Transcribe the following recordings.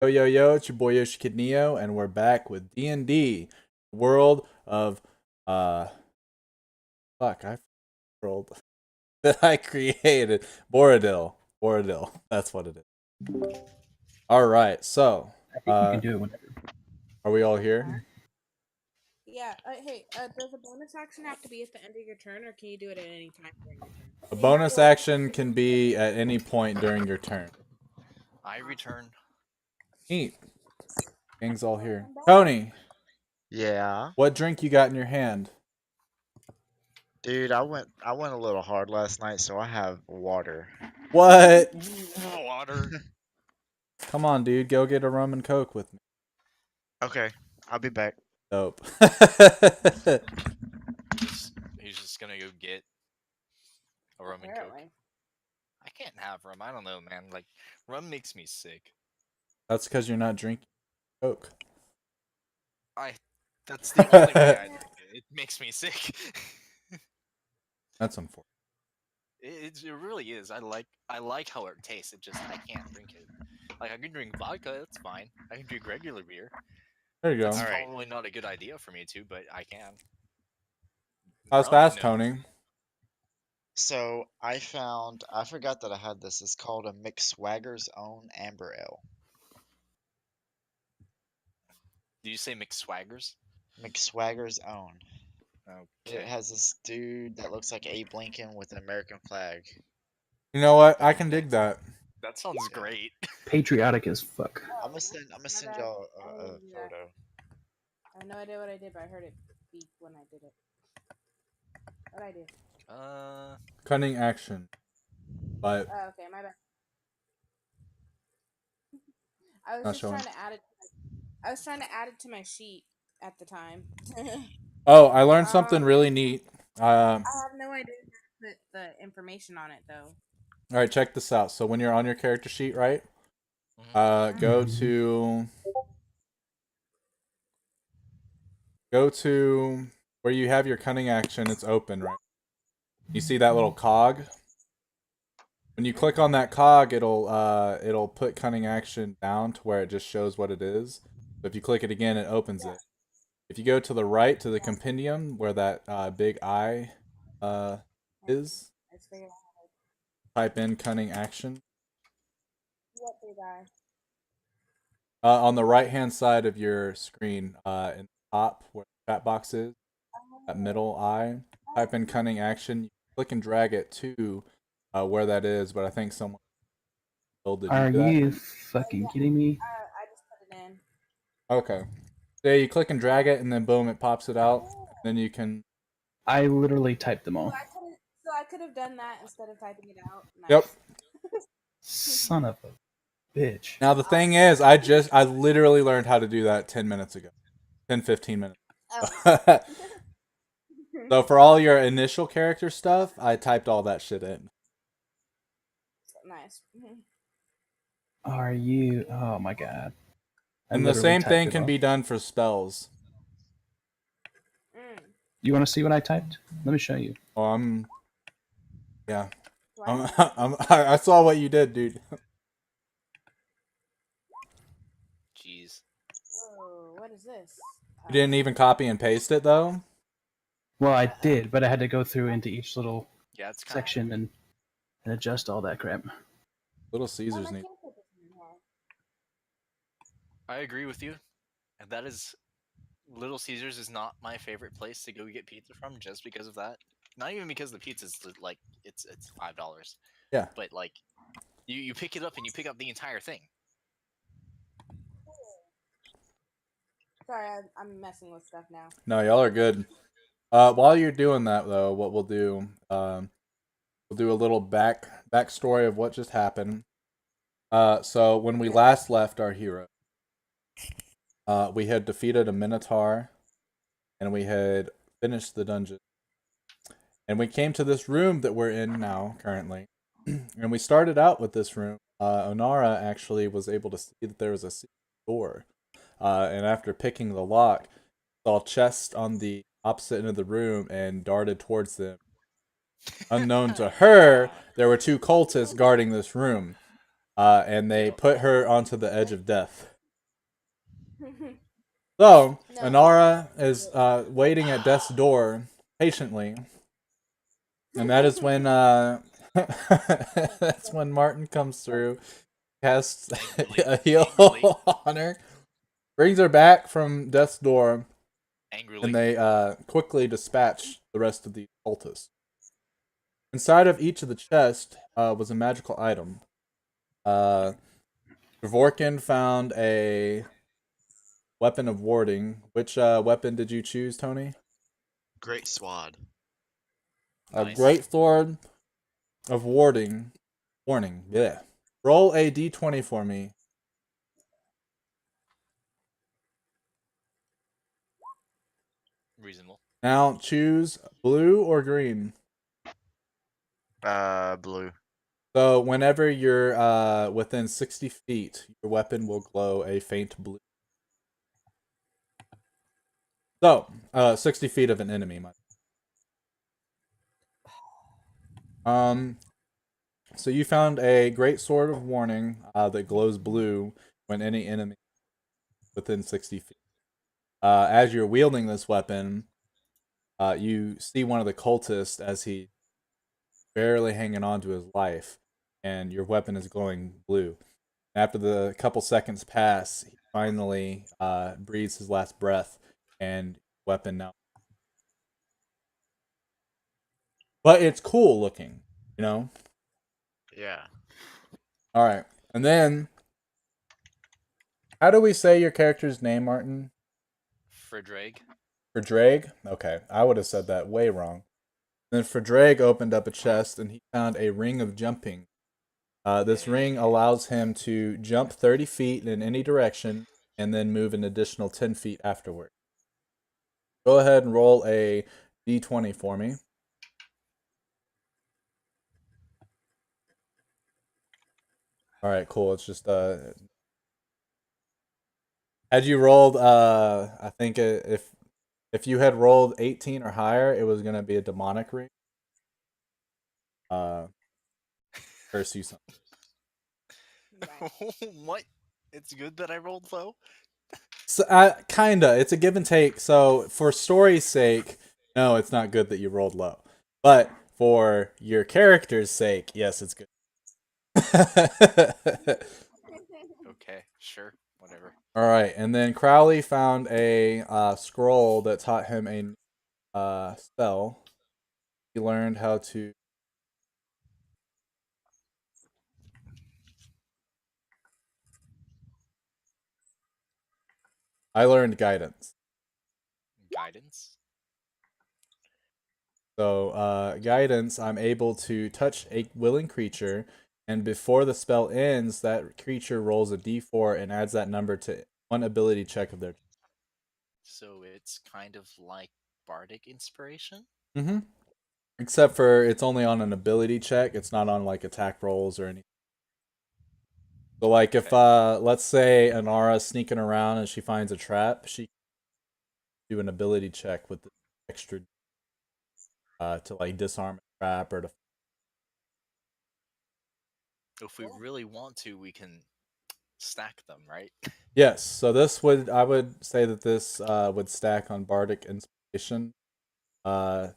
Yo yo yo, it's your boy Yoshi Kid Neo, and we're back with D&D, world of I world that I created, Boridil, Boridil. That's what it is. All right, so I think you can do it whenever. are we all here? Yeah. Hey, does a bonus action have to be at the end of your turn, or can you do it at any time during your turn? A bonus action can be at any point during your turn. I return. Neat. Gang's all here. Tony, Yeah, what drink you got in your hand? dude, I went a little hard last night, so I have water. What? Water. Come on, dude, go get a rum and coke with me. Okay, I'll be back. Dope. He's just gonna go get a rum and coke. Apparently. I can't have rum. I don't know, man. Like, rum makes me sick. That's because you're not drinking coke. That's the only way I drink it. It makes me sick. That's unfortunate. It really is. I like how it tastes. It just I can't drink it. Like I can drink vodka, that's fine. I can drink regular beer. There you go. That's Alright. probably not a good idea for me to, but I can. How's Rum, fast, no. Tony? So I forgot that I had this. It's called a McSwagger's Own Amber Ale. Did you say McSwaggers? McSwagger's Own. It Okay. has this dude that looks like Abe Lincoln with an American flag. You know what? I can dig that. That sounds great. Patriotic as fuck. I'm gonna send bad. y'all a I didn't do that. photo. I have no idea what I did, but I heard it beep when I did it. What I do? Cunning action. But Oh, okay, my bad. I was Not just showing. trying to add it. I was trying to add it to my sheet at the time. oh, I learned something really neat. I have no idea how to put the information on it though. All right, check this out. So when you're on your character sheet, right? Mhm. Go to where you have your cunning action. It's open, right? You see that little cog? When you click on that cog, it'll put cunning action down to where it just shows what it is. So if you click it again, it opens it. If you go to the right to the compendium where that big eye is, I just figured out type in cunning action. what big eye. On the right hand side of your screen, in the top where the chat box is, that middle eye, type in cunning action. You click and drag it to where that is, but I think someone told it. Are you fucking kidding me? I just put it in. Okay. Yeah, you click and drag it, and then boom, it pops it out. Then you can. I literally typed them all. So I could have done that instead of typing it out. Nice. Yep. Son of a bitch. Now the thing is, I literally learned how to do that 10 minutes ago. 10, 15 minutes. Oh. So for all your initial character stuff, I typed all that shit in. Nice. Are you? Oh my god. I And the literally same typed thing it can all. be done for spells. You want to see what I typed? Let me show you. Oh, yeah. I saw what you did, dude. Jeez. Oh, what is this? You didn't even copy and paste it, though? Well, I did, but I had to go through into each little Yeah, it's kind section and adjust all that crap. Little Caesars need. I agree with you. And that is Little Caesars is not my favorite place to go get pizza from just because of that. Not even because the pizza's like it's $5. Yeah. But like you pick it up and you pick up the entire thing. Sorry, I'm messing with stuff now. No, y'all are good. While you're doing that, though, what we'll do, we'll do a little backstory of what just happened. So when we last left our hero, we had defeated a Minotaur, and we had finished the dungeon. And we came to this room that we're in now, currently. And we started out with this room. Onara actually was able to see that there was a secret door. And after picking the lock, saw chests on the opposite end of the room and darted towards them. Unknown to her, there were two cultists guarding this room. and they Yeah. put her onto the edge of death. So No. Anara is waiting at death's door patiently, and that is when that's when Martin comes through, casts Angrily. a heal Angrily. on her, brings her back from death's door, Angrily. and they quickly dispatch the rest of the cultists. Inside of each of the chests was a magical item. Dvorkin found a weapon of warding. Which weapon did you choose, Tony? Great swad. A Nice. great sword of warding. Warning. Yeah. Roll a d20 for me. Reasonable. Now choose blue or green. Blue. So whenever you're within 60 feet, your weapon will glow a faint blue. So 60 feet of an enemy. So you found a great sword of warning that glows blue when any enemy within 60 feet. As you're wielding this weapon, you see one of the cultists as he barely hanging on to his life, and your weapon is glowing blue. After the couple seconds pass, he finally breathes his last breath, and weapon now. But it's cool looking, you know. Yeah. All right, and then how do we say your character's name, Martin? Fridraig. For Drake? Okay, I would have said that way wrong. Then for Drake opened up a chest and he found a ring of jumping. This ring allows him to jump 30 feet in any direction and then move an additional 10 feet afterward. Go ahead and roll a d20 for me. All right, cool. It's just had you rolled I think if you had rolled 18 or higher, it was going to be a demonic ring. Curse you something. What? It's good that I rolled low? So, kinda. It's a give and take. So, for story's sake, no, it's not good that you rolled low. But for your character's sake, yes, it's good. Okay, sure. Whatever. All right, and then Crowley found a scroll that taught him a spell. He learned how to. I learned guidance. Guidance? So, guidance, I'm able to touch a willing creature, and before the spell ends, that creature rolls a d4 and adds that number to one ability check of their. So it's kind of like bardic inspiration? Mm-hmm. Except for it's only on an ability check. It's not on like attack rolls or anything. So, like if let's say Anara's sneaking around and she finds a trap, she can do an ability check with the extra to like disarm a trap or to. If we really want to, we can stack them, right? Yes, so this would I would say that this would stack on Bardic Inspiration. Uh,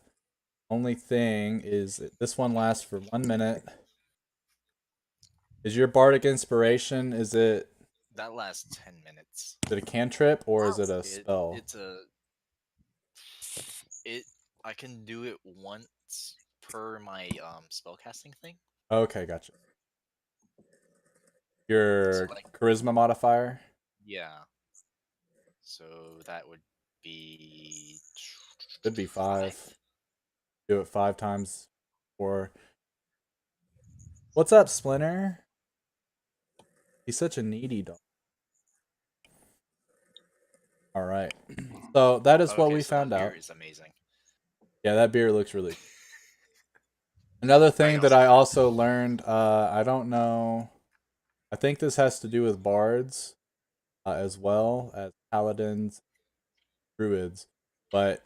only thing is this one lasts for 1 minute. Is your Bardic Inspiration? That lasts 10 minutes. Is it a cantrip or is it a It spell? it's a it I can do it once per my spellcasting thing. Okay, gotcha. So Your like charisma modifier. yeah. So that would be Should be 5. Do it 5 times. Or what's up, Splinter? He's such a needy dog. All right. So that is what Okay, we so that found out. beer is amazing. Yeah, that beer looks really. Another thing that I also learned, I don't know. I think this has to do with bards as well as paladins, druids. But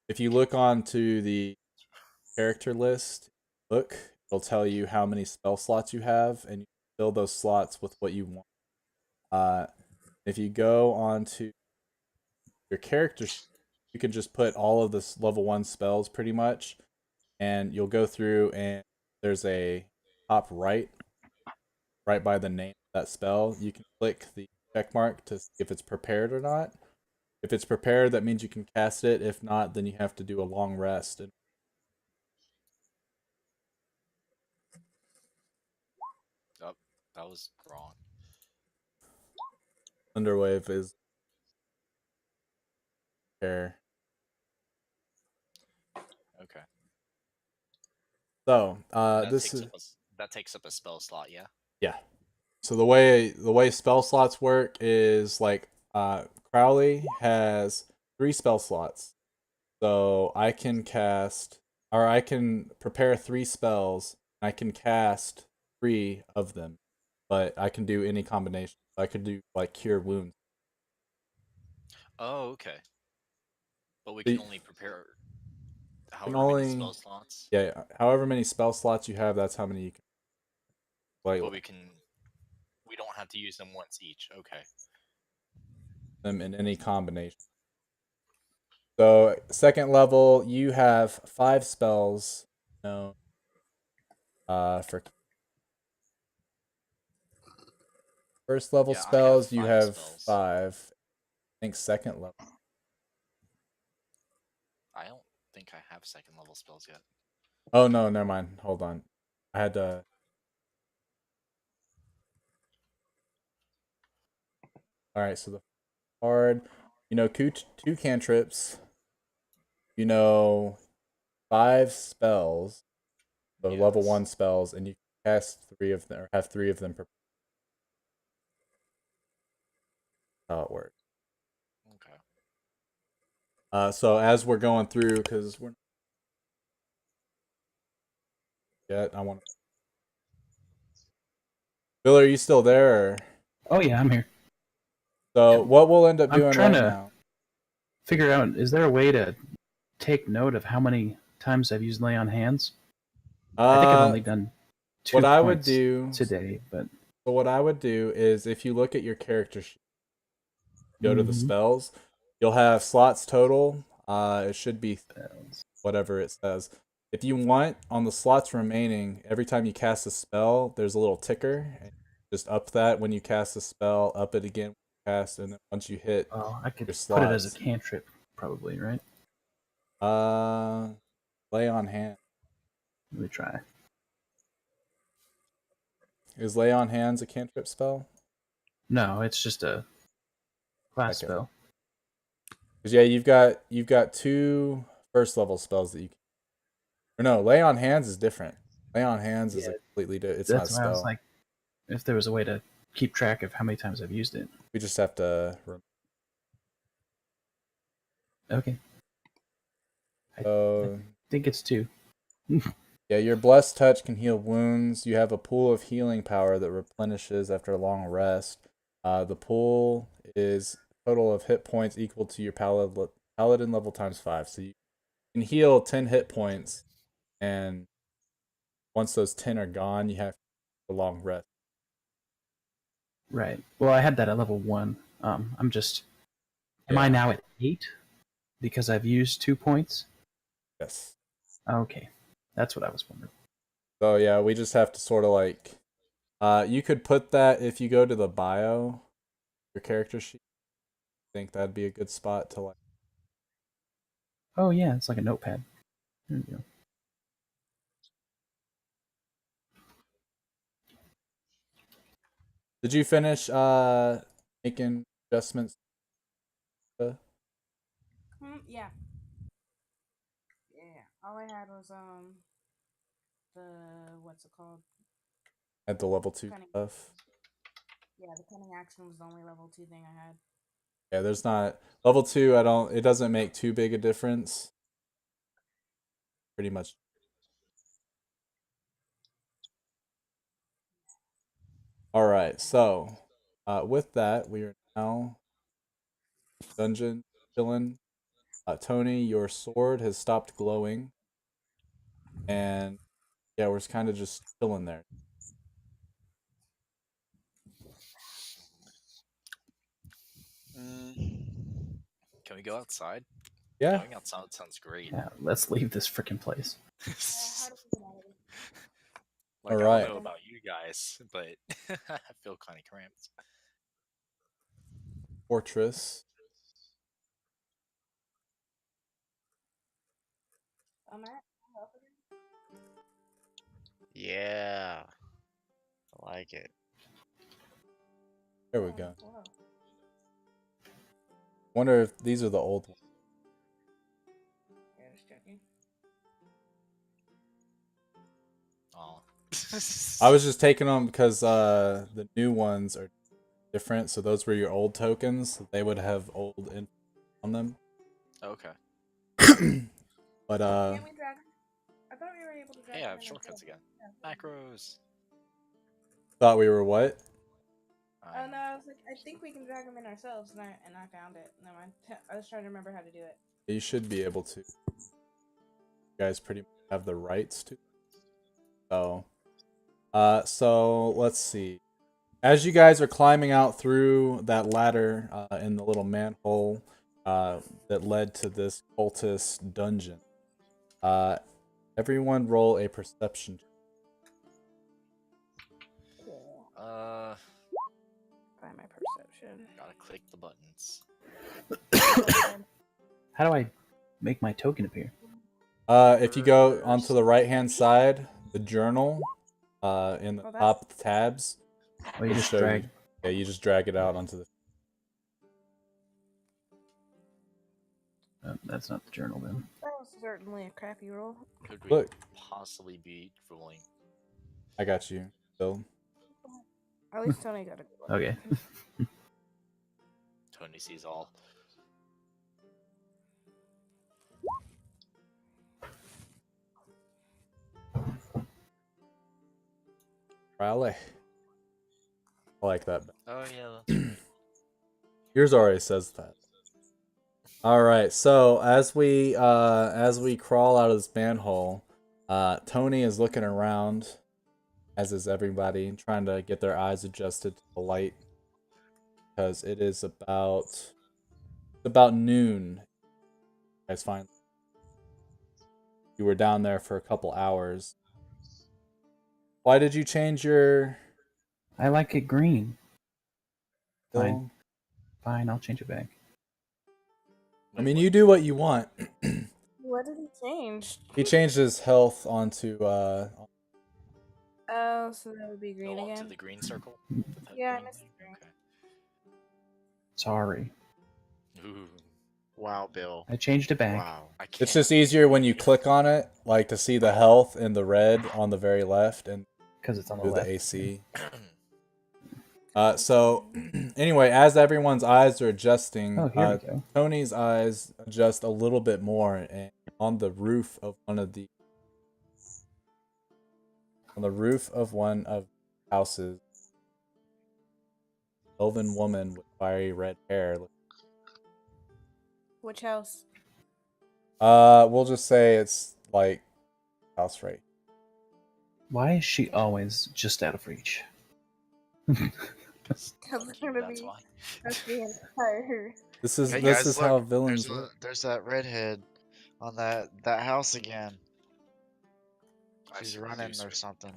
if you look onto the character list book, it'll tell you how many spell slots you have, and you fill those slots with what you want. If you go onto your character sheet, you can just put all of this level 1 spells pretty much, and you'll go through and there's a top right by the name of that spell. You can click the check mark to see if it's prepared or not. If it's prepared, that means you can cast it. If not, then you have to do a long rest. And Oh, that was wrong. Thunderwave is there. Okay. So That this takes is up that takes up a spell slot, yeah. yeah. So the way spell slots work is like Crowley has 3 spell slots. So I can prepare 3 spells. I can cast 3 of them, but I can do any combination. I could do like cure wounds. Oh, okay. But we So can you only prepare can however many only spell slots. yeah, however many spell slots you have, that's how many you can play But with we don't have to use them once each. Okay. them in any combination. So second level, you have 5 spells. No, for first level Yeah, I have spells, you 5 have spells. 5. I think second level. I don't think I have second level spells yet. Oh no, never mind. Hold on. I had to. All right, so the card, two cantrips. 5 spells, so level Yes. 1 spells, and you can cast 3 of them or have 3 of them. How it works. Okay. So as we're going through, because we're yet, I want to. Bill, are you still there? Or? Oh yeah, I'm here. So what we'll end up I'm doing trying right to now. figure out, is there a way to take note of how many times I've used lay on hands? I think I've only done 2 What I would points do. today, but So what I would do is if you look at your character sheet, go to the Mhm. spells, you'll have slots total. It should be Spells. whatever it says. If you want on the slots remaining, every time you cast a spell, there's a little ticker. And just up that when you cast a spell, up it again when you cast, and then once you hit Oh, I could your put it as a slots, cantrip, probably, right? uh, lay on hand. Let me try. Is lay on hands a cantrip spell? No, it's just a class Okay. spell. Because yeah, you've got 2 first level spells that you can. Or no, lay on hands is different. Lay on hands is Yeah, a completely different. It's not a that's why I was spell. like, if there was a way to keep track of how many times I've used it. We just have to. Okay. I So think it's 2. yeah, your blessed touch can heal wounds. You have a pool of healing power that replenishes after a long rest. The pool is total of hit points equal to your paladin level times 5. So you can heal 10 hit points, and once those 10 are gone, you have a long rest. Right. Well, I had that at level 1. I'm just. Am I Yeah. now at 8 because I've used 2 points? Yes. Okay, that's what I was wondering. So yeah, we just have to sort of like. You could put that if you go to the bio, your character sheet. I think that'd be a good spot to like. Oh yeah, it's like a notepad. There you go. Did you finish making adjustments? Yeah. Yeah. All I had was the what's it called? At the level 2 Cunning. stuff. Yeah, the cunning action was the only level 2 thing I had. Yeah, there's not level 2. I don't. It doesn't make too big a difference. Pretty much. All right. So, with that, we are now dungeon chilling. Tony, your sword has stopped glowing, and Yeah, we're kind of just chilling there. Can we go outside? Yeah. Going outside sounds great. Yeah, let's leave this freaking place. How do we get out of here? Like, Alright. I don't know about you guys, but I feel kind of cramped. Fortress. I'm at. Yeah. I like it. There we go. Whoa. Wonder if these are the old ones. Yeah, just checking. Oh. I was just taking them because the new ones are different. So those were your old tokens. They would have old info on them. Okay. But Can't we drag? I thought we were able to drag. Hey, I them have in shortcuts ourselves. again. Macros. thought we were what? Oh no, I was like, I think we can drag them in ourselves, and I found it. Never mind. I was trying to remember how to do it. You should be able to. You guys pretty much have the rights to. So let's see. As you guys are climbing out through that ladder in the little manhole that led to this cultist dungeon, everyone roll a perception check. By my perception. Gotta click the buttons. How do I make my token appear? If you go onto the right hand side, the journal in the Oh, that's- top tabs, Oh, you it'll just show drag. you. Yeah, you just drag it out onto the. That's not the journal then. That was certainly a crappy roll. Could we Look. possibly be rolling? I got you, Bill. At least Tony got a good one. Okay. Tony sees all. Raleigh. I like that. Oh yeah. Yours already says that. All right. So as we crawl out of this manhole, Tony is looking around, as is everybody, trying to get their eyes adjusted to the light, because it is about noon. You guys finally. You were down there for a couple hours. Why did you change your? I like it green. Fine. Bill? Fine, I'll change it back. I mean, you do what you want. What did he change? He changed his health onto Oh, so that would be green Go on to again. the green circle. Yeah, I missed the green. Sorry. Okay. Ooh, Wow, Bill. I changed it back. Wow. I can't. It's just easier when you click on it, like to see the health in the red on the very left and Because it's on the do left. the AC. So anyway, as everyone's eyes are adjusting, Oh, here we go. Tony's eyes adjust a little bit more, and on the roof of one of the houses, elven woman with fiery red hair. Which house? We'll just say it's like house right. Why is she always just out of reach? That's gonna That's be. why. That's the entire. This is Hey this guys, is look, how villains there's, work. there's that redhead on that house again. I She's seduce running or her. something.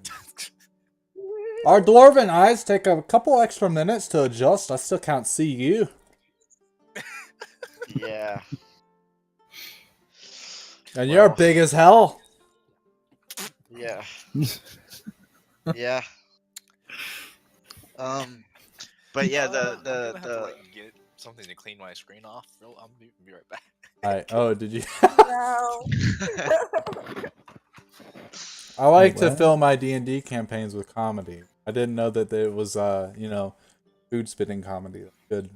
Our dwarven eyes take a couple extra minutes to adjust. I still can't see you. Yeah. And you're Well, big as hell. Yeah. Yeah. But yeah, I'm gonna have to the like get something to clean my screen off. I'll be right back. Oh, did you? No. I like Wait, to what? fill my D&D campaigns with comedy. I didn't know that it was food spitting comedy. Good.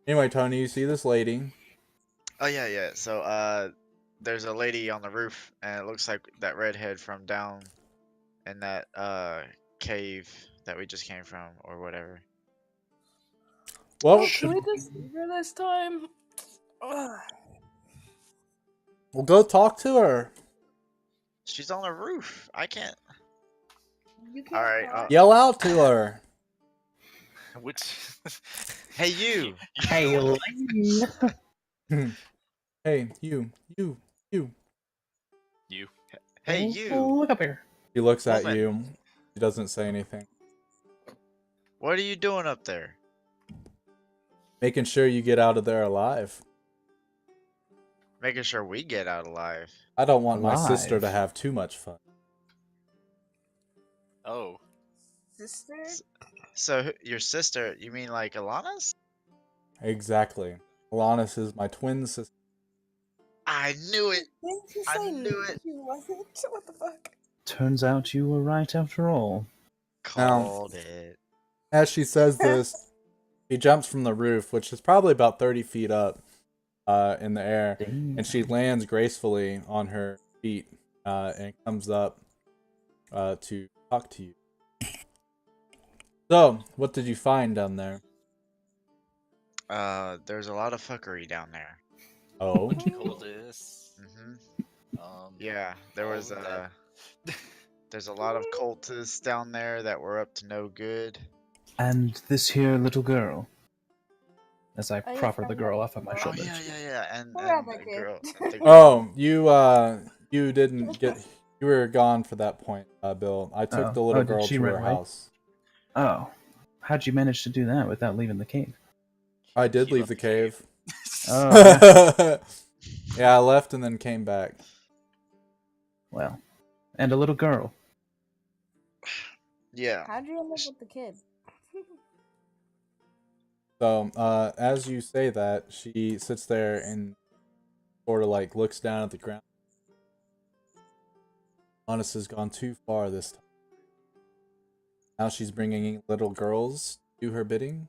Anyway, Tony, you see this lady? Oh yeah. So there's a lady on the roof, and it looks like that redhead from down in that cave that we just came from, or whatever. Well, Can we just leave her this time? Ugh. Well, go talk to her. She's on the roof. I can't. You can't Alright, fly? Yell out to her. Which? Hey, you. Hey, Hey, you. You. Hey, you. Look up here. He looks at Woman. you. He doesn't say anything. What are you doing up there? Making sure you get out of there alive. Making sure we get out alive. I don't want my Alive? sister to have too much fun. Oh. Sister? So, your sister, you mean like Alana's? Exactly. Alanis is my twin sister. I knew it. Didn't you I say knew it. she wasn't? What the fuck? Turns out you were right after all. Called it. As she says this, he jumps from the roof, which is probably about 30 feet up in the air, Damn. and she lands gracefully on her feet and comes up to talk to you. So, what did you find down there? There's a lot of fuckery down there. Oh, Coldest. Yeah, there all was of that. there's a lot of cultists down there that were up to no good. And this here little girl. As I Oh, you proffer the found girl that off of my girl. Oh shoulders. yeah, and Where are the they, girl. kid? The you didn't get. You were gone for that point, Bill. I took Oh. the little Oh, did girl she to run her away? house. Oh. How'd you manage to do that without leaving the cave? I did He leave left the cave. Oh, yeah. Yeah, I left and then came back. Well. And a little girl. yeah. How'd you end up with the kid? So, as you say that, she sits there and sort of like looks down at the ground. Honest has gone too far this time. Now she's bringing little girls to do her bidding.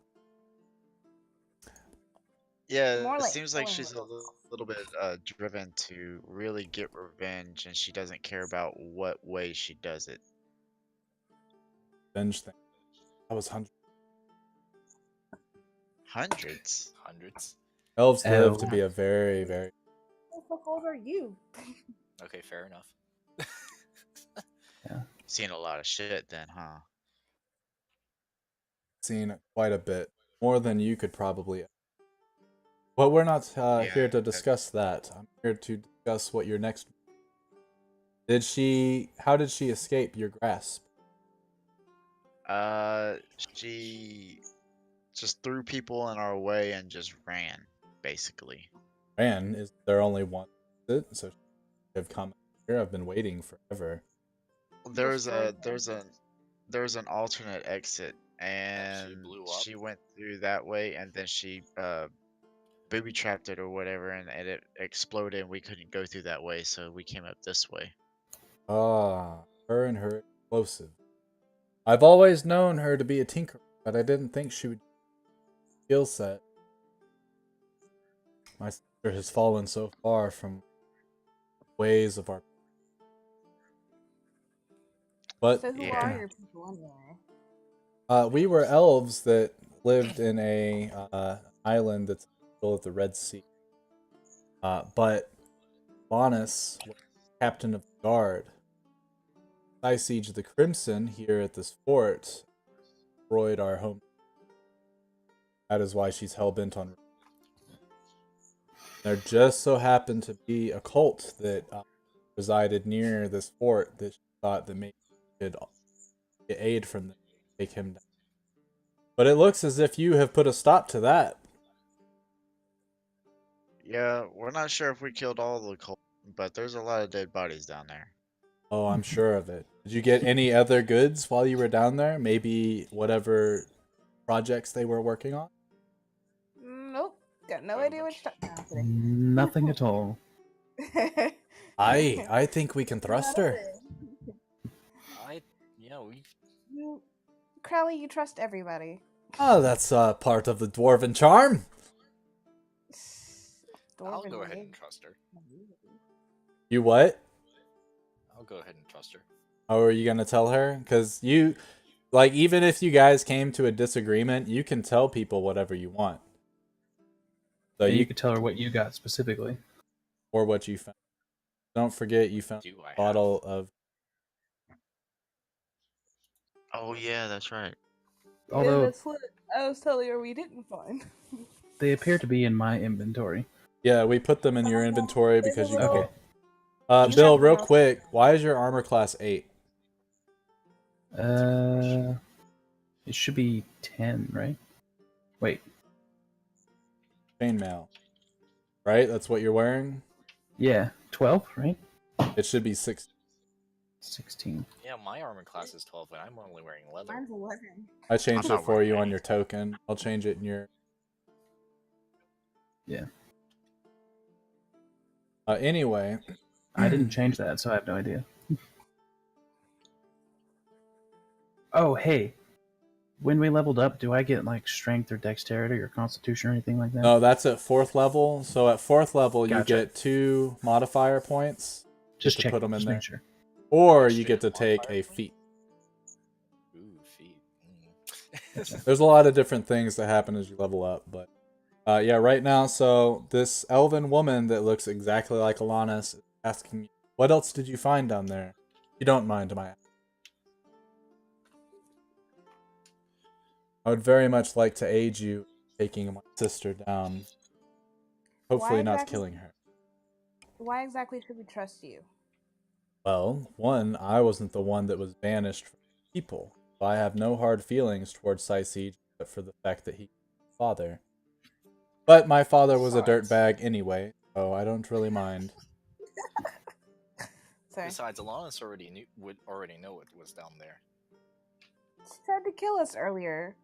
Yeah, More it like seems like killing she's a little bit driven to really get revenge, and she doesn't care about what way she does it. Revenge thing. That was hundreds. Hundreds. Hundreds. Elves live to Oh. be a very, very. How the fuck old are you? Okay, fair enough. Seen a lot of shit then, huh? Seen quite a bit. More than you could probably. But we're not here to discuss that. I'm here to discuss what your next. How did she escape your grasp? She just threw people in our way and just ran, basically. Ran, is there only one exit? So she could have come here. I've been waiting forever. There's Destroyed there's an alternate exit, and blew up? she went through that way, and then she booby trapped it or whatever, and it exploded, and we couldn't go through that way, so we came up this way. Ah, her and her explosive. I've always known her to be a tinkerer, but I didn't think she would skill set. My sister has fallen so far from ways of our. But So who Yeah. are your people anyway? we were elves that lived in a island that's in the middle of the Red Sea. But Bonus was captain of the guard. I siege the Crimson here at this fort, destroyed our home. That is why she's hell-bent on. There just so happened to be a cult that resided near this fort that she thought that maybe she could get aid from them to take him down. But it looks as if you have put a stop to that. Yeah, we're not sure if we killed all the cult, but there's a lot of dead bodies down there. Oh, I'm sure of it. Did you get any other goods while you were down there? Maybe whatever projects they were working on? Nope. Got no Wait a idea what minute. you're talking Nothing at all. about. I think we can thrust her. Crowley, you trust everybody. Oh, that's part of the dwarven charm. I'll Dwarven go ahead and mage. trust her. You what? I'll go ahead and trust her. How are you gonna tell her? Because you, like, even if you guys came to a disagreement, you can tell people whatever you want. So Yeah, you you could tell her what you got specifically. or what you found. Don't forget you found Do I a bottle of. Oh yeah, that's right. Although that's what I was telling her we didn't find. they appear to be in my inventory. Yeah, we put them in your inventory There's a because you little- Okay. called. Bill, real quick, why is your armor class 8? It should be 10, right? Wait. Chainmail. Right? That's what you're wearing? Yeah, 12, right? It should be 6. 16. Yeah, my armor class is 12, and I'm only wearing leather. Mine's 11. I changed I'm it not for wearing you on any. your token. I'll change it in your. Yeah. Anyway. I didn't change that, so I have no idea. Oh, hey. When we leveled up, do I get like strength or dexterity or constitution or anything like that? No, that's at 4th level. So at 4th level, you Gotcha. get 2 modifier points. Just to check, put them in just there. make sure. Or Straight you get to up take modifier a point? feat. Ooh, feet. Mm. There's a lot of different things that happen as you level up, but yeah, right now, so this elven woman that looks exactly like Alanis is asking you, what else did you find down there? If you don't mind my. I would very much like to aid you in taking my sister down. Hopefully Why not exactly- killing her. Why exactly should we trust you? Well, one, I wasn't the one that was banished from people. So I have no hard feelings towards Siege but for the fact that he was my father. But my father was a Besides- dirtbag anyway, so I don't really mind. Sorry. Besides, Alanis would already know what was down there. She tried to kill us earlier.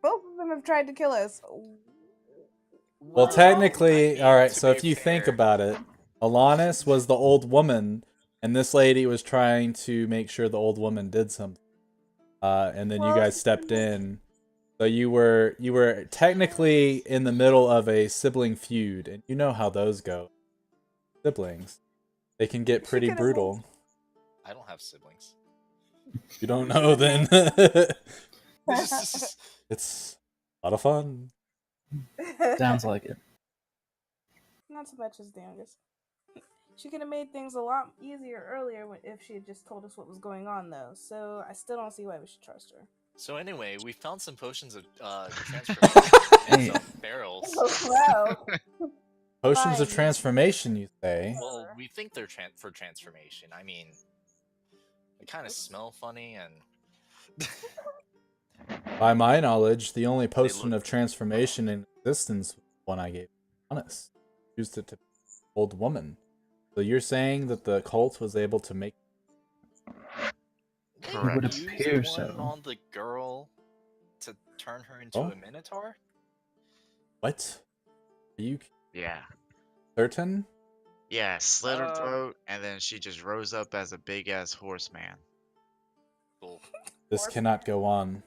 Both of them have tried to kill us. Well, What's technically, I mean, alright, to so be if you think fair- about it, Alanis was the old woman, and this lady was trying to make sure the old woman did something. And then you Well, guys stepped in. So you were technically in the middle of a sibling feud, and you know how those go. Siblings. They can get pretty could've brutal. I don't have siblings. You don't know then. It's a lot of fun. Sounds like it. Not so much as the youngest. She could have made things a lot easier earlier if she had just told us what was going on, though. So I still don't see why we should trust her. So anyway, we found some potions of transformation and Hey. some barrels. Wow. Potions of Fine. transformation, you say? Well, we think they're for transformation. I mean, they kind of smell funny, and By my knowledge, the only potion look- of transformation in existence was the one I gave Honest. Used it to old woman. So you're saying that the cult was able to make they It would used appear one so. on the girl to turn her into Oh. a minotaur. what? Are you Yeah. certain? Yeah, slit her Uh, throat, and then she just rose up as a big ass horseman. Cool. This cannot go on.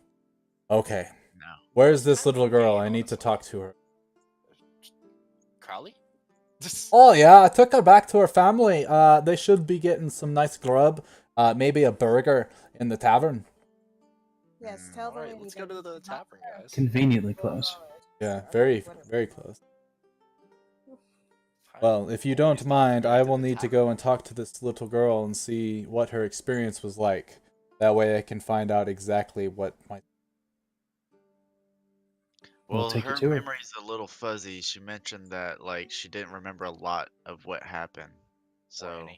Okay. No. Where's this little girl? I need to talk to her. Crowley? Oh yeah, I took her back to her family. They should be getting some nice grub. Maybe a burger in the tavern. Yes, tell the Alright, lady let's go that to the it's not tavern, her. guys. Conveniently close. Yeah, very, very close. Well, if you don't mind, I will need to go and talk to this little girl and see what her experience was like. That way I can find out exactly what my... We'll Well, take you her to her. memory's a little fuzzy. She mentioned that like she didn't remember a lot of what happened. So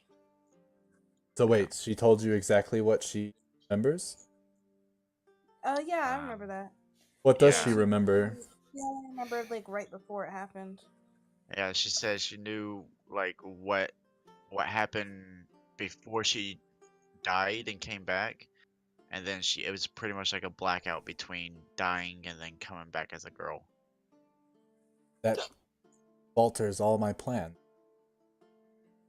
So wait, she told you exactly what she remembers? Yeah, I remember that. What does Yeah. she remember? Yeah, I remember like right before it happened. yeah, she said she knew like what happened before she died and came back, and then it was pretty much like a blackout between dying and then coming back as a girl. That alters all my plans.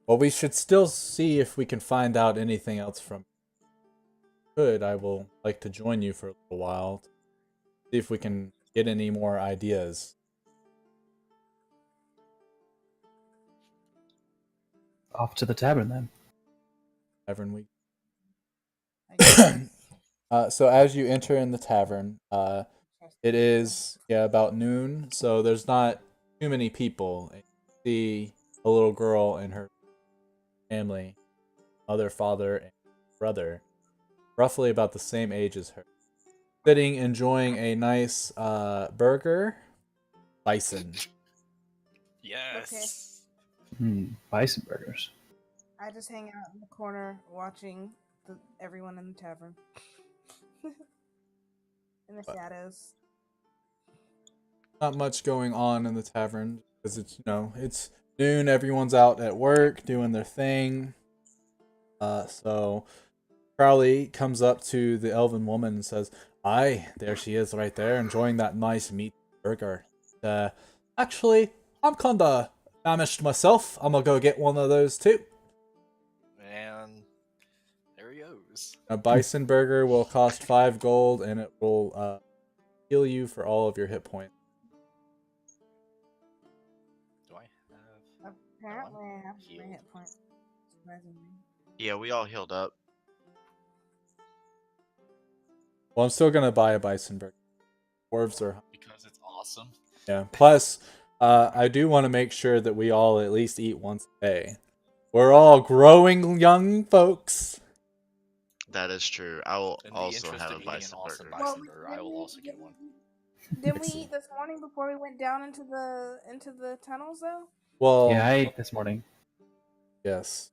Well, we should still see if we can find out anything else from... Good, I will like to join you for a little while. See if we can get any more ideas. Off to the tavern then. Tavern week. I guess. So as you enter in the tavern, it is about noon. So there's not too many people. And you see a little girl and her family, mother, father, and brother, roughly about the same age as her, sitting enjoying a nice burger, bison. Yes. Bison burgers. I just hang out in the corner watching everyone in the tavern. In the shadows. Not much going on in the tavern because it's noon. Everyone's out at work doing their thing. So Crowley comes up to the elven woman and says, "Aye, there she is, right there, enjoying that nice meat burger. Actually, I'm kinda famished myself. I'm gonna go get one of those too." And there he goes. A bison burger will cost 5 gold, and it will heal you for all of your hit points. Do I have? Apparently, I have my Healed. hit points. Surprisingly. Yeah, we all healed up. Well, I'm still gonna buy a bison burger. Dwarves are Because it's awesome. yeah. Plus, I do want to make sure that we all at least eat once a day. We're all growing young folks. That is true. I will In the also interest have of a eating an bison awesome burger. bison burger, I will also get one. Didn't we Excellent. eat this morning before we went down into the tunnels though? Well, Yeah, I ate this morning. yes,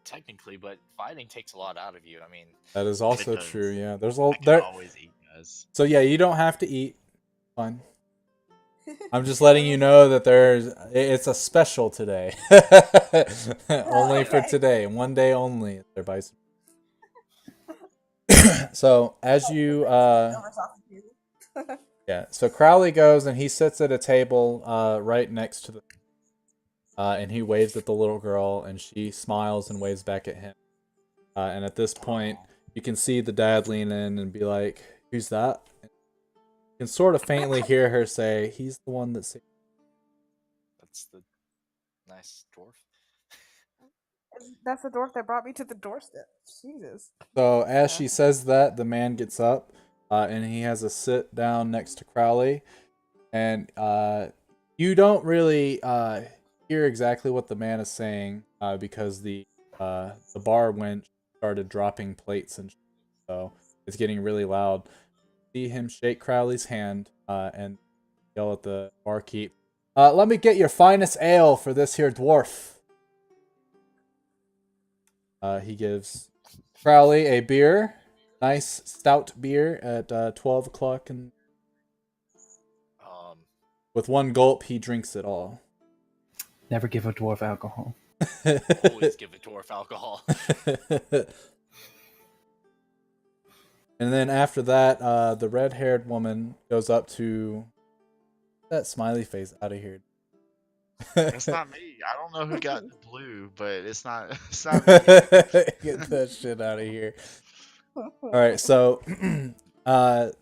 Technically, but fighting takes a lot out of you. I mean, that is also does. true. Yeah, there's I all can there. always eat, guys. So yeah, you don't have to eat. Fine. I'm just letting you know that it's a special today. Only for Okay. today, one day only. They're bison. So as you yeah, so Crowley goes and he sits at a table right next to the and he waves at the little girl and she smiles and waves back at him. And at this point, you can see the dad lean in and be like, "Who's that?" You can sort of faintly hear her say, "He's the one that saved." that's the nice dwarf. That's the dwarf that brought me to the doorstep. Jesus. So as she says that, the man gets up and he has a sit down next to Crowley. And you don't really hear exactly what the man is saying because the bar wench started dropping plates and so it's getting really loud. See him shake Crowley's hand and yell at the barkeep, "Let me get your finest ale for this here dwarf." He gives Crowley a beer, nice stout beer at 12 o'clock, and with one gulp, he drinks it all. Never give a dwarf alcohol. Always give a dwarf alcohol. And then after that, the red-haired woman goes up to that smiley face out of here. It's not me. I don't know who got the blue, but it's not. It's not me. Get that shit out of here. All right, so the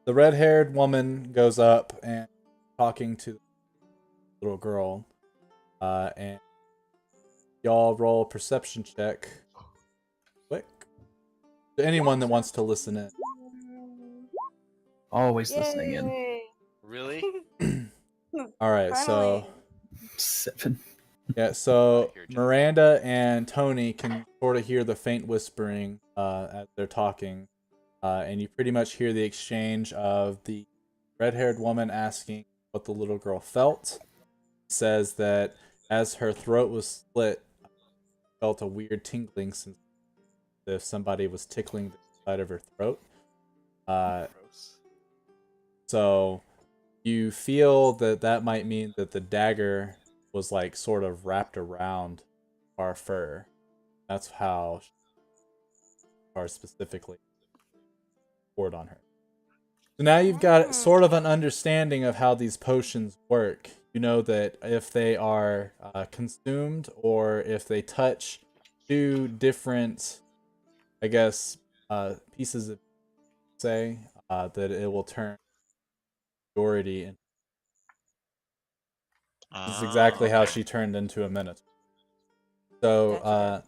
red-haired woman goes up and talking to the little girl, and y'all roll a perception check. Quick. To anyone that wants to listen in. Always listening in. Yay. Really? All right, so Finally. 7. yeah, so Here, Jeff. Miranda and Tony can sort of hear the faint whispering as they're talking, and you pretty much hear the exchange of the red-haired woman asking what the little girl felt. Says that as her throat was slit, felt a weird tingling since if somebody was tickling the side of her throat. Gross. So you feel that might mean that the dagger was like sort of wrapped around our fur. That's how Scar specifically poured on her. So now you've got sort of an understanding of how these potions work. You know that if they are consumed or if they touch two different, I guess, pieces of say, that it will turn Boridil. And this is exactly how okay. she turned into a minotaur. So Gotcha.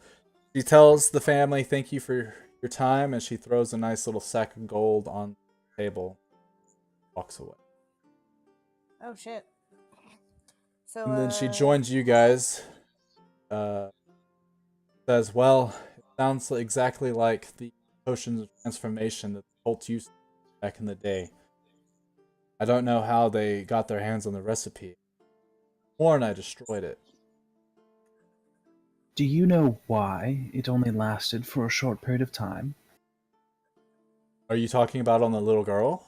she tells the family, "Thank you for your time," and she throws a nice little sack of gold on the table, walks away. Oh shit. So And then she joins you guys. Says, well, it sounds exactly like the potions of transformation that the cult used back in the day. I don't know how they got their hands on the recipe. Or I destroyed it. Do you know why it only lasted for a short period of time? Are you talking about on the little girl?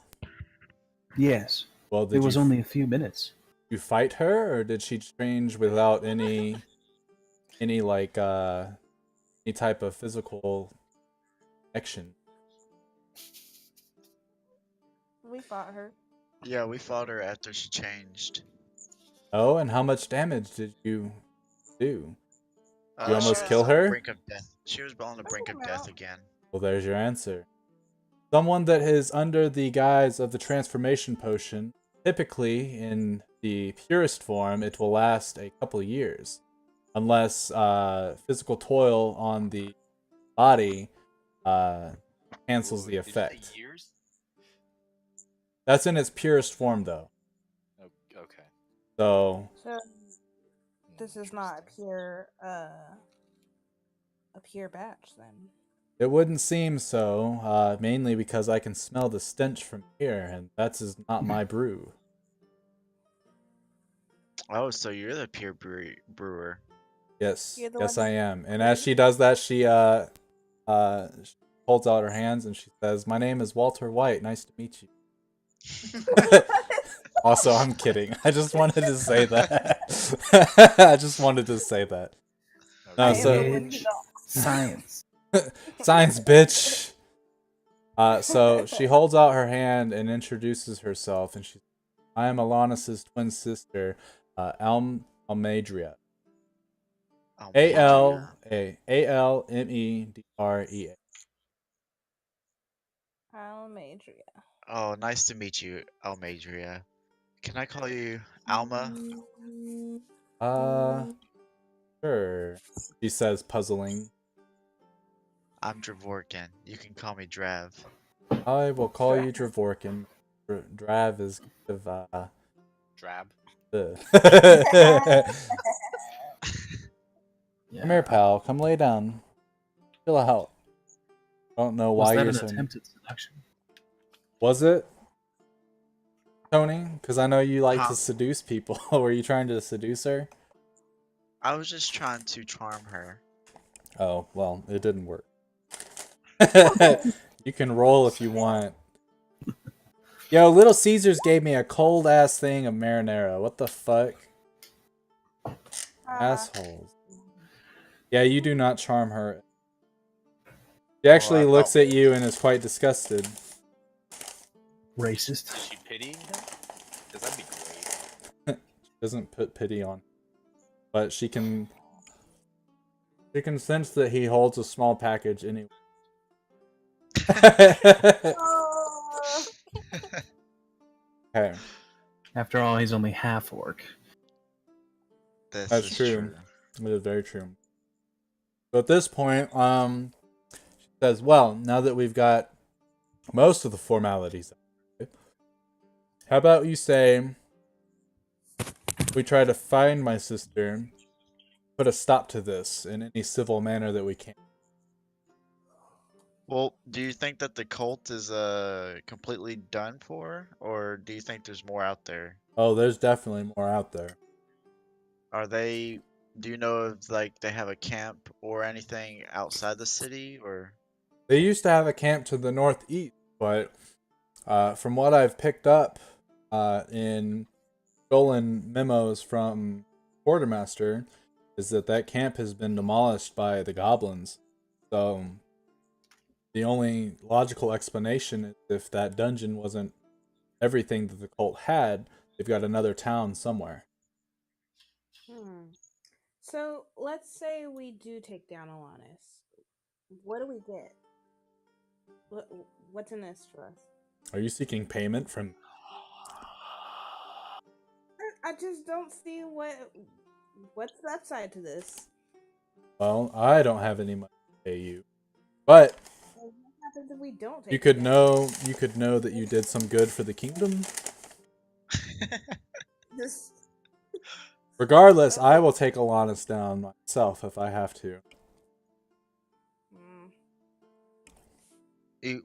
Yes. Well, It did was only a few minutes. you fight her, or did she change without any like any type of physical action? we fought her. Yeah, we fought her after she changed. Oh, and how much damage did you do? You She almost was kill on the her? brink of death. She was on the brink of death again. Well, there's your answer. Someone that is under the guise of the transformation potion, typically in the purest form, it will last a couple of years. Unless physical toil on the body cancels the Did you say effect. years? That's in its purest form, though. Okay. So, So this is not Interesting. a pure batch then. it wouldn't seem so, mainly because I can smell the stench from here, and that's is not my brew. Oh, so you're the pure brewer. Yes, You're the yes, one I that am. And as she does that, she holds out her hands and she says, "My name is Walter White. Nice to meet you." Also, I'm kidding. I just wanted to say that. I just wanted to say that. No, I am so the one who Bitch. Science. science, bitch. So she holds out her hand and introduces herself, and she, "I am Alanis's twin sister, Almedria. Oh, Almedrea. Almadria. Oh, nice to meet you, Almadria. Can I call you Alma? Uh, sure," she says, puzzling. I'm Dravorkin. You can call me Drav. "I will call you Dravorkin. Drav is kind of Drab. ugh." Yeah. Come here, pal. Come lay down. Chill out. I don't know Was why that you're an so. attempt at seduction? Was it, Tony? Because I know you like Huh? to seduce people. Were you trying to seduce her? I was just trying to charm her. Oh, well, it didn't work. You can roll if you want. Yo, Little Caesars gave me a cold ass thing of marinara. What the fuck? Assholes. Yeah, you do not charm her. She Well, actually I looks thought at you and is quite disgusted. Racist. Is she pitying him? Because that'd be great. She doesn't put pity on, but she can sense that he holds a small package anyway. Okay, After all, he's only half orc. this that's is true. It is very true. So at this point, she says, "Well, now that we've got most of the formalities, how about you say we try to find my sister, put a stop to this in any civil manner that we can." Well, do you think that the cult is completely done for, or do you think there's more out there? Oh, there's definitely more out there. Are they? Do you know if like they have a camp or anything outside the city, or? They used to have a camp to the northeast, but from what I've picked up in stolen memos from Quartermaster, is that that camp has been demolished by the goblins. So the only logical explanation is if that dungeon wasn't everything that the cult had, they've got another town somewhere. So let's say we do take down Alanis. What do we get? What's in this for us? Are you seeking payment from? I just don't see what's the upside to this. Well, I don't have any money to pay you, but What happens if we don't take you it could down? know that you did some good for the kingdom. This Regardless, I will take Alanis down myself if I have to. Mm.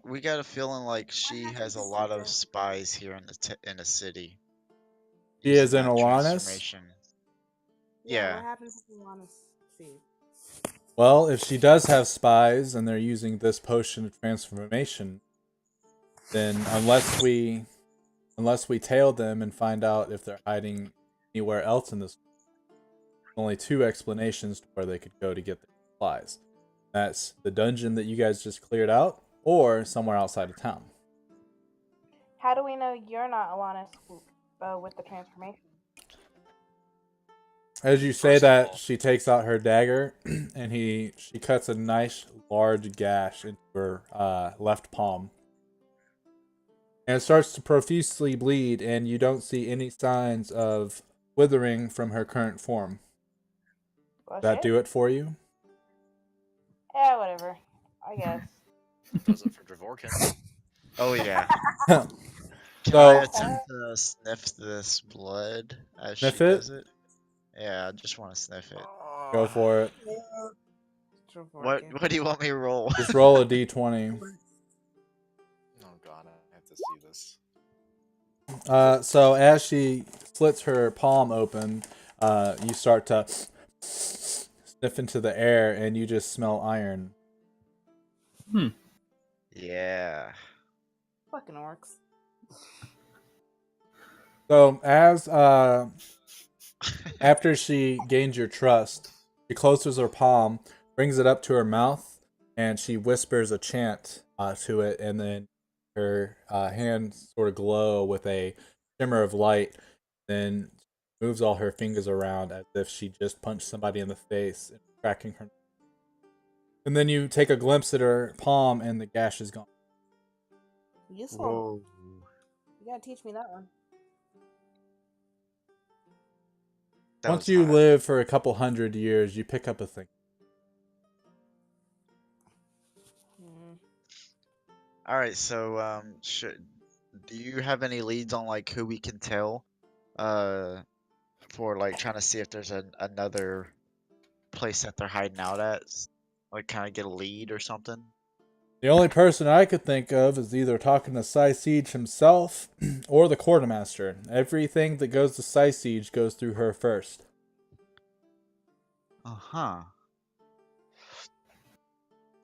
We got a feeling like she happens has a if lot the- of spies here in the city. She Using is in that Alanis? transformation. Yeah, Yeah. what happens if you want to see? Well, if she does have spies and they're using this potion of transformation, then unless we tail them and find out if they're hiding anywhere else in this, only two explanations to where they could go to get their supplies. That's the dungeon that you guys just cleared out, or somewhere outside of town. How do we know you're not Alanis with the transformation? As you say First of that, all- she takes out her dagger and she cuts a nice large gash into her left palm. And it starts to profusely bleed, and you don't see any signs of withering from her current form. Well, Does that shit. do it for you? Yeah, whatever. I guess. Does it for Dravorkin. Oh yeah. Can So- I attempt to sniff this blood as Sniff she it? does it? Yeah, I just want to sniff it. Go for it. What do you want me to roll? Just roll a d20. Oh god, I have to see this. So as she slits her palm open, you start to sniff into the air, and you just smell iron. Yeah. Fucking orcs. So as after she gains your trust, she closes her palm, brings it up to her mouth, and she whispers a chant to it, and then her hands sort of glow with a shimmer of light, then moves all her fingers around as if she just punched somebody in the face and cracking her. And then you take a glimpse at her palm, and the gash is gone. Useful. Whoa. You gotta teach me that one. That Once was you hot. live for a couple hundred years, you pick up a thing. Mm. All right, so do you have any leads on like who we can tell for like trying to see if there's another place that they're hiding out at? Like kind of get a lead or something? The only person I could think of is either talking to Siege himself or the quartermaster. Everything that goes to Siege goes through her first. Uh-huh.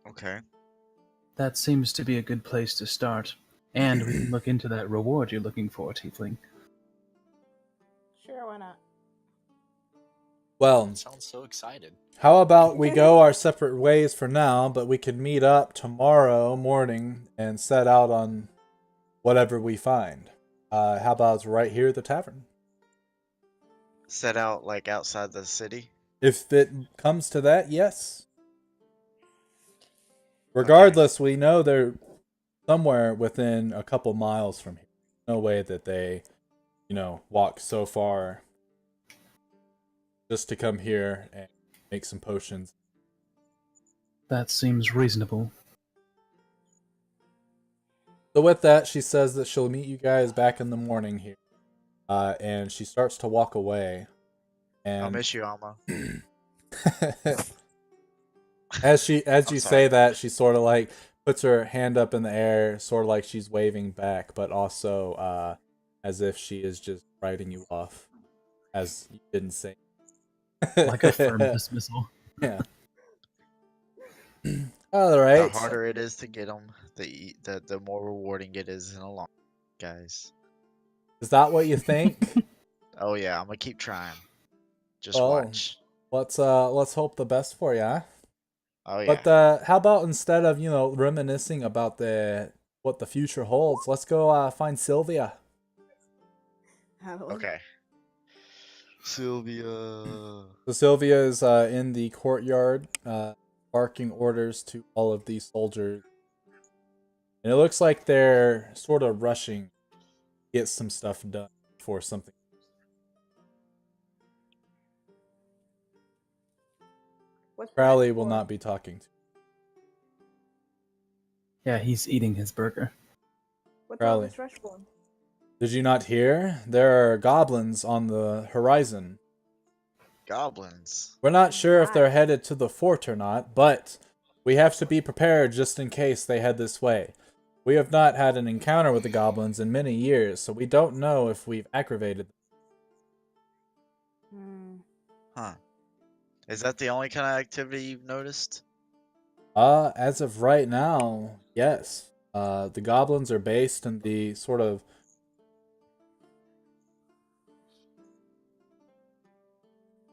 Okay. That seems to be a good place to start. And we can look into that reward you're looking for, Tiefling. Sure, why not? Well, Sounds so excited. how about we go our separate ways for now, but we can meet up tomorrow morning and set out on whatever we find. How about it's right here at the tavern? Set out like outside the city? If it comes to that, yes. Regardless, we know they're somewhere within a couple miles from here. No way that they, walk so far just to come here and make some potions. That seems reasonable. So with that, she says that she'll meet you guys back in the morning here. And she starts to walk away. I'll And miss you, Alma. as you I'm say sorry. that, she sort of like puts her hand up in the air, sort of like she's waving back, but also as if she is just writing you off, as you didn't say. Like a firm dismissal. Yeah. All right. The harder it is to get them, the more rewarding it is in the long, guys. Is that what you think? Oh yeah, I'm gonna keep trying. Just Well, watch. let's hope the best for you. Huh? Oh yeah. But how about instead of reminiscing about what the future holds, let's go find Sylvia. Okay. Sylvia. So Sylvia is in the courtyard, barking orders to all of these soldiers, and it looks like they're sort of rushing to get some stuff done for something. What's Crowley rush will for? not be talking to. Yeah, he's eating his burger. What's all Crowley. this rush for? Did you not hear? There are goblins on the horizon. Goblins. We're not sure if they're My. headed to the fort or not, but we have to be prepared just in case they head this way. We have not had an encounter with the goblins in many years, so we don't know if we've aggravated them. Hmm. Huh. Is that the only kind of activity you've noticed? As of right now, yes. The goblins are based in the sort of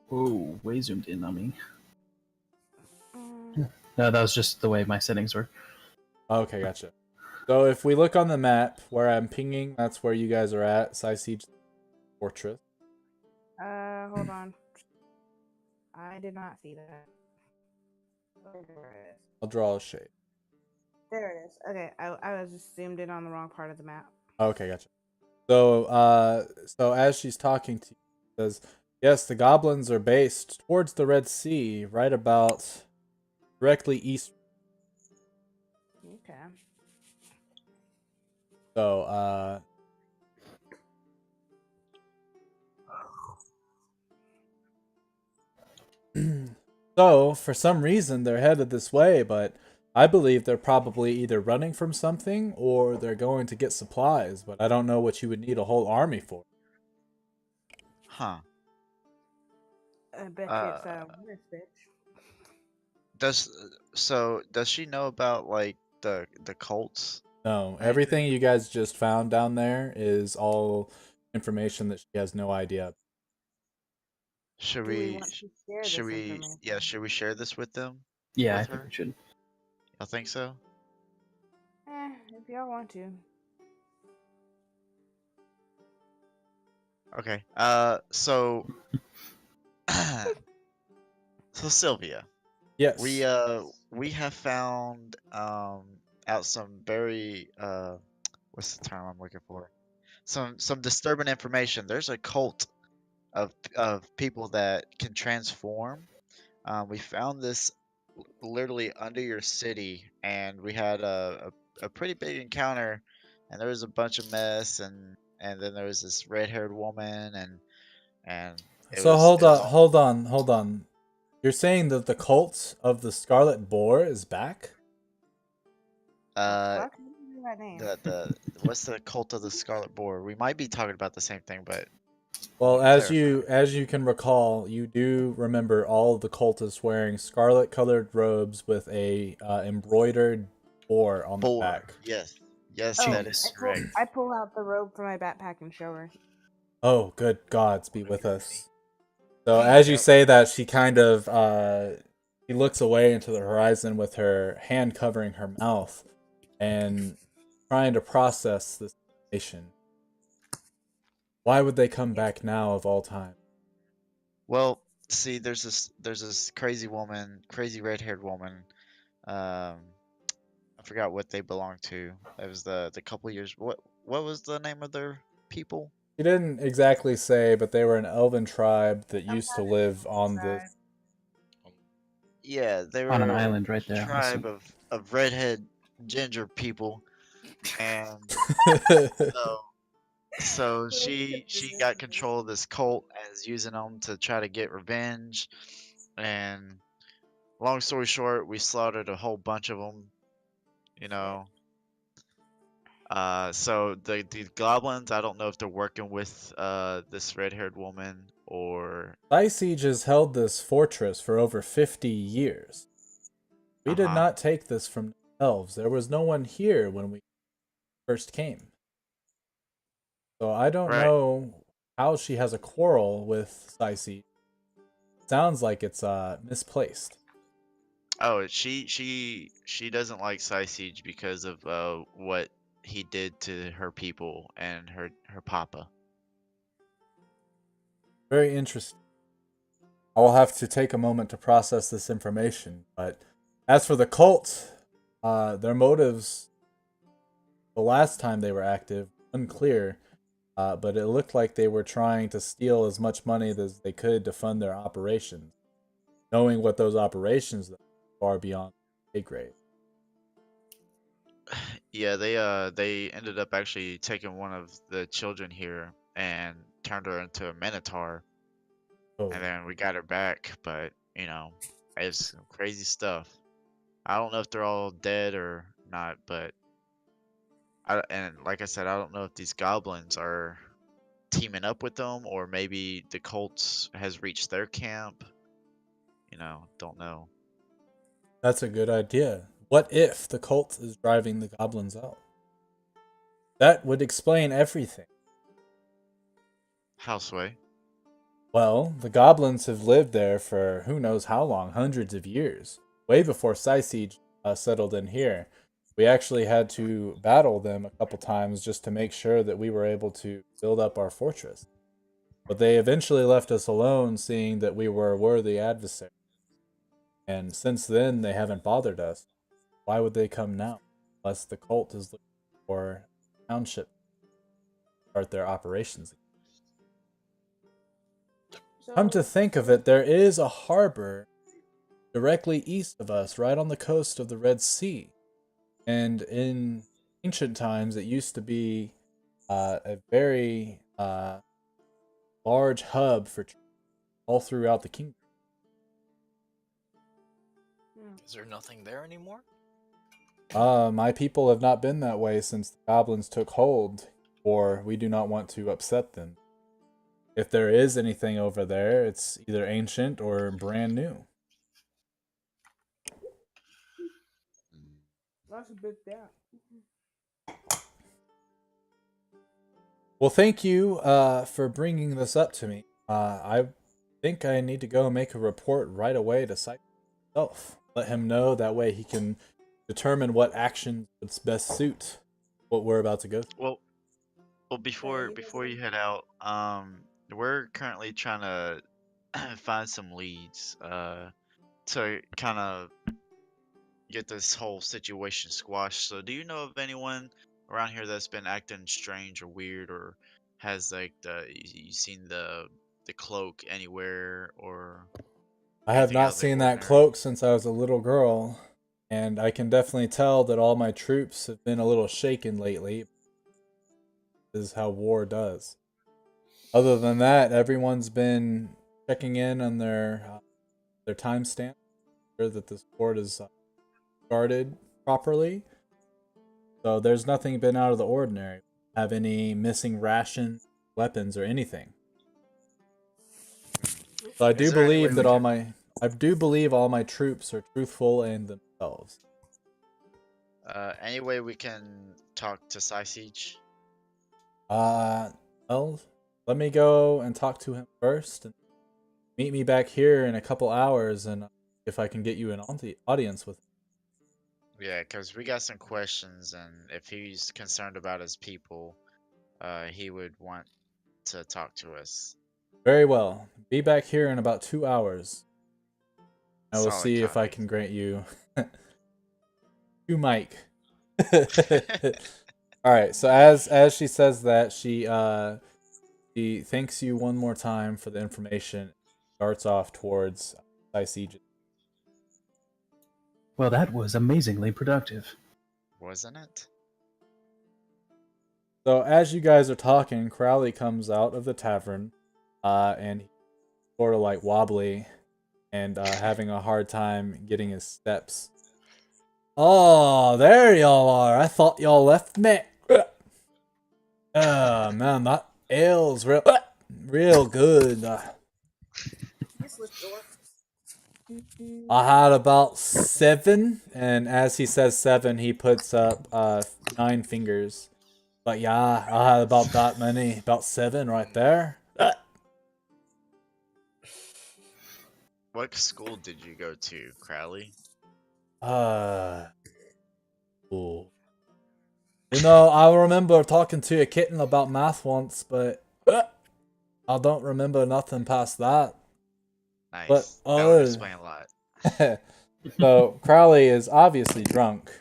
Whoa, way zoomed in on me. Mm. No, that was just the way my settings were. okay, gotcha. So if we look on the map where I'm pinging, that's where you guys are at, Siege Fortress. Hold on. I did not see that. Oh, there it is. I'll draw a shape. There it is. Okay, I was just zoomed in on the wrong part of the map. Okay, gotcha. So as she's talking to you, she says, yes, the goblins are based towards the Red Sea, right about directly east. Okay. So, so for some reason they're headed this way, but I believe they're probably either running from something or they're going to get supplies, but I don't know what you would need a whole army for. Huh. I bet you it's this bitch. Does she know about like the cults? No, Anything? everything you guys just found down there is all information that she has no idea. Should Do we we want to share this information? should we share this with them? Yeah, I With think her? we should. I think so. If y'all want to. Okay. So so Sylvia, Yes. we have found out some very what's the term I'm looking for? Some disturbing information. There's a cult of people that can transform. We found this literally under your city, and we had a pretty big encounter, and there was a bunch of mess, and then there was this red-haired woman, and So it was all hold on. You're saying that the cult of the Scarlet Boar is back? uh Fuck, how do you know that name? the what's the cult of the Scarlet Boar? We might be talking about the same thing, but Well, clarify. as you can recall, you do remember all of the cultists wearing scarlet-colored robes with a embroidered boar on the Boar. back. Yes. Yes, Oh, that is Jeez. correct. I pull out the robe from my backpack and show her. Oh, good gods be with Whenever you're us. So as you Yep. say that, she kind of she looks away into the horizon with her hand covering her mouth and trying to process this information. Why would they come back now of all time? Well, see, there's this crazy woman, crazy red-haired woman. Um, I forgot what they belonged to. It was the couple years. What was the name of their people? She didn't exactly say, but they were an elven tribe that Some used to kind live of on this. tribe. Yeah, they On an were island right a there. tribe of redhead ginger people, and so so she got control of this cult and is using them to try to get revenge. And long story short, we slaughtered a whole bunch of them. You Shit. know, so the goblins, I don't know if they're working with this red-haired woman or Siege has held this fortress for over 50 years. We did uh-huh. not take this from the elves. There was no one here when we first came. So I don't Right. know how she has a quarrel with Siege. Sounds like it's misplaced. Oh, she doesn't like Siege because of what he did to her people and her papa. Very interesting. I will have to take a moment to process this information. But as for the cult, their motives the last time they were active, unclear. But it looked like they were trying to steal as much money as they could to fund their operations, knowing what those operations are far beyond pay grade. Yeah, they ended up actually taking one of the children here and turned her into a minotaur. Oh, and then we got her back. But you know, it's some crazy stuff. I don't know if they're all dead or not, but and like I said, I don't know if these goblins are teaming up with them or maybe the cults has reached their camp. You know, don't know. that's a good idea. What if the cult is driving the goblins out? That would explain everything. Houseway. Well, the goblins have lived there for who knows how long, hundreds of years. Way before Siege settled in here. We actually had to battle them a couple times just to make sure that we were able to build up our fortress. But they eventually left us alone, seeing that we were a worthy adversary. And since then, they haven't bothered us. Why would they come now? Unless the cult is looking for a township to start their operations. Come to think of it, there is a harbor directly east of us, right on the coast of the Red Sea. And in ancient times, it used to be a very large hub for all throughout the kingdom. Is there nothing there anymore? My people have not been that way since the goblins took hold, or we do not want to upset them. If there is anything over there, it's either ancient or brand new. That's a bit down. Well, thank you for bringing this up to me. I think I need to go make a report right away to Sight himself. Let him know, that way he can determine what action would best suit what we're about to go through. Well, before you head out, we're currently trying to find some leads, to kind of get this whole situation squashed. So, do you know of anyone around here that's been acting strange or weird, or has like you seen the cloak anywhere, or I have anything out not of the seen that ordinary? cloak since I was a little girl, and I can definitely tell that all my troops have been a little shaken lately. This is how war does. Other than that, everyone's been checking in on their timestamp, sure that this fort is guarded properly. So there's nothing been out of the ordinary. Have any missing rations, weapons, or anything. So I do Is there any way believe that we all can- my I do believe all my troops are truthful and themselves. Any way we can talk to Siege? Well, let me go and talk to him first, and meet me back here in a couple hours, and if I can get you an audience with him. Yeah, because we got some questions, and if he's concerned about his people, he would want to talk to us. Very well. Be back here in about 2 hours. I will Solid see if I copy. can grant you to Mike. All right. So as she says that, she thanks you one more time for the information. Starts off towards Siege. Well, that was amazingly productive. Wasn't it? So as you guys are talking, Crowley comes out of the tavern, and he's sort of like wobbly and having a hard time getting his steps. Oh, there y'all are. I thought y'all left me. Oh man, that ale's real good. I had about 7, and as he says 7, he puts up 9 fingers. But yeah, I had about that many, about 7 right there. What school did you go to, Crowley? Cool. You know, I remember talking to a kitten about math once, but I don't remember nothing past that. Nice. But That would explain a lot. So Crowley is obviously drunk,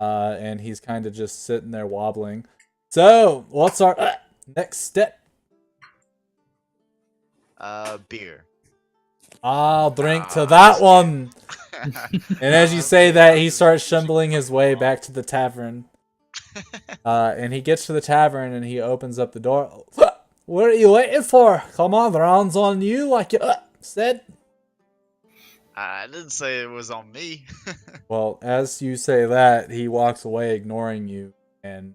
and he's kind of just sitting there wobbling. So, what's our next step? Beer. I'll drink to Ah, that shit. one. And as you say that, he starts stumbling his way back to the tavern. And he gets to the tavern and he opens up the door. what are you waiting for? Come on, the round's on you, like you said. I didn't say it was on me. Well, as you say that, he walks away, ignoring you, and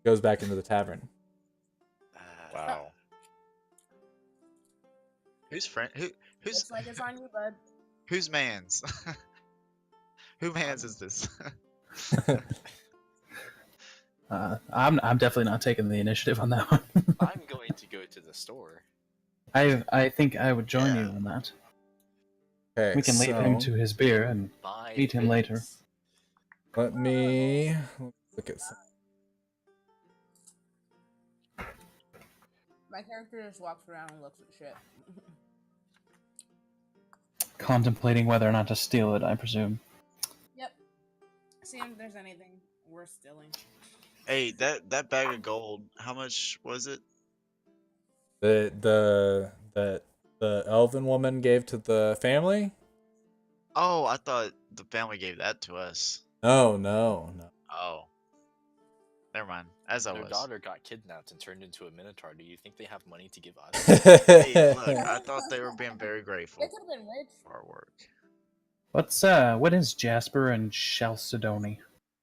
goes back into the tavern. Wow. Who's friend? Who's Looks like it's on you, bud. whose man's? Who man's is this? I'm definitely not taking the initiative on that one. I'm going to go to the store. I think I would join you Yeah. on that. Okay, We can leave him to his beer and Buy eat him later. things. let me look at some. My character just walks around and looks at shit. contemplating whether or not to steal it, I presume. Yep. See if there's anything worth stealing. Hey, that bag of gold, how much was it? The elven woman gave to the family? Oh, I thought the family gave that to us. No. Oh. Never mind. As I Their was. daughter got kidnapped and turned into a minotaur. Do you think they have money to give us? Hey, look, I thought they were being very They grateful could have been rich. for our work. What is Jasper and Chalcedony?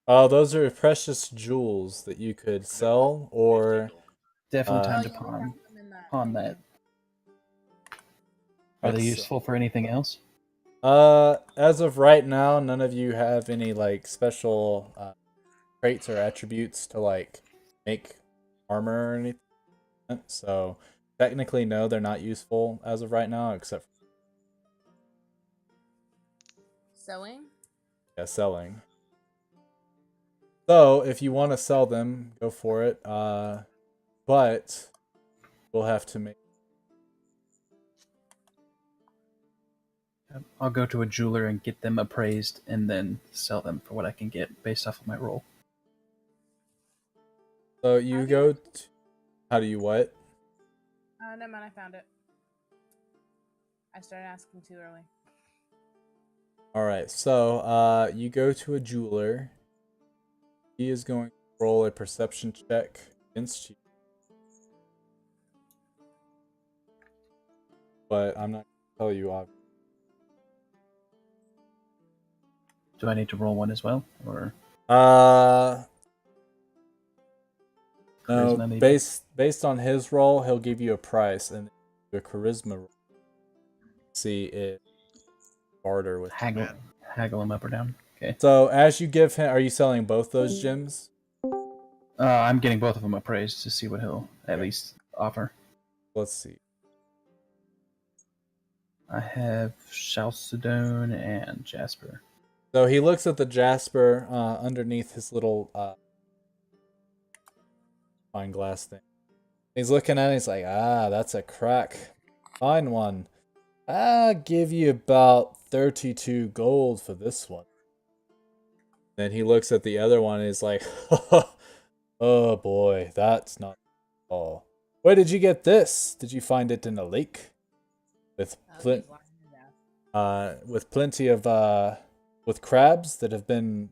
Oh, those are precious jewels that you could sell or Definitely Uh, time Oh, to yeah, we have pawn them in that. on that. Are they That's- useful for anything else? as of right now, none of you have any like special traits or attributes to like make armor or anything. So technically, no, they're not useful as of right now, except for Sewing? selling. So if you want to sell them, go for it. But we'll have to make. I'll go to a jeweler and get them appraised and then sell them for what I can get based off of my roll. So you go. How do you what? Never mind, I found it. I started asking too early. All right. So you go to a jeweler. He is going to roll a perception check against you. But I'm not going to tell you, obviously. Do I need to roll one as well, or No, charisma maybe? based on his roll, he'll give you a price and a charisma roll. See if barter with. haggle him up or down? Okay. So as you give him, are you selling both those gems? I'm getting both of them appraised to see what he'll at least offer. Let's see. I have Chalcedon and Jasper. So he looks at the Jasper underneath his little fine glass thing. He's looking at it. He's like, that's a crack. Fine one. I'll give you about 32 gold for this one. Then he looks at the other one and he's like, oh boy, that's not all. Where did you get this? Did you find it in a lake? With plenty of with crabs that have been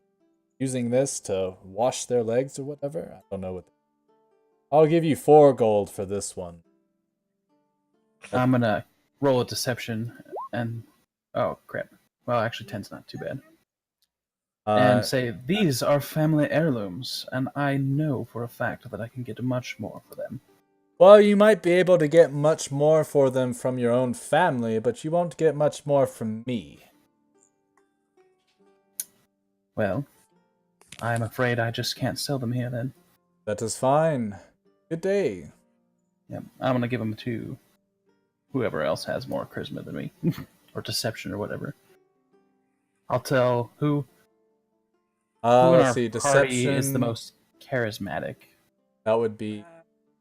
using this to wash their legs or whatever? I don't know what. I'll give you 4 gold for this one. I'm gonna roll a deception and oh crap. Well, actually, 10's not too bad. And say these are family heirlooms, and I know for a fact that I can get much more for them. Well, you might be able to get much more for them from your own family, but you won't get much more from me. Well, I'm afraid I just can't sell them here then. That is fine. Good day. Yep, I'm gonna give them to whoever else has more charisma than me, or deception or whatever. I'll tell who in Let's our see. party Deception is the most charismatic. That would be.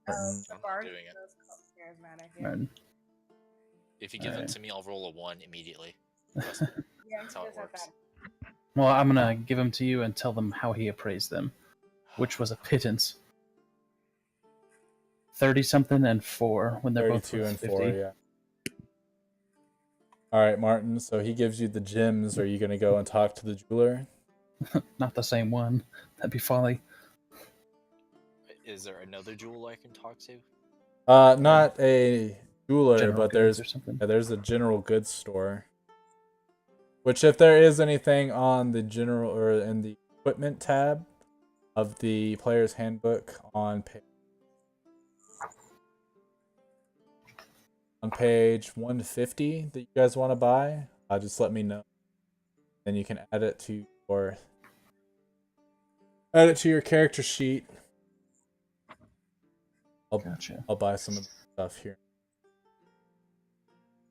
The bard doing it. is charismatic. Yeah, Right. If you give them Alright. to me, I'll roll a 1 immediately. yeah, That's how it works. Well, I'm gonna give them to you and tell them how he appraised them, which was a pittance. 30 something and 4 when they're both 32 worth and 50. 4, yeah. Alright, Martin, so he gives you the gems. Are you going to go and talk to the jeweler? Not the same one. That'd be folly. Is there another jewel I can talk to? Not a jeweler, General but goods or something. there's a general goods store. Which, if there is anything on the general or in the equipment tab of the player's handbook on page 150 that you guys want to buy, just let me know. Then you can add it to your character sheet. Gotcha. I'll buy some of the stuff here.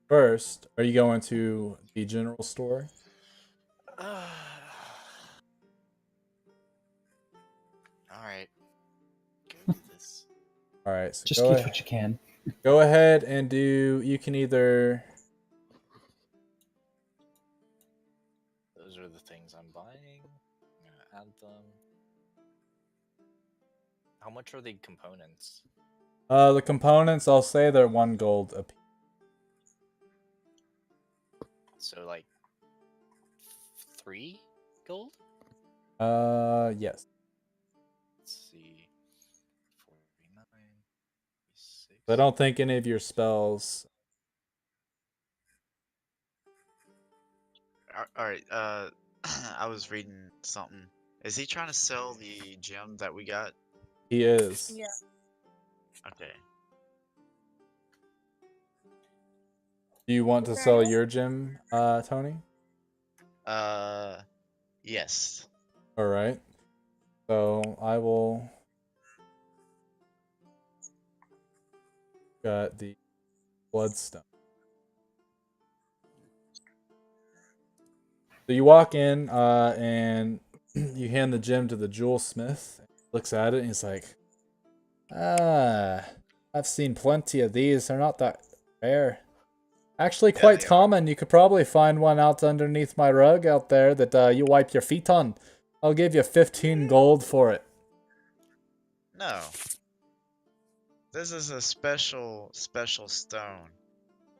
First, are you going to the general store? All right. Go with this. All right, so Just keep what you can. Go ahead and do. You can either. Those are the things I'm buying. I'm gonna add them. How much are the components? The components, I'll say they're 1 gold a piece. So like 3 gold? Yes. Let's see. 49, 6. I don't think any of your spells. All right. I was reading something. Is he trying to sell the gem that we got? He is. Yeah. Okay. Do you want to sell your gem, Tony? Yes. All right. So I will. Got the bloodstone. So you walk in, and you hand the gem to the jewel smith. Looks at it and he's like, I've seen plenty of these. They're not that rare. Actually, quite they are. common. You could probably find one out underneath my rug out there that you wipe your feet on. I'll give you 15 gold for it. No. This is a special stone.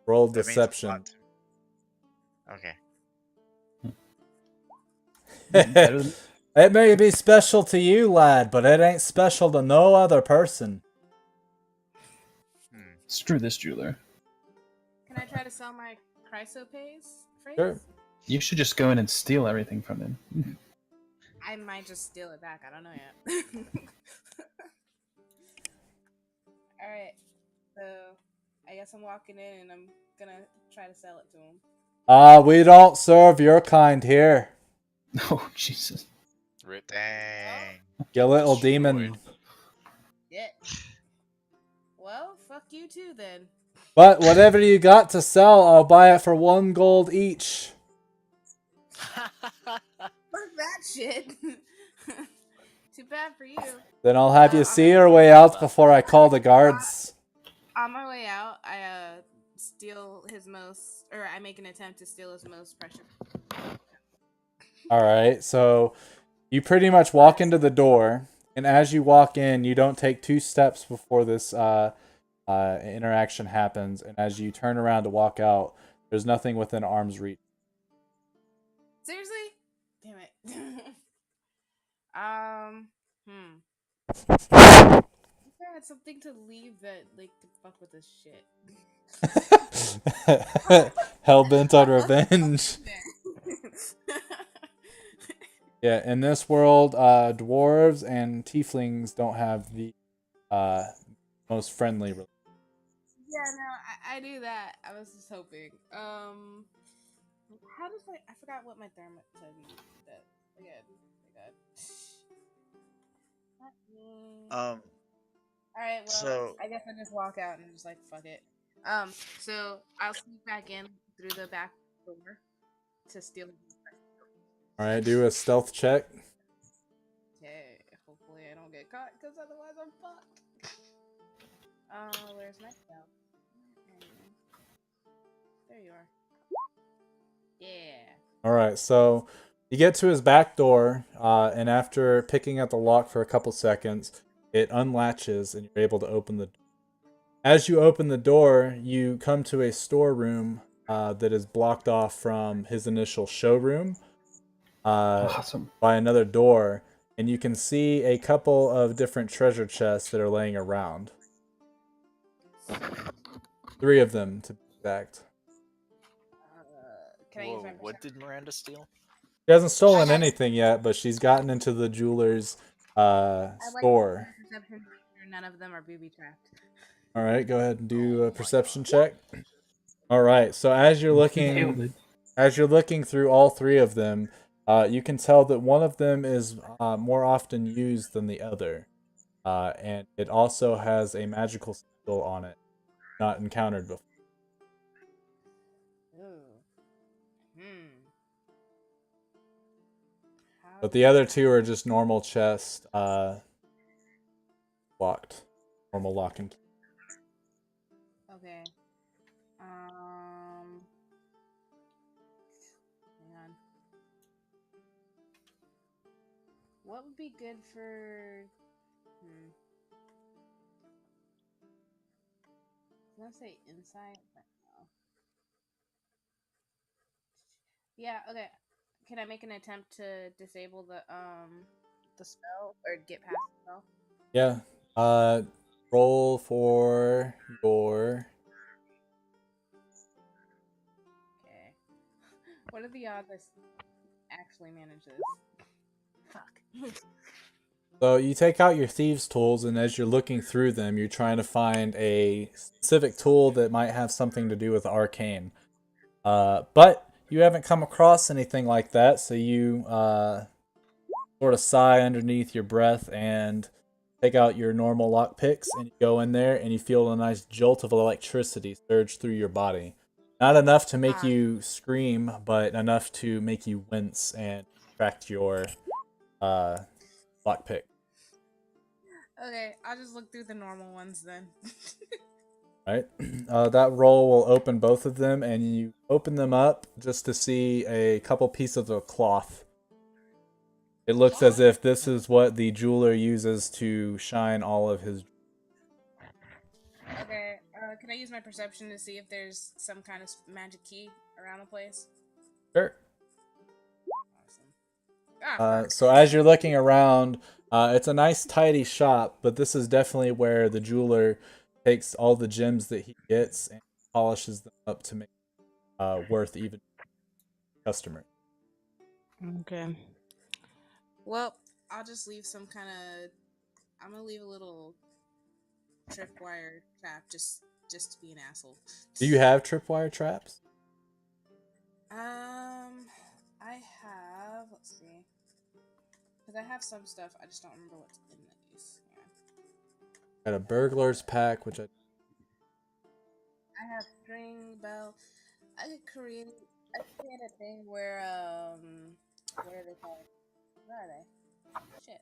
Roll That means a deception. lot to me. Okay. Better than- It may be special to you, lad, but it ain't special to no other person. Screw this jeweler. Can I try to sell my chrysoprase phrase? Sure. You should just go in and steal everything from him. I might just steal it back. I don't know yet. All right. So I guess I'm walking in and I'm gonna try to sell it to him. We don't serve your kind here. Oh, Jesus. Rip. Dang. You little Destroyed. demon. Yeah. Well, fuck you too then. But whatever you got to sell, I'll buy it for 1 gold each. Fuck that shit. Too bad for you. Then I'll have you see your way out before I call the guards. On my way out, I steal his most, or I make an attempt to steal his most precious. Alright, so you pretty much walk into the door, and as you walk in, you don't take 2 steps before this interaction happens, and as you turn around to walk out, there's nothing within arm's reach. Seriously? Damn it. I had something to leave that, like, to fuck with this shit. Hell-bent on revenge. Yeah, in this world, dwarves and tieflings don't have the most friendly relationship. Yeah, no, I knew that. I was just hoping. How does I forgot what my thermite said. Again. Alright, well, So I guess I just walk out and just like, fuck it. So I'll sneak back in through the back door to steal. Alright, do a stealth check. Okay, hopefully I don't get caught, because otherwise I'm fucked. Where's my stealth? There you are. Yeah. Alright, so you get to his back door, and after picking at the lock for a couple seconds, it unlatches and you're able to open the door. As you open the door, you come to a storeroom that is blocked off from his initial showroom Awesome. by another door, and you can see a couple of different treasure chests that are laying around. 3 of them to be exact. Can I use my Whoa, what perception? did Miranda steal? She hasn't stolen I have- anything yet, but she's gotten into the jeweler's I'd like to store. use my perception to make sure none of them are booby trapped. All right, go ahead and do Oh a my perception God. check. All right, so as you're Nailed it. looking through all 3 of them, you can tell that one of them is more often used than the other, and it also has a magical seal on it, not encountered before. Ooh. How But do the other 2 are just normal chest, locked, normal lock and key. Okay. Hang on. What would be good for? I was gonna say insight, but no. Yeah. Okay. Can I make an attempt to disable the spell or get past the spell? Yeah. Roll for your. Okay. What are the odds I actually manage this? Fuck. So you take out your thieves' tools, and as you're looking through them, you're trying to find a specific tool that might have something to do with arcane. But you haven't come across anything like that, so you sort of sigh underneath your breath and take out your normal lockpicks, and you go in there, and you feel a nice jolt of electricity surge through your body. Not enough to make you scream, but enough to make you wince and tract your lockpick. Okay, I'll just look through the normal ones then. Right? That roll will open both of them, and you open them up just to see a couple pieces of cloth. It looks as if this is what the jeweler uses to shine all of his. Okay, can I use my perception to see if there's some kind of magic key around the place? Sure. Awesome. So as you're looking around, it's a nice tidy shop, but this is definitely where the jeweler takes all the gems that he gets and polishes them up to make worth even customer. Okay. Well, I'll just leave some kind of. I'm gonna leave a little tripwire trap just to be an asshole. Do you have tripwire traps? I have. Let's see. Because I have some stuff, I just don't remember what's in these. Yeah. Got a burglar's pack, which I I have string bell. I could create a thing where what are they called? Where are they? Shit.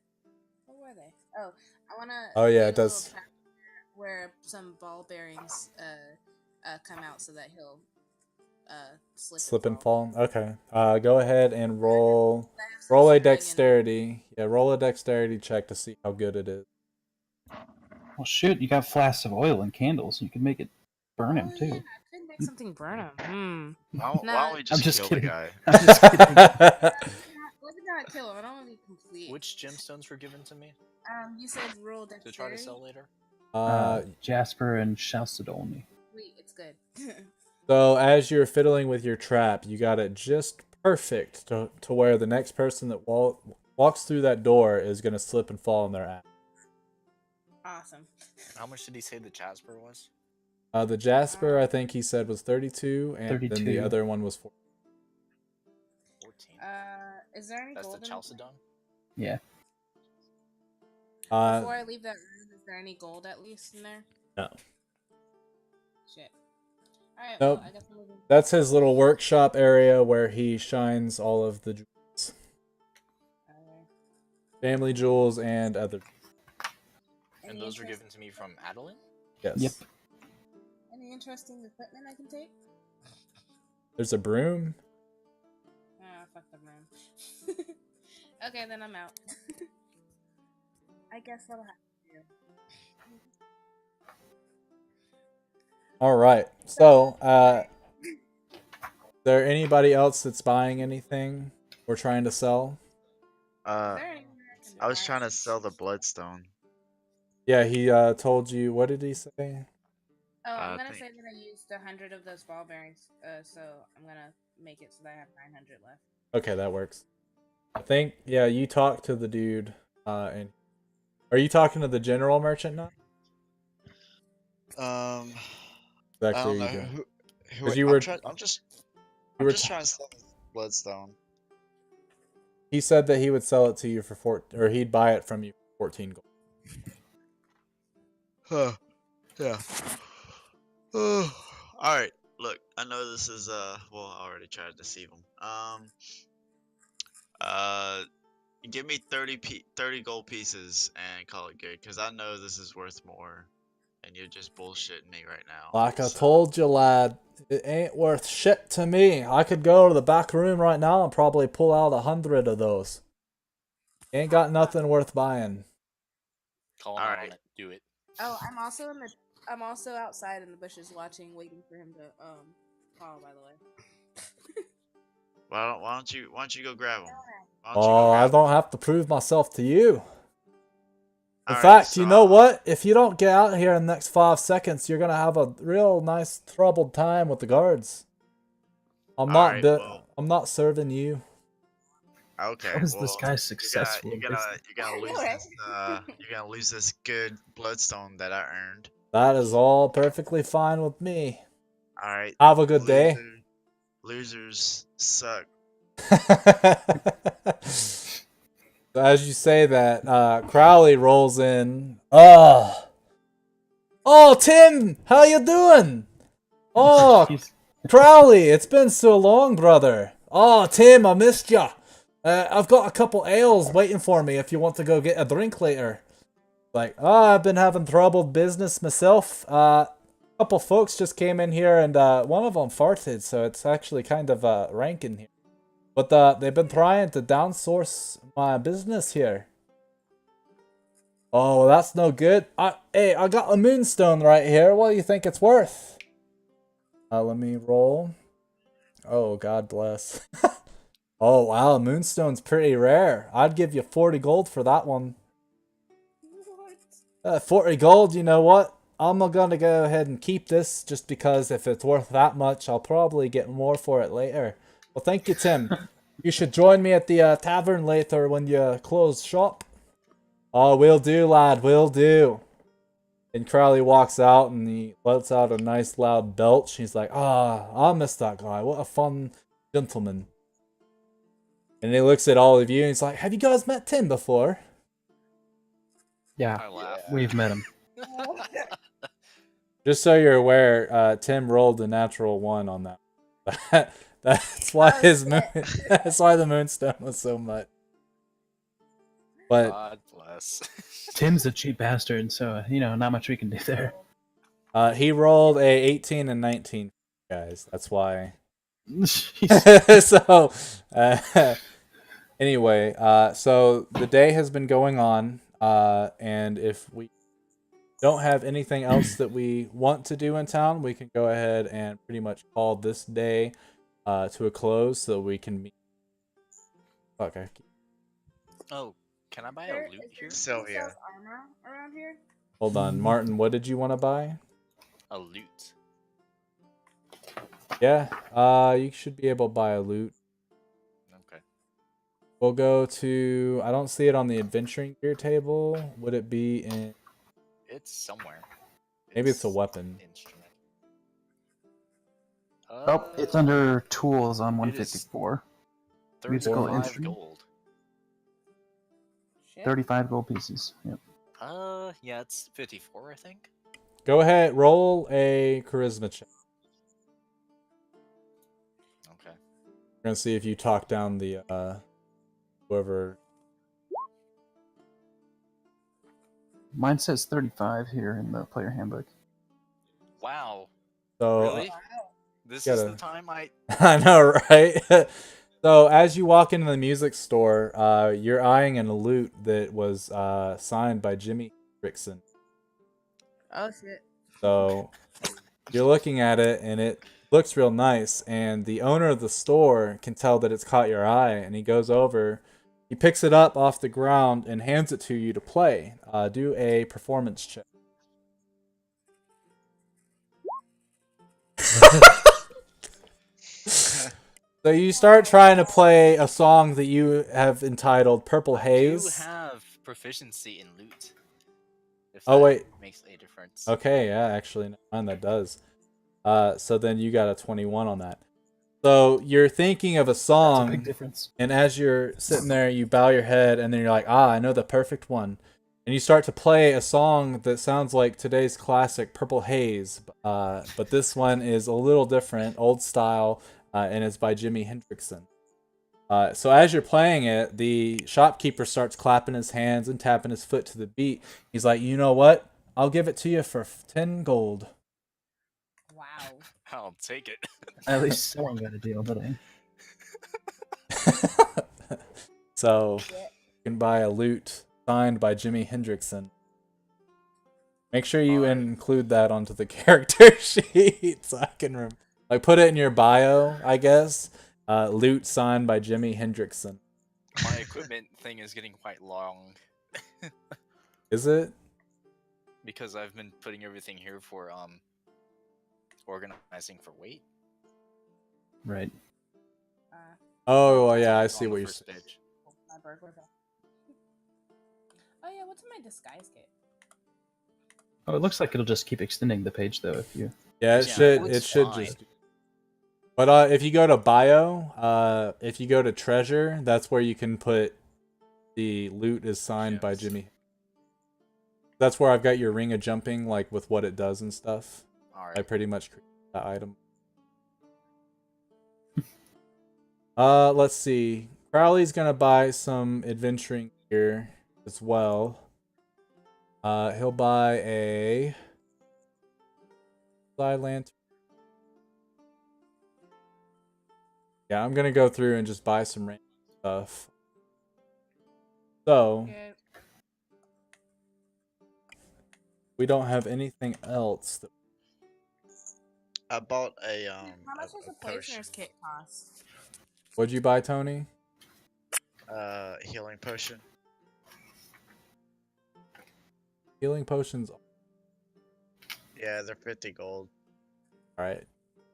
Where were they? Oh, I wanna. Oh, yeah, leave it a little does. trap where some ball bearings come out so that he'll Slip and fall. Okay. Go ahead and roll I have some a string and- dexterity. Yeah, roll a dexterity check to see how good it is. Well, shoot, you got flasks of oil and candles. You can make it burn him, Oh, too. yeah, I could make something burn him. Why don't we just, just kill kidding. the guy? I'm just kidding. Let me not kill him. I don't want to be complete. Which gemstones were given to me You said roll dexterity. to try to sell later? Jasper and Chalcedony. Wait, it's good. So as you're fiddling with your trap, you got it just perfect to where the next person that walks through that door is going to slip and fall in their ass. Awesome. How much did he say the Jasper was? The Jasper, I think he said, was 32, and then the 32. other one was 14. 14. Is there any That's gold the in Chalcedon? Yeah. Before I leave that room, is there any gold at least in there? No. Shit. Alright, Nope. well, I guess I'm moving. That's his little workshop area where he shines all of the jewels. Family jewels and other. And those were given to me from Adeline? Yes. Yep. Any interesting equipment I can take? There's a broom. Ah, fuck the room. Okay, then I'm out. I guess that'll have to do. All right. So, is there anybody else that's buying anything or trying to sell? Is there anywhere can I was buy trying to some sell the shit? bloodstone. Yeah, he told you. What did he say? Oh, I'm I gonna think say that I used 100 of those ball bearings, so I'm gonna make it so that I have 900 left. Okay, that works. I think, yeah, you talk to the dude, and are you talking to the general merchant now? I Exactly, are don't you know doing? who Because you I'm were, trying. you I'm were. just trying to sell this bloodstone. He said that he would sell it to you for or he'd buy it from you for 14 gold. Huh. Yeah. All right. Look, I know this is well, I already tried to deceive him. Uh, give me 30 gold pieces and call it good, cause I know this is worth more, and you're just bullshitting me right now. Like I So, told you, lad, it ain't worth shit to me. I could go to the back room right now and probably pull out 100 of those. Ain't got nothing worth buying. Call him all out on right. it. Do it. Oh, I'm also outside in the bushes watching, waiting for him to call. By the way. Why don't you go grab him? Why don't you go Oh, I grab him? don't have to prove myself to you. In All right. fact, So, you know what? If you don't get out here in the next 5 seconds, you're gonna have a real nice troubled time with the guards. I'm all not right. Well, I'm not serving you. okay. How is this Well, guy successful? you're gonna I know, lose right? this you're gonna lose this good bloodstone that I earned. That is all perfectly fine with me. All right. Have a good day. Losers suck. As you say that, Crowley rolls in. Oh, Tim, how you doing? Oh, He's- Crowley, it's been so long, brother. Oh, Tim, I missed ya. I've got a couple ales waiting for me if you want to go get a drink later. Like, I've been having troubled business myself. A couple folks just came in here and one of them farted, so it's actually kind of rank in here. But they've been trying to downsource my business here. Oh, well, that's no good. Hey, I got a moonstone right here. What do you think it's worth? Let me roll. Oh, God bless. Oh, wow, moonstone's pretty rare. I'd give you 40 gold for that one. What? 40 gold, you know what? I'm gonna go ahead and keep this just because if it's worth that much, I'll probably get more for it later. Well, thank you, Tim. You should join me at the tavern later when you close shop. Oh, will do, lad, will do. And Crowley walks out and he lets out a nice loud belch. He's like, I miss that guy. What a fun gentleman. And he looks at all of you and he's like, have you guys met Tim before? yeah, I laugh. we've met him. Just so you're aware, Tim rolled a natural 1 on that. That's why that's why the moonstone was so much. But God bless. Tim's a cheap bastard, so not much we can do there. he rolled a 18 and 19, guys. That's why. Jeez. So anyway, so the day has been going on, and if we don't have anything else that we want to do in town, we can go ahead and pretty much call this day to a close so we can meet. Fuck, Oh, can I buy There, a loot here? Sylvia. sells armor around here? Hold on, Martin. What did you want to buy? A loot. Yeah, you should be able to buy a loot. Okay. We'll go to. I don't see it on the adventuring gear table. Would it be in? It's somewhere. Maybe it's a weapon. Instrument. Oh, it's under tools on It is 154. Musical 35 instrument. gold. Shit. 35 gold pieces. Yep. Yeah, it's 54, I think. Go ahead, roll a charisma check. Okay. We're gonna see if you talk down the whoever. Mine says 35 here in the player handbook. Wow. So Really? Wow. This gotta- is the time I. I know, right? So as you walk into the music store, you're eyeing a lute that was signed by Jimi Hendrix. Oh shit. So you're looking at it and it looks real nice, and the owner of the store can tell that it's caught your eye, and he goes over, he picks it up off the ground and hands it to you to play. Do a performance check. So you start trying to play a song that you have entitled Purple Haze. I do have proficiency in loot. If Oh, that wait. makes a difference. Okay, yeah, actually, never mind, that does. So then you got a 21 on that. So you're thinking of a That's a song, big difference. and as you're sitting there, you bow your head, and then you're like, I know the perfect one. And you start to play a song that sounds like today's classic Purple Haze, but this one is a little different, old style, and it's by Jimi Hendrixon. So as you're playing it, the shopkeeper starts clapping his hands and tapping his foot to the beat. He's like, you know what? I'll give it to you for 10 gold. Wow. I'll take it. At least someone got a deal today. So Shit. you can buy a lute signed by Jimi Hendrixon. Make sure you Alright. include that onto the character sheet so I can like put it in your bio, I guess. Lute signed by Jimi Hendrixon. My equipment thing is getting quite long Is it? because I've been putting everything here for organizing for weight. Right. Uh, Oh, well, yeah, I On see the what you're first saying. page. my bird, where's that? Oh yeah, what's in my disguise kit? Oh, it looks like it'll just keep extending the page though if you. Yeah, it Yeah, should. it's It should fine. just. But if you go to bio, if you go to treasure, that's where you can put the loot is signed by Yes. Jimmy. That's where I've got your ring of jumping, like with what it does and stuff. Alright. I pretty much create that item. Let's see. Crowley's gonna buy some adventuring gear as well. He'll buy a fly lantern. Yeah, I'm gonna go through and just buy some random stuff. So Good. we don't have anything else. I bought a How much does a poisoner's potion. kit cost? What'd you buy, Tony? Healing potion. Healing potions. Yeah, they're 50 gold. All right,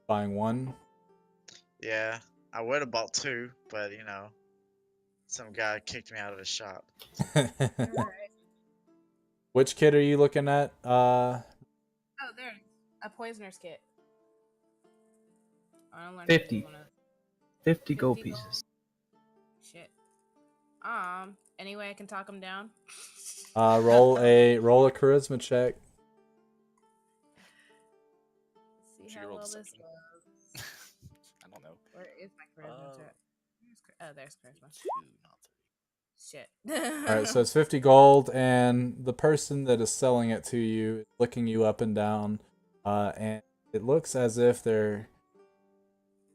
buying one. Yeah, I would have bought 2, but you know, some guy kicked me out of his shop. Alright. Which kit are you looking at? Oh, there. A poisoner's kit. I don't learn 50. 50 gold 50 pieces. Shit. Any way I can talk him down? Roll a charisma check. See Should how roll well this deception? goes. I don't know. Where is my charisma check? Oh, there's charisma. 2, not 3. Shit. All right, so it's 50 gold, and the person that is selling it to you is looking you up and down, and it looks as if they're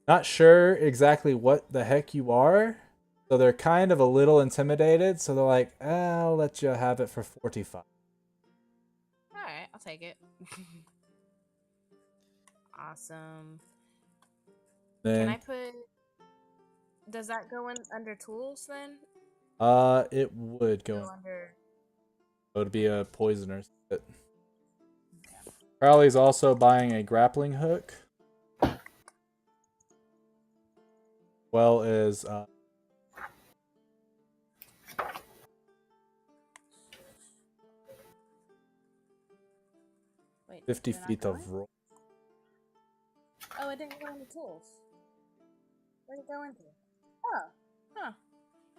not sure exactly what the heck you are, so they're kind of a little intimidated. So they're like, "I'll let you have it for 45." Alright, I'll take it. Awesome. Then, Can I put... Does that go in under tools then? it would go. under... It would be a poisoner's kit. Crowley's also buying a grappling hook. Well as Wait, 50 did it not feet go of in? roll. Oh, it didn't go into tools. Where'd it go into? Oh, huh.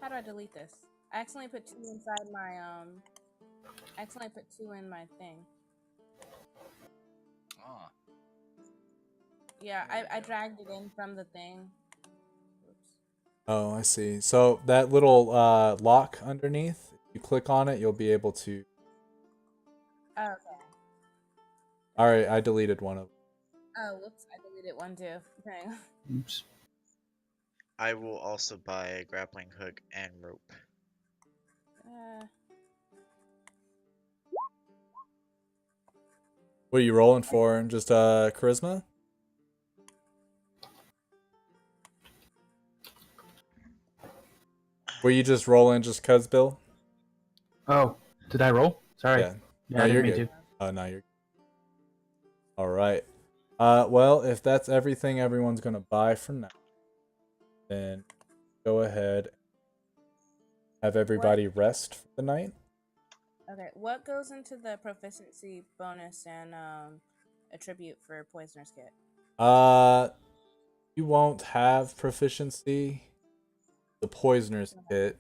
How do I delete this? I accidentally put 2 inside my, I accidentally put 2 in my thing. Ah. Yeah, I dragged it in from the thing. Oops. Oh, I see. So that little lock underneath, if you click on it, you'll be able to. Oh, okay. All right, I deleted one of them. Oh, whoops. I deleted one too. Okay. Oops. I will also buy a grappling hook and rope. What are you rolling for? Just charisma? Were you just rolling just cuz, Bill? Oh, did I roll? Sorry. Yeah. Yeah, No, I you're didn't mean good. to. Oh, no, you're. All right. Well, if that's everything everyone's gonna buy for now, then go ahead and have everybody rest for the night. Okay, what goes into the proficiency bonus and attribute for poisoner's kit? You won't have proficiency. The poisoner's kit.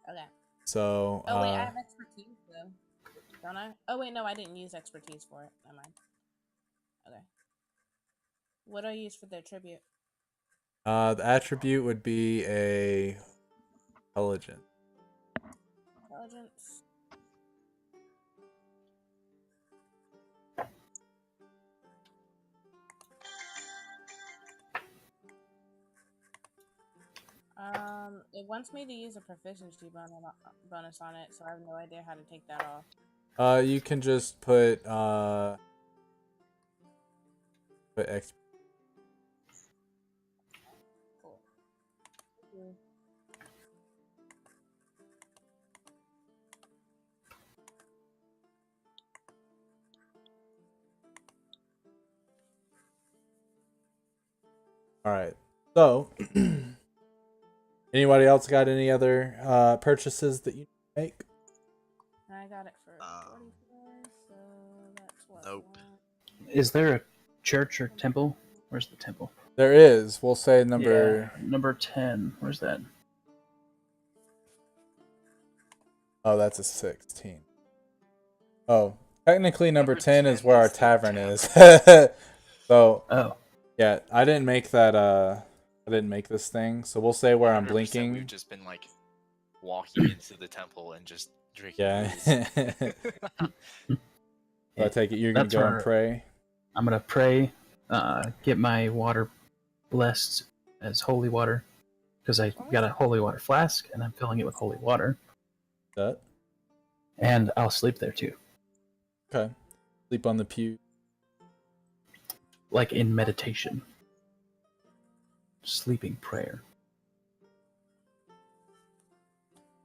Okay. So, Oh wait, I have expertise though, don't I? Oh wait, no, I didn't use expertise for it. Never mind. Okay. What do I use for the attribute? the attribute would be a intelligence. Intelligence. It wants me to use a proficiency bonus on it, so I have no idea how to take that off. You can just put X. Cool. Mm. All right. So, anybody else got any other purchases that you make? I got it for 44, so that's what. Nope. Is there a church or temple? Where's the temple? There is. We'll say number. Yeah, number 10. Where's that? Oh, that's a 16. Oh, technically number 10 is 10 where our is the tavern is. tavern. So, Oh, yeah, I didn't make that. I didn't make this thing. So we'll say where I'm 100% blinking. We've just been like walking into the temple and just drinking. Yeah. booze. So I take it you're gonna That's go and where- pray. I'm gonna pray, get my water blessed as holy water, because I got a holy water flask and I'm filling it with holy water, That and I'll sleep there too, okay. Sleep on the pew. like in meditation, sleeping prayer.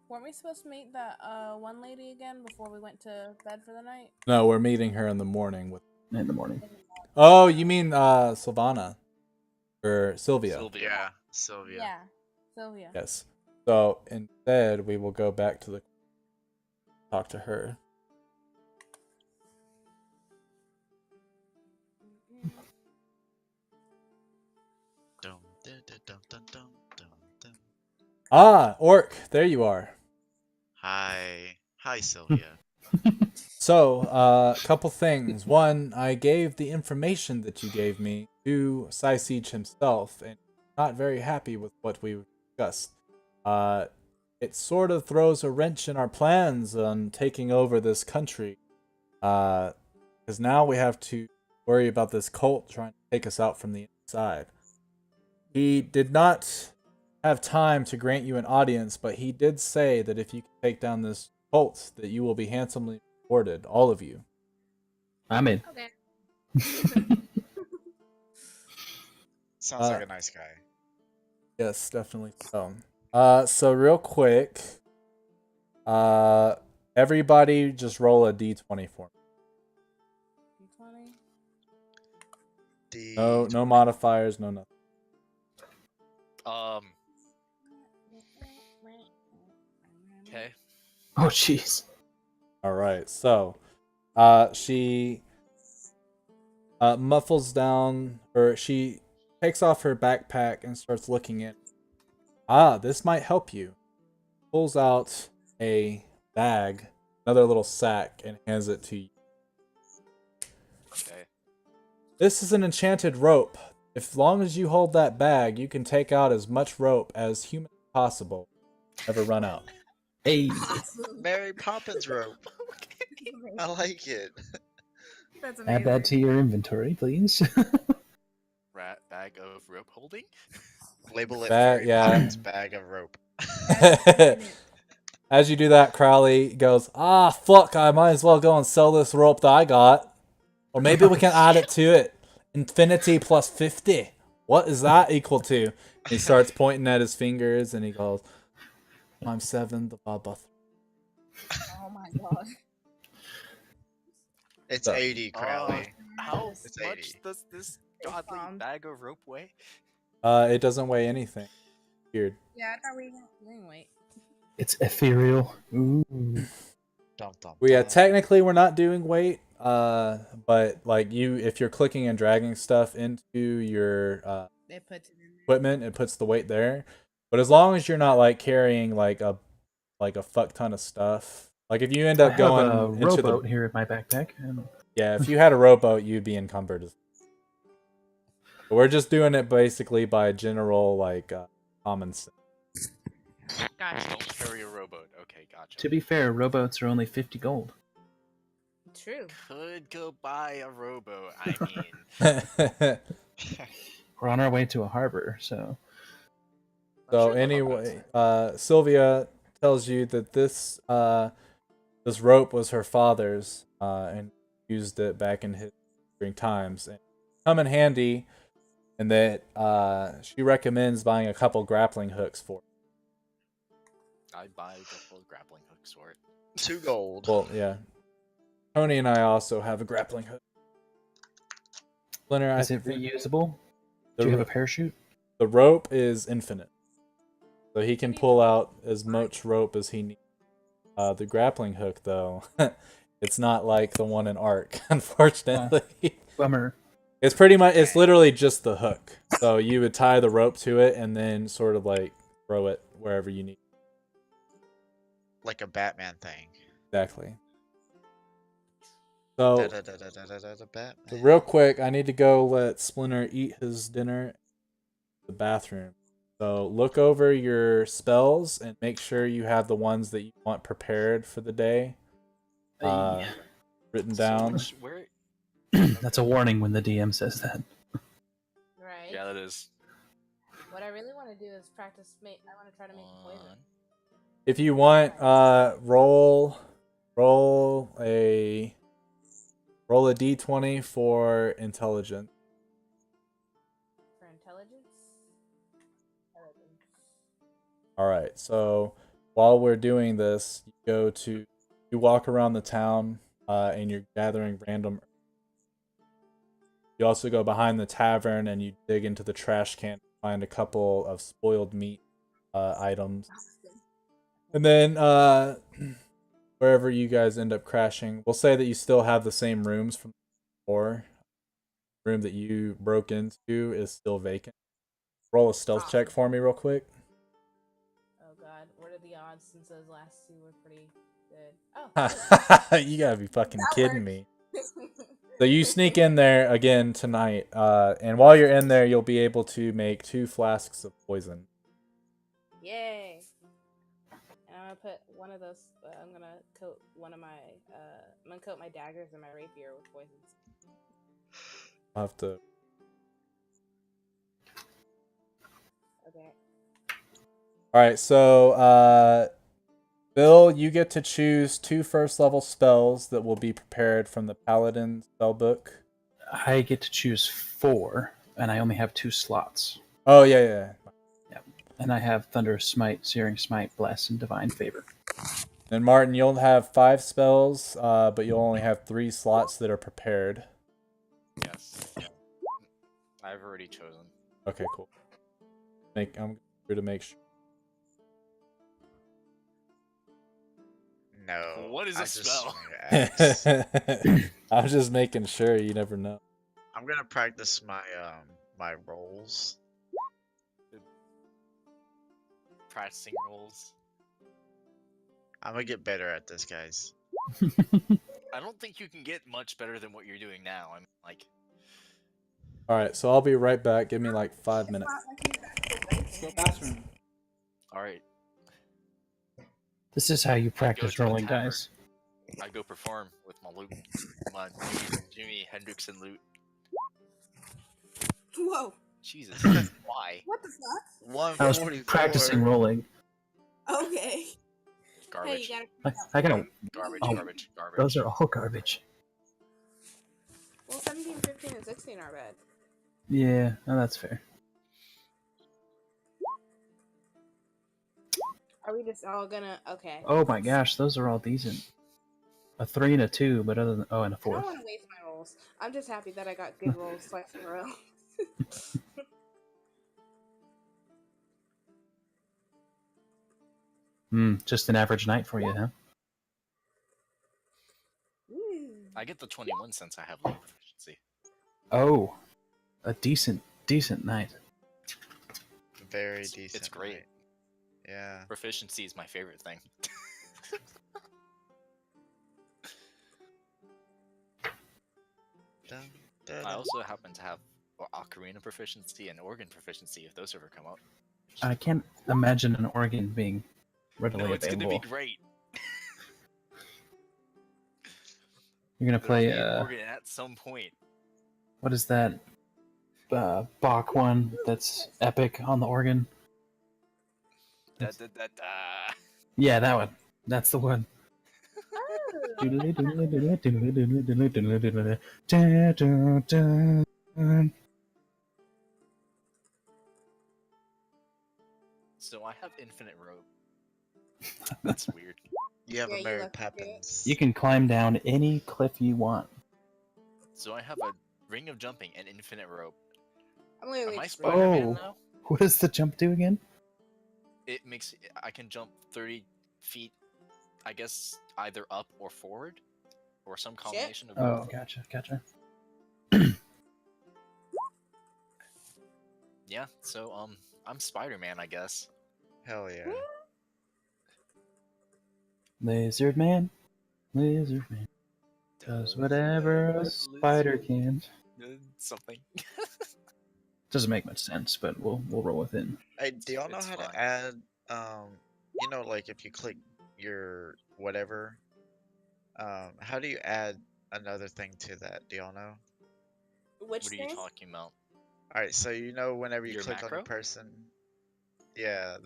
Weren't we supposed to meet that one lady again before we went to bed for the night? No, we're meeting her in the morning with. In the morning. Oh, you mean Sylvana or Sylvia? Sylvia. Yeah, Sylvia. Yeah, Sylvia. Yes. So instead, we will go back to the talk to her. Dum, dum, dum, dum, dum, dum, dum. Ah, Orc, there you are. Hi, Sylvia. So, a couple things. One, I gave the information that you gave me to Siege himself, and not very happy with what we discussed. It sort of throws a wrench in our plans on taking over this country. Because now we have to worry about this cult trying to take us out from the inside. He did not have time to grant you an audience, but he did say that if you can take down this cult, that you will be handsomely rewarded, all of you. I'm in. Okay. Sounds like a nice guy. Yes, definitely so. So real quick, everybody just roll a d20 for me. D20. No modifiers, no nothing. Okay. Oh, jeez. All right, so, she muffles down, or she takes off her backpack and starts looking at. This might help you. Pulls out a bag, another little sack, and hands it to you. Okay. This is an enchanted rope. As long as you hold that bag, you can take out as much rope as humanly possible. Never run out. Hey. Mary Poppins rope. I like it. That's amazing. Add that to your inventory, please. Rat bag of rope holding. Label it That- Mary yeah. Poppins bag of rope. As you do that, Crowley goes, fuck, I might as well go and sell this rope that I got. Or maybe we can add it to it. Infinity plus 50. What is that equal to? And he starts pointing at his fingers and he goes, I'm 7, the Baba. Oh my god. It's So- 80, Crowley. How How It's much 80. does this They godly bombed. bag of rope weigh? It doesn't weigh anything. Weird. Yeah, I thought we were doing weight. It's ethereal. Ooh. Dum, dum, Yeah, dum. technically we're not doing weight. But like if you're clicking and dragging stuff into your They put it in there. equipment, it puts the weight there. But as long as you're not like carrying like a fuck ton of stuff, like if you end I up have a going into rowboat the here in my backpack. And if you had a rowboat, you'd be encumbered. But we're just doing it basically by general like common sense. Guys, don't carry a rowboat. Okay, gotcha. to be fair, rowboats are only 50 gold. True. Could go buy a rowboat. I mean, We're on our way to a harbor, so I'm So sure they'll help anyway, us. Sylvia tells you that this rope was her father's, and used it back in his during times, and come in handy, and that she recommends buying a couple grappling hooks for it. I'd buy a couple of grappling hooks for it. 2 gold. Well, yeah. Tony and I also have a grappling hook. Splinter, is it reusable? Do you have a parachute? the rope is infinite, so he can pull out as much rope as he needs. The grappling hook, though, it's not like the one in Ark, unfortunately. Bummer. It's pretty much, it's literally just the hook. So you would tie the rope to it and then sort of like throw it wherever you need. Like a Batman thing. Exactly. So, Batman. so real quick, I need to go let Splinter eat his dinner in the bathroom. So look over your spells and make sure you have the ones that you want prepared for the day. Written down. So where? That's a warning when the DM says that. Right. Yeah, that is. What I really want to do is practice make. I want to try to make poison. If you want, roll a d20 for intelligence. For intelligence? All right. So while we're doing this, you walk around the town, and you're gathering random. You also go behind the tavern and you dig into the trash can to find a couple of spoiled meat items. And then wherever you guys end up crashing, we'll say that you still have the same rooms from before. The room that you broke into is still vacant. Roll a stealth check for me real quick. Oh god, what are the odds since those last two were pretty good? Oh, You gotta be fucking that kidding worked. me. So you sneak in there again tonight, and while you're in there, you'll be able to make 2 flasks of poison. Yay! And I'm gonna put one of those. I'm gonna coat one of my. I'm gonna coat my daggers and my rapier with poisons. I'll have to. Okay. All right, so Bill, you get to choose 2 first-level spells that will be prepared from the Paladin spellbook. I get to choose 4, and I only have 2 slots. Oh yeah. And I have Thunderous Smite, Searing Smite, Bless, and Divine Favor. And Martin, you'll have 5 spells, but you'll only have 3 slots that are prepared. Yes. Yeah. I've already chosen. Okay, cool. I'm here to make sure. No. What is I a just spell? swing an axe. I'm just making sure. You never know. I'm gonna practice my my rolls. Practicing rolls. I'm gonna get better at this, guys. I don't think you can get much better than what you're doing now. I'm like. All right, so I'll be right back. Give me like 5 minutes. Go bathroom. All right. This is how you to practice the rolling, tavern. guys. I go perform with my loot, my Jimi Hendrixon loot. Whoa! Jesus, why? What the fuck? I was 144. practicing rolling. Okay. Garbage. Hey, you gotta. I got Garbage. Oh, Garbage. Garbage. Those are all garbage. Well, 17, 15, and 16 are bad. Yeah, no, that's fair. Are we just all gonna? Okay. Oh my gosh, those are all decent. A 3 and a 2, but other than and a I 4. don't want to waste my rolls. I'm just happy that I got good rolls twice in a row. Just an average night for you, huh? I get the 21 since I have low proficiency. Oh, a decent night. Very It's decent. great. Night. Yeah. Proficiency is my favorite thing. Dun, dun, I dun. also happen to have ocarina proficiency and organ proficiency if those ever come up. I can't imagine an organ being readily No, it's gonna be available. great. You're gonna There'll play be an organ at some point. what is that Bach one that's epic on the organ? Da, da, da, da. Yeah, that one. That's the one. So I have infinite rope. That's weird. You have Yeah, a you Mary lucky dude. Poppins. You can climb down any cliff you want. So I have a ring of jumping and infinite rope. I'm literally Am I just Spider-Man Oh. now? What does the jump do again? It makes I can jump 30 feet. I guess either up or forward, or some combination of Oh, both. gotcha. Yeah. So I'm Spider-Man, I guess. Hell yeah. Lizard man does whatever a spider can. Something. Doesn't make much sense, but we'll roll with it. Hey, do y'all know It's how fine. to add, like if you click your whatever, how do you add another thing to that? Do y'all know? Which What are you thing? talking about? Alright, so whenever you Your click on the macro? person, yeah,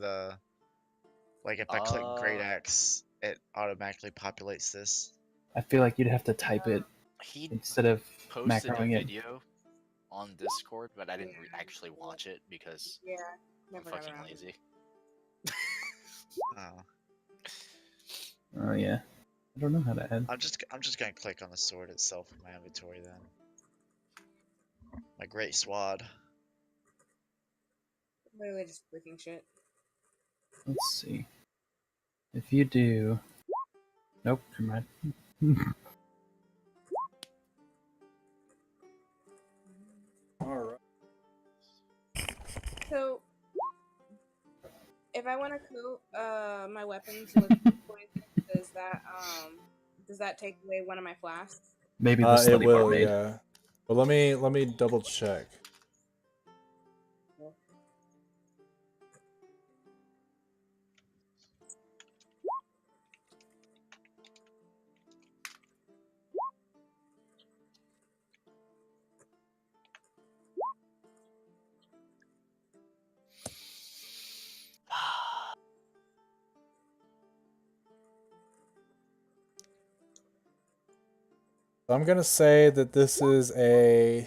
like if I click Great Axe, it automatically populates this. I feel like you'd have to type it He instead of posted a macroing it. video on Discord, but I didn't actually watch it because Yeah, I'm never got fucking around. lazy. Oh, Oh yeah. I don't know how to add. I'm just gonna click on the sword itself in my inventory then. My great sword. Literally just clicking shit. Let's see. If you do. Nope, never mind. All right. So, if I want to coat my weapons with poison, does that take away one of my flasks? Maybe the It slutty will, barmaid. yeah. But let me double check. I'm gonna say that this is an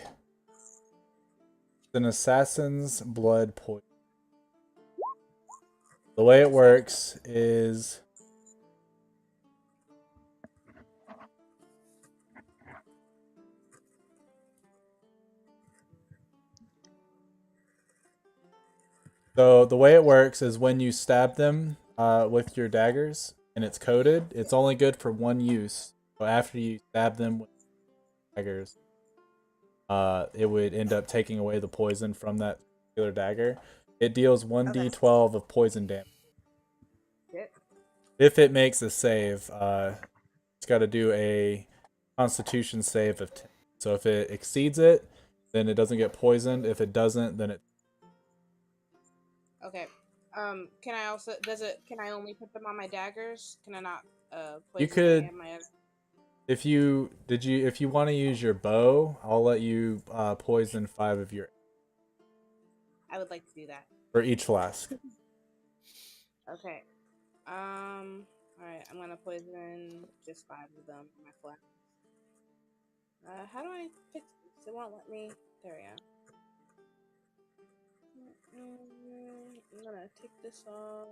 assassin's blood poison. The way it works is when you stab them with your daggers and it's coated, it's only good for one use. So after you stab them with daggers, it would end up taking away the poison from that particular dagger. It deals 1d12 of poison damage. Shit. If it makes a save, it's got to do a Constitution save of 10. So if it exceeds it, then it doesn't get poisoned. If it doesn't, then it. Okay. Can I also Can I only put them on my daggers? Can I not You poison could, any of my other? if you want to use your bow, I'll let you poison 5 of your I would like to do that. for each flask. Okay. All right. I'm gonna poison just 5 of them on my flask. How do I fix this? It won't let me. There we go. I'm gonna take this off.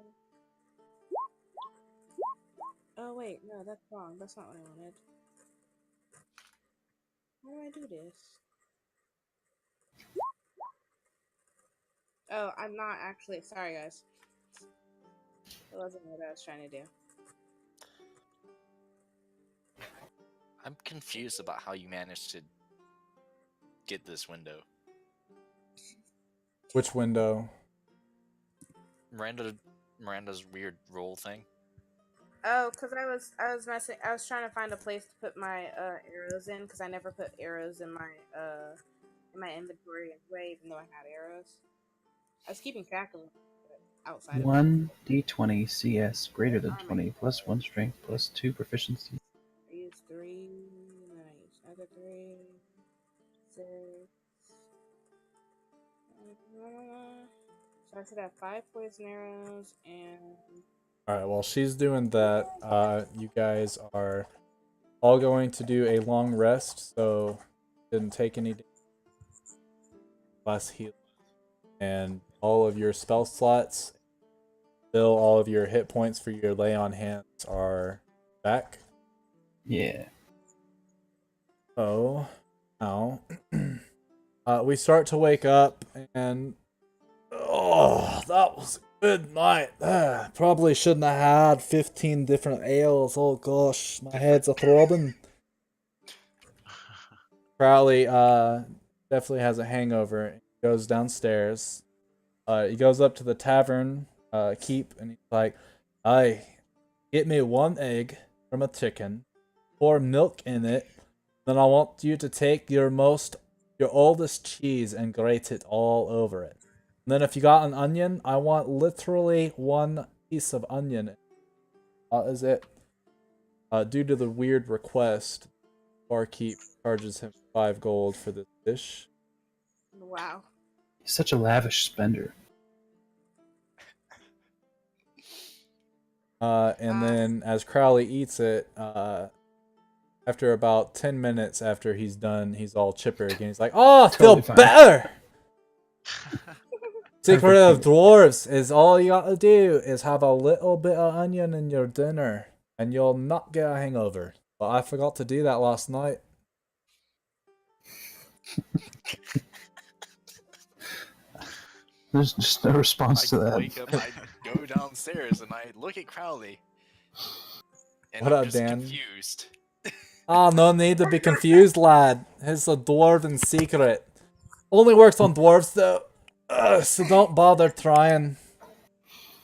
Oh wait, no, that's wrong. That's not what I wanted. How do I do this? Oh, I'm not actually. Sorry, guys. That wasn't what I was trying to do. I'm confused about how you managed to get this window. Which window? Miranda's weird roll thing. Oh, cause I was messing. I was trying to find a place to put my arrows in, cause I never put arrows in my inventory anyway, even though I had arrows. I was keeping track of them outside of it. 1d20 CS greater than 20 plus 1 strength plus 2 proficiency. I used 3, and then I used another 3, 6. So I should have 5 poison arrows and. Alright, while she's doing that, you guys are all going to do a long rest, so didn't take any less heal. And all of your spell slots, still all of your hit points for your lay on hands are back. Yeah. So now we start to wake up, and oh, that was a good night. Probably shouldn't have had 15 different ales. Oh gosh, my head's a throbbing. Crowley definitely has a hangover. He goes downstairs. He goes up to the tavern keep, and he's like, "Aye, get me 1 egg from a chicken, pour milk in it. Then I want you to take your oldest cheese and grate it all over it. And then if you got an onion, I want literally 1 piece of onion. Is it? Due to the weird request, barkeep charges him 5 gold for this dish. Wow. He's such a lavish spender. And then as Crowley eats it, after about 10 minutes after he's done, he's all chipper again. He's like, "Oh, I feel Totally fine. better!" Secret of dwarves is all you gotta do is have a little bit of onion in your dinner, and you'll not get a hangover. But I forgot to do that last night. There's just no response to I that. wake up, I go downstairs, and I look at Crowley. And What I'm up, just Dan? confused. Ah, no need to be confused, lad. It's a dwarven secret. Only works on dwarves, though. So don't bother trying.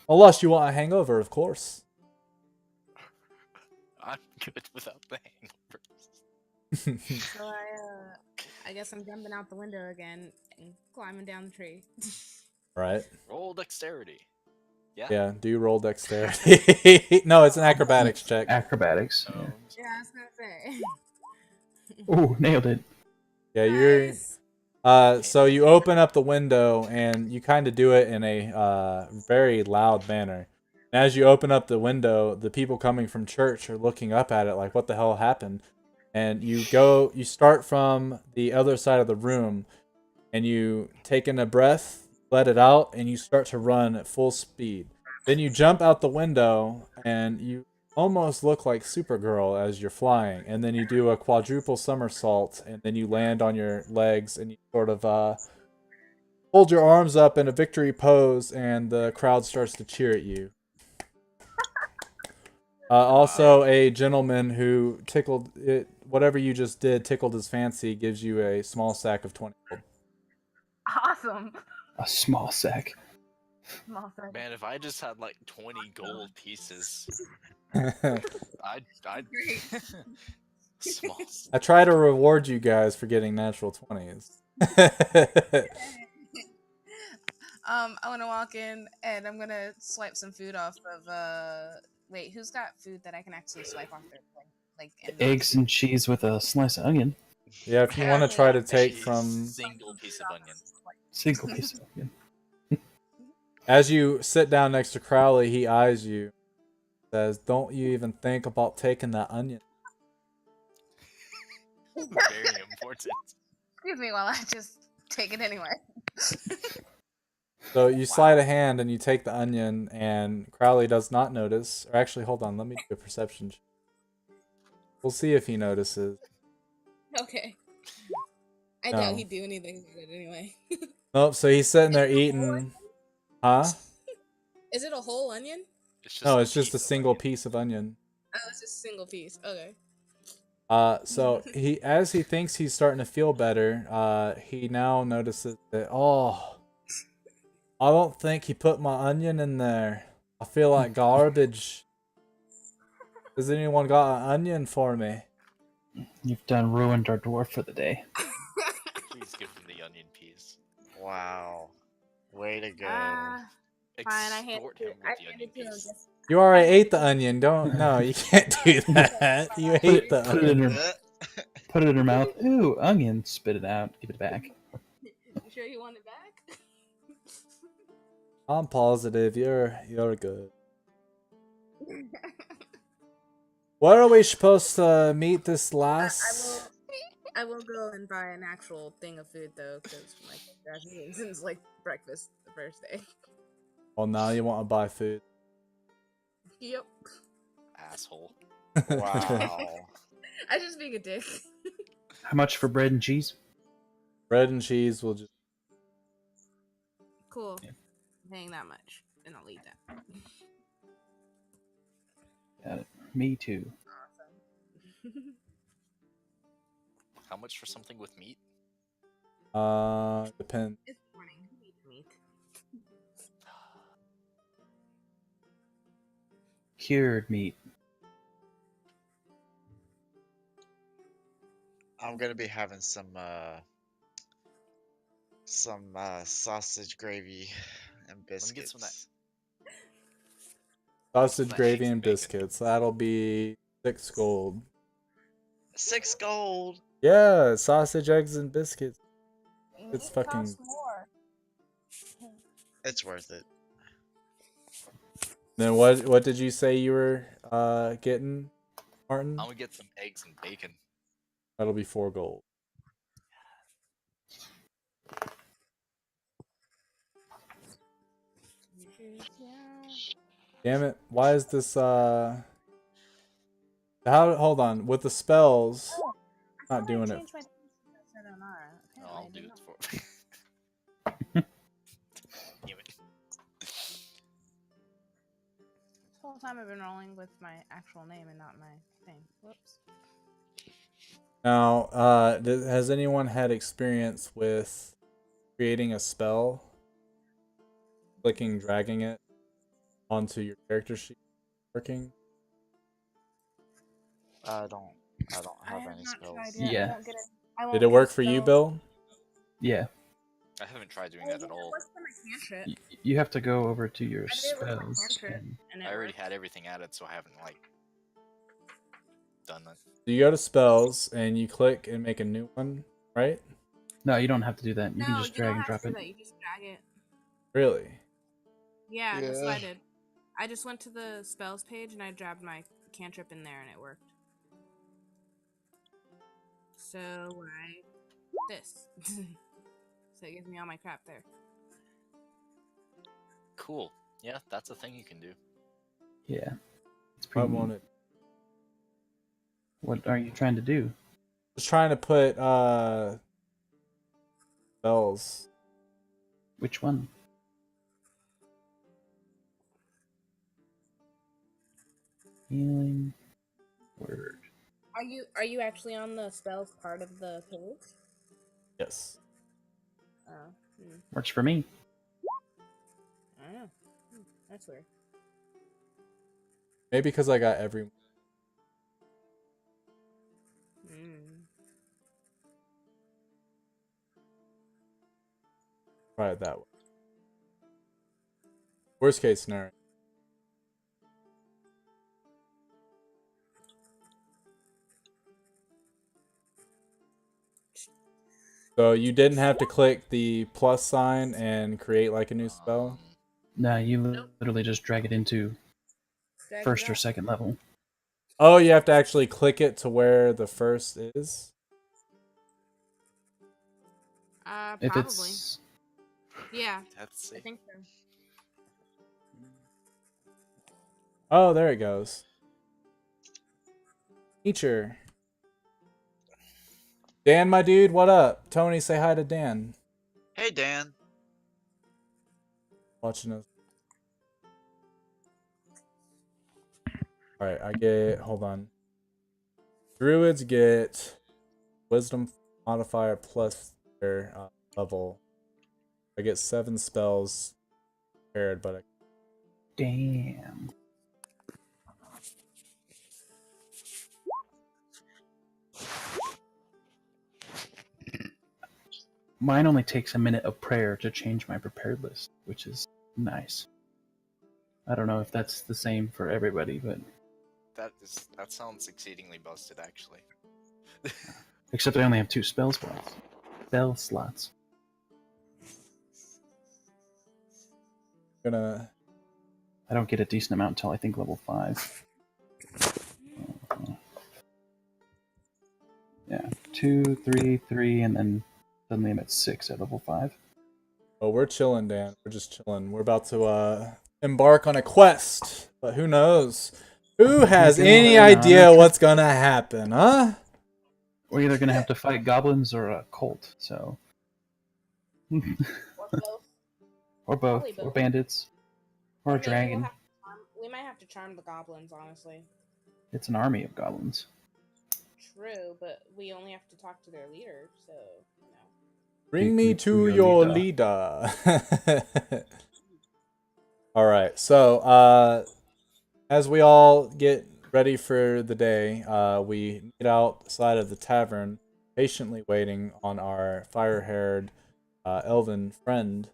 Unless you want a hangover, of course. I'm good without the hangovers. So I guess I'm jumping out the window again and climbing down the tree. Right. Roll dexterity. Yeah. Yeah, do you roll dexterity? No, it's an acrobatics check. Acrobatics. Oh, Yeah, I was gonna say. Ooh, nailed it. Yeah, you're. Nice. So you open up the window and you kind of do it in a very loud manner. And as you open up the window, the people coming from church are looking up at it like, "What the hell happened?" And you start from the other side of the room, and you take in a breath, let it out, and you start to run at full speed. Then you jump out the window, and you almost look like Supergirl as you're flying. And then you do a quadruple somersault, and then you land on your legs, and you sort of hold your arms up in a victory pose, and the crowd starts to cheer at you. Also, a gentleman who tickled it, whatever you just did, tickled his fancy, gives you a small sack of 20 gold. Awesome. A small sack. Small thing. man, if I just had like 20 gold pieces, I'd Great. small. I try to reward you guys for getting natural 20s. I want to walk in and I'm gonna swipe some food off of. Wait, who's got food that I can actually swipe off their plate? Like Eggs and cheese with a slice of onion. Yeah, if you want to try to take from... Single piece of onion. Single piece of onion. As you sit down next to Crowley, he eyes you. Says, "Don't you even think about taking that onion." Very important. Excuse me while I just take it anyway. So you slide a hand and you take the onion, and Crowley does not notice. Or actually, hold on, let me do a perception check. We'll see if he notices. Okay. I No. doubt he'd do anything about it anyway. Nope. So he's sitting there Is it a whole eating. onion? Huh? Is it a whole onion? It's just No, a it's just a piece of single onion. piece of onion. Oh, it's just a single piece. Okay. So as he thinks he's starting to feel better, he now notices that, oh, I don't think he put my onion in there. I feel like garbage. Has anyone got an onion for me? You've done ruined our dwarf for the day. Please give him the onion piece. Wow. Way to go. Fine, I handed Extort him I with the onion handed to him piece. just. You already I ate the handed onion. Don't. No, you can't do that. You ate the Put it in onion. her, put it in her mouth. Ooh, onion. Spit it out. Give it back. You sure you want it back? I'm positive you're good. Where are we supposed to meet this lass? I will go and buy an actual thing of food though, because my dad's eating since like breakfast the first day. Well, now you want to buy food. Yep. Asshole. Wow. I just being a dick. How much for bread and cheese? Bread and cheese will just. Cool. Yeah. I'm paying that much, and I'll eat that. Got it. Me too. Awesome. How much for something with meat? Depends. It's morning. Who eats meat? Cured meat. I'm gonna be having some sausage gravy and Let me get some of that. biscuits. Sausage, That gravy, eggs and and bacon. biscuits. That'll be 6 gold. 6 gold. Yeah, sausage, eggs, and biscuits. It's Meat fucking. costs more. It's worth it. Then what did you say you were getting, Martin? I'm gonna get some eggs and bacon. That'll be 4 gold. Damn it! Why is this How? Hold on. With the spells, Oh, I not thought doing I it. changed my sayonara. No, Apparently I'll I do did it not. for. Damn it. This whole time I've been rolling with my actual name and not my thing. Whoops. Now, has anyone had experience with creating a spell, clicking, dragging it onto your character sheet, working? I don't I have have any not spells. tried yet. Yeah. I won't get it. I won't Did it get a work for you, spell. Bill? Yeah. I haven't tried doing Oh, that yeah, at it all. works for my cantrip. You have to go over to your I did it with my spells. cantrip, And and it I already worked. had everything added, so I haven't like done that. So you go to spells and you click and make a new one, right? no, you don't have to do that. You can No, just you drag don't and have drop to do it. that. You just drag it. Really? Yeah, that's what Yeah. I did. I just went to the spells page and I grabbed my cantrip in there and it worked. So I this. So it gives me all my crap there. Cool. Yeah, that's a thing you can do. Yeah. It's I pretty want neat. it. What are you trying to do? Just trying to put spells. Which one? Healing word. Are you actually on the spells part of the page? Yes. Oh. Works for me. I don't know. That's weird. Maybe because I got every. Try it that way. Worst case scenario. So you didn't have to click the plus sign and create like a new spell? No, you Nope. literally just drag it into Drag first it or up. second level. Oh, you have to actually click it to where the first is? If Probably. it's Yeah, That's I safe. think so. Oh, there it goes. Teacher. Dan, my dude, what up? Tony, say hi to Dan. Hey, Dan. Watching us. Alright, I get. Hold on. Druids get wisdom modifier plus their level. I get 7 spells paired, but Damn. Mine only takes a minute of prayer to change my prepared list, which is nice. I don't know if that's the same for everybody, but That sounds exceedingly busted, actually. except I only have 2 spell slots. Spell slots. gonna. I don't get a decent amount until I think level 5. Yeah, 2, 3, 3, and then suddenly I'm at 6 at level 5. Oh, we're chilling, Dan. We're just chilling. We're about to embark on a quest, but who knows? Who has any idea what's gonna happen, huh? We're either gonna have to fight goblins or a cult, so. Or both. Or both, Probably or both. bandits, or a Maybe dragon. we might have to charm the goblins, honestly. It's an army of goblins. True, but we only have to talk to their leader, so you know. Bring me to your leader. All right. So, as we all get ready for the day, we meet outside of the tavern, patiently waiting on our fire-haired elven friend,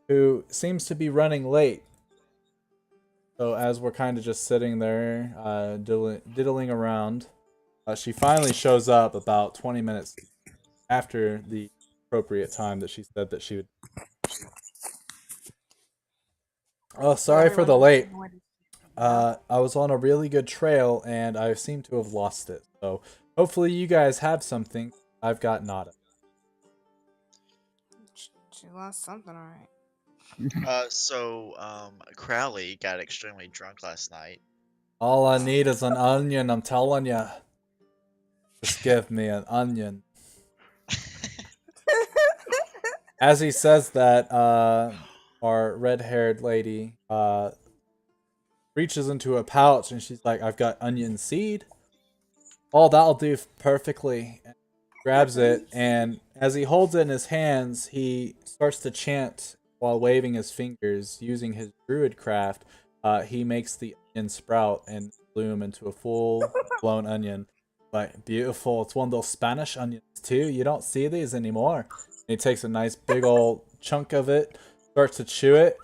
who seems to be running late. So as we're kind of just sitting there, diddling around, she finally shows up about 20 minutes after the appropriate time that she said that she would. Oh, sorry for the late. I was on a really good trail and I seem to have lost it. So hopefully you guys have something. I've got nada. She lost something, alright. Crowley got extremely drunk last night. All I need is an onion, I'm telling ya. Just give me an onion. As he says that, our red-haired lady reaches into a pouch and she's like, I've got onion seed. Oh, that'll do perfectly. Grabs it, and as he holds it in his hands, he starts to chant while waving his fingers using his druid craft. He makes the onion sprout and bloom into a full-blown onion. Like, beautiful. It's one of those Spanish onions, too. You don't see these anymore. And he takes a nice big old chunk of it, starts to chew it.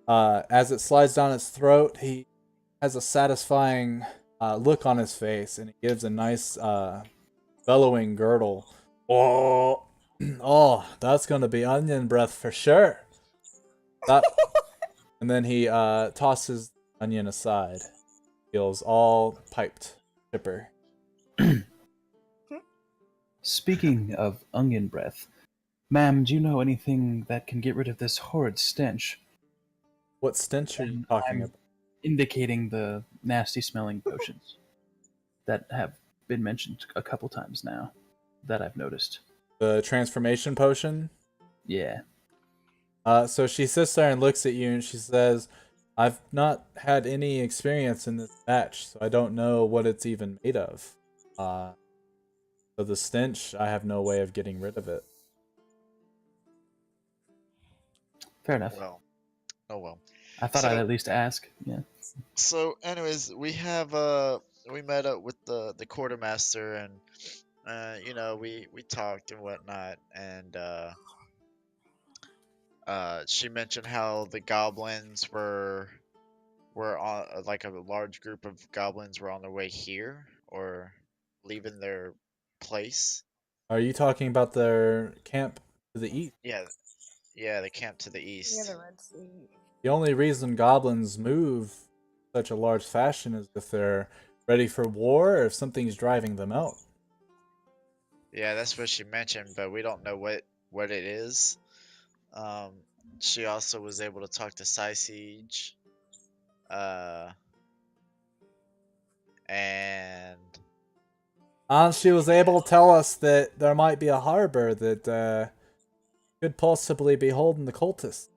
As it slides down his throat, he has a satisfying look on his face, and he gives a nice bellowing gurgle. Oh, oh, that's gonna be onion breath for sure. That, and then he tosses the onion aside. Feels all piped, chipper. Speaking of onion breath, ma'am, do you know anything that can get rid of this horrid stench? What stench are you And talking I'm about? indicating the nasty smelling potions that have been mentioned a couple times now that I've noticed. The transformation potion. Yeah. So she sits there and looks at you, and she says, "I've not had any experience in this batch, so I don't know what it's even made of. So the stench, I have no way of getting rid of it." Fair enough. Well, oh well. I thought I'd at least ask. Yeah. So, anyways, we met up with the quartermaster, and we talked and whatnot, and she mentioned how the goblins were on like a large group of goblins were on their way here or leaving their place. Are you talking about their camp to the east? Yeah, yeah, the camp to the Near east. the Red Sea. The only reason goblins move such a large fashion is if they're ready for war or if something's driving them out. Yeah, that's what she mentioned, but we don't know what it is. Um, she also was able to talk to Siege, uh, and And she was able to tell us that there might be a harbor that could possibly be holding the cultists.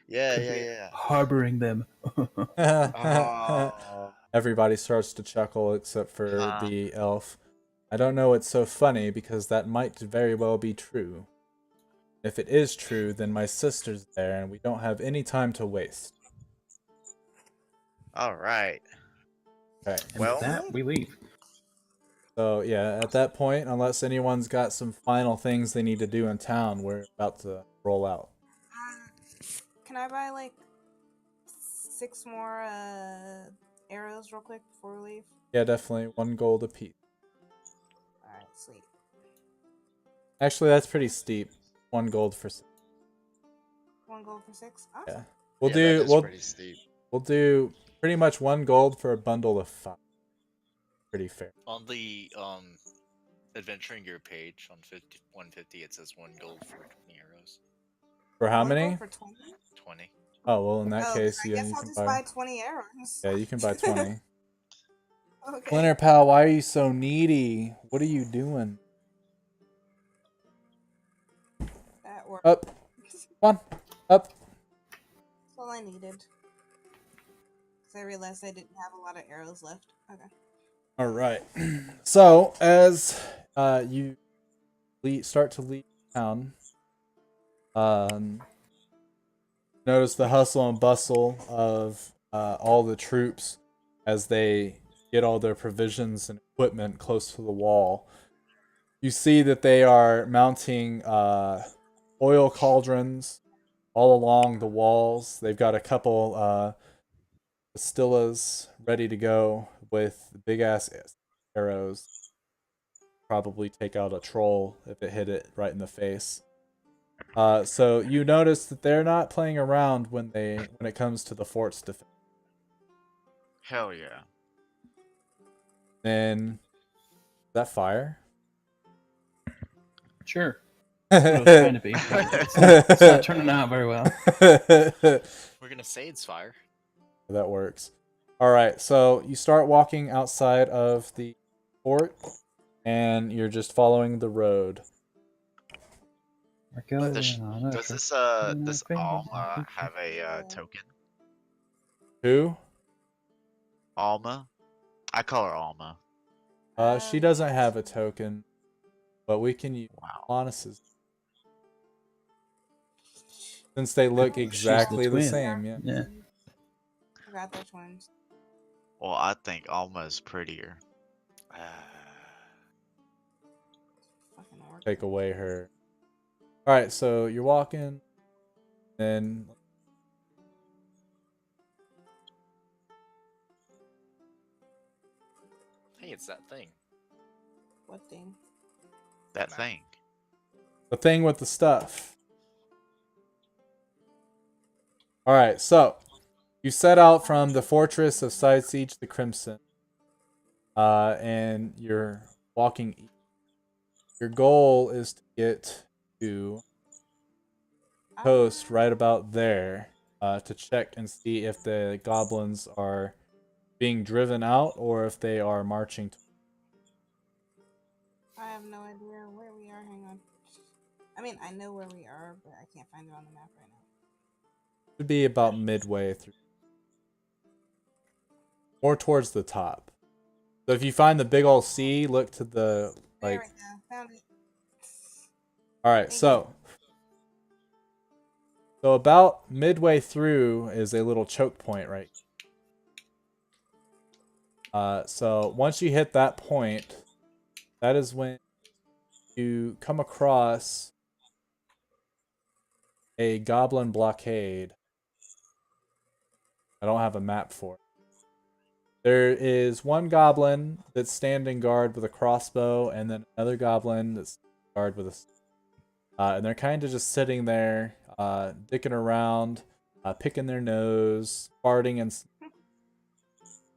Yeah, Could yeah, be yeah. harboring them. Oh. Everybody starts to chuckle except for Huh. the elf. I don't know what's so funny because that might very well be true. If it is true, then my sister's there and we don't have any time to waste. All right. Okay. And Well, with that, we leave. So yeah, at that point, unless anyone's got some final things they need to do in town, we're about to roll out. Can I buy like 6 more arrows real quick before we leave? Yeah, definitely 1 gold apiece. Alright, sweet. Actually, that's pretty steep. 1 gold for 6. 1 gold for 6? Awesome. Yeah, we'll yeah, that do is pretty steep. we'll do pretty much 1 gold for a bundle of 5. Pretty fair. On the adventuring gear page on 150, it says 1 gold for 20 arrows. For how 1 many? gold for 20? 20. Oh well, in that Oh, case, I yeah, guess you I'll can just buy. buy 20 arrows. Yeah, you can buy 20. Okay. Splinter pal, why are you so needy? What are you doing? That works. Up, come on, up. That's all I needed. Because I realized I didn't have a lot of arrows left. Okay. All right. So as you start to leave town, notice the hustle and bustle of all the troops as they get all their provisions and equipment close to the wall. You see that they are mounting oil cauldrons all along the walls. They've got a couple pastillas ready to go with big ass arrows. Probably take out a troll if it hit it right in the face. So you notice that they're not playing around when it comes to the fort's defense. Hell yeah. Then that fire. Sure. That's what it was trying to be. But it's not turning out very well. We're gonna say it's fire. That works. All right, so you start walking outside of the fort, and you're just following the road. We're going Does, on a does trip. this Alma have a token? Who? Alma? I call her Alma. She doesn't have a token, but we can use Wow. Honest's. Since they look exactly the twin. same, yeah. Yeah. Forgot they're twins. Well, I think Alma is prettier. Fucking orc. Take away her. All right, so you're walking, and Hey, it's that thing. What thing? That Nah. thing. the thing with the stuff. All right, so you set out from the fortress of Side Siege the Crimson, and you're walking east. Your goal is to get to coast right about there to check and see if the goblins are being driven out or if they are marching. I have no idea where we are. Hang on. I mean, I know where we are, but I can't find it on the map right now. Should be about midway through. More towards the top. So if you find the big old C, look to the There like. we go. Found it. Alright, so about midway through is a little choke point, right? So once you hit that point, that is when you come across a goblin blockade. I don't have a map for it. There is one goblin that's standing guard with a crossbow, and then another goblin that's guard with a. And they're kind of just sitting there, dicking around, picking their nose, farting, and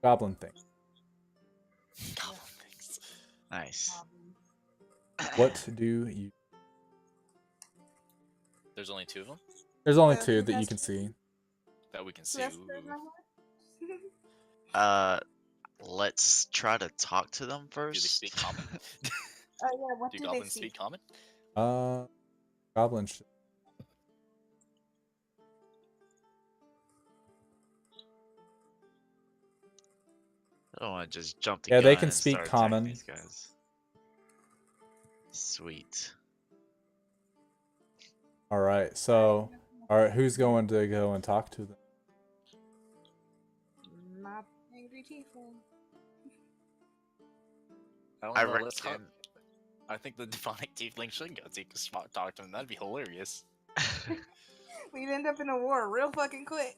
goblin thing. Goblin things. Nice. What do you? There's only 2 of them There's only So 2 who that you has- can see. that we can see. That's Ooh. the number? Uh, Let's try to talk to them Do they first. speak common? Oh yeah, what Do do they goblins speak? speak common? Goblins. I don't want to just jump the Yeah, they gun can and speak start attacking common. these guys. Sweet. All right. So, all right, who's going to go and talk to them? My angry tiefling. I don't I know. Let's talk. reckon. I think the demonic tiefling should go talk to him. That'd be hilarious. We'd end up in a war real fucking quick.